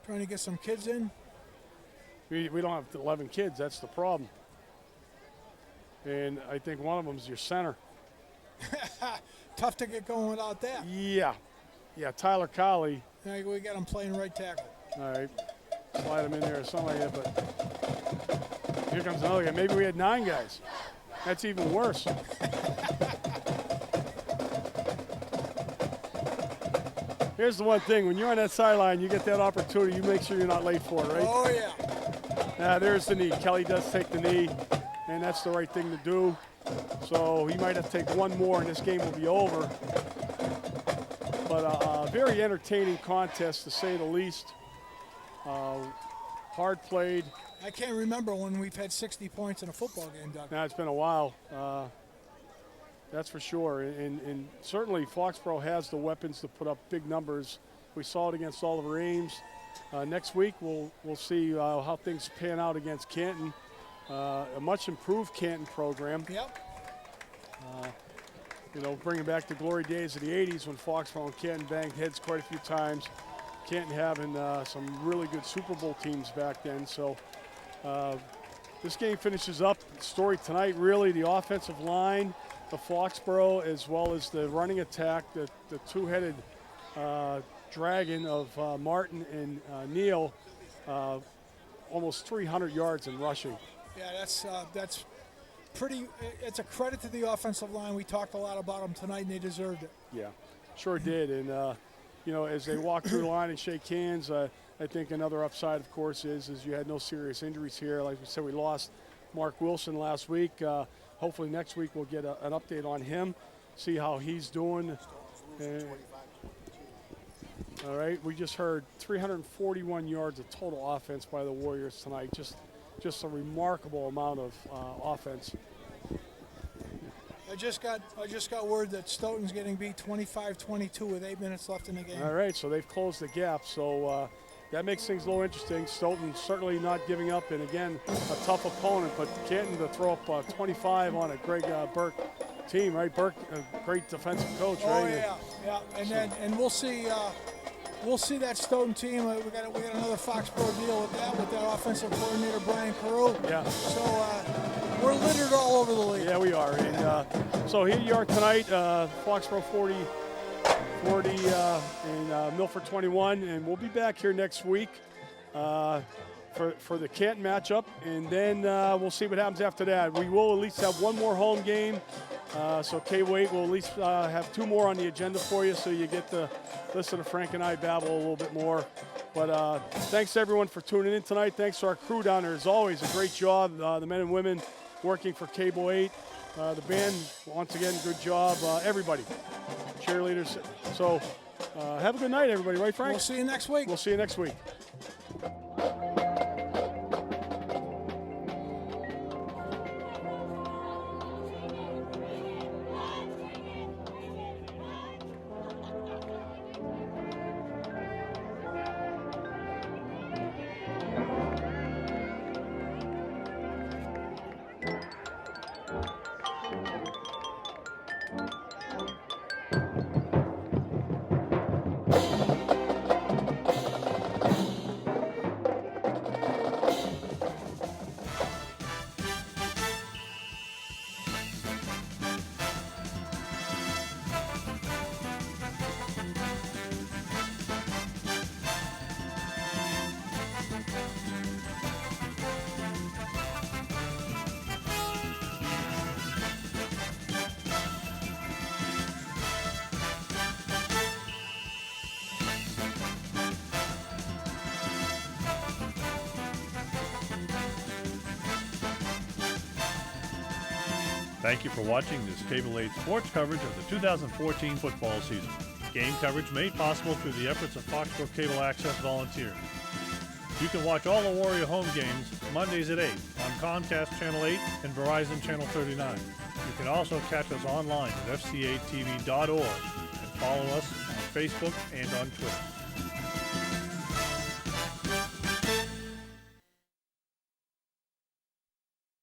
Trying to get some kids in. We don't have 11 kids. That's the problem. And I think one of them is your center. Tough to get going without that. Yeah, Tyler Colley. We got him playing right tackle. All right, slide him in there or something like that. But here comes another guy. Maybe we had 9 guys. That's even worse. Here's the one thing. When you're on that sideline, you get that opportunity. You make sure you're not late for it, right? Oh, yeah. There's the knee. Kelly does take the knee, and that's the right thing to do. So he might have to take one more, and this game will be over. But a very entertaining contest, to say the least. Hard played. I can't remember when we've had 60 points in a football game, Doug. It's been a while. That's for sure. And certainly Foxborough has the weapons to put up big numbers. We saw it against Oliver Ames. Next week we'll see how things pan out against Canton. A much improved Canton program. Yep. Bringing back the glory days of the 80s when Foxborough and Canton banged heads quite a few times. Canton having some really good Super Bowl teams back then. So this game finishes up. The story tonight, really, the offensive line, the Foxborough, as well as the running attack, the two-headed dragon of Martin and Neal, almost 300 yards in rushing. Yeah, that's pretty. It's a credit to the offensive line. We talked a lot about them tonight, and they deserved it. Yeah, sure did. And as they walk through the line and shake hands, I think another upside, of course, is you had no serious injuries here. Like we said, we lost Mark Wilson last week. Hopefully next week we'll get an update on him, see how he's doing. All right, we just heard 341 yards of total offense by the Warriors tonight. Just a remarkable amount of offense. I just got word that Stoughton's getting beat 25-22 with 8 minutes left in the game. All right, so they've closed the gap. So that makes things a little interesting. Stoughton certainly not giving up, and again, a tough opponent, but Canton to throw up 25 on a Greg Burke team, right? Burke, a great defensive coach, right? Oh, yeah. And we'll see we'll see that Stoughton team. We got another Foxborough deal with that offensive coordinator Brian Carew. Yeah. So we're littered all over the league. Yeah, we are. And so here you are tonight, Foxborough 40 and Milford 21, and we'll be back here next week for the Canton matchup, and then we'll see what happens after that. We will at least have one more home game, so K-Weight will at least have 2 more on the agenda for you, so you get to listen to Frank and I babble a little bit more. But thanks everyone for tuning in tonight. Thanks to our crew down there. As always, a great job, the men and women working for Cable 8. The band, once again, good job. Everybody, cheerleaders. So have a good night, everybody. Right, Frank? We'll see you next week. We'll see you next week. Thank you for watching this Cable 8 sports coverage of the 2014 football season. Game coverage made possible through the efforts of Foxborough Cable Access volunteers. You can watch all the Warrior home games Mondays at 8 on Comcast Channel 8 and Verizon Channel 39. You can also catch us online at fca.tv.org and follow us on Facebook and on Twitter.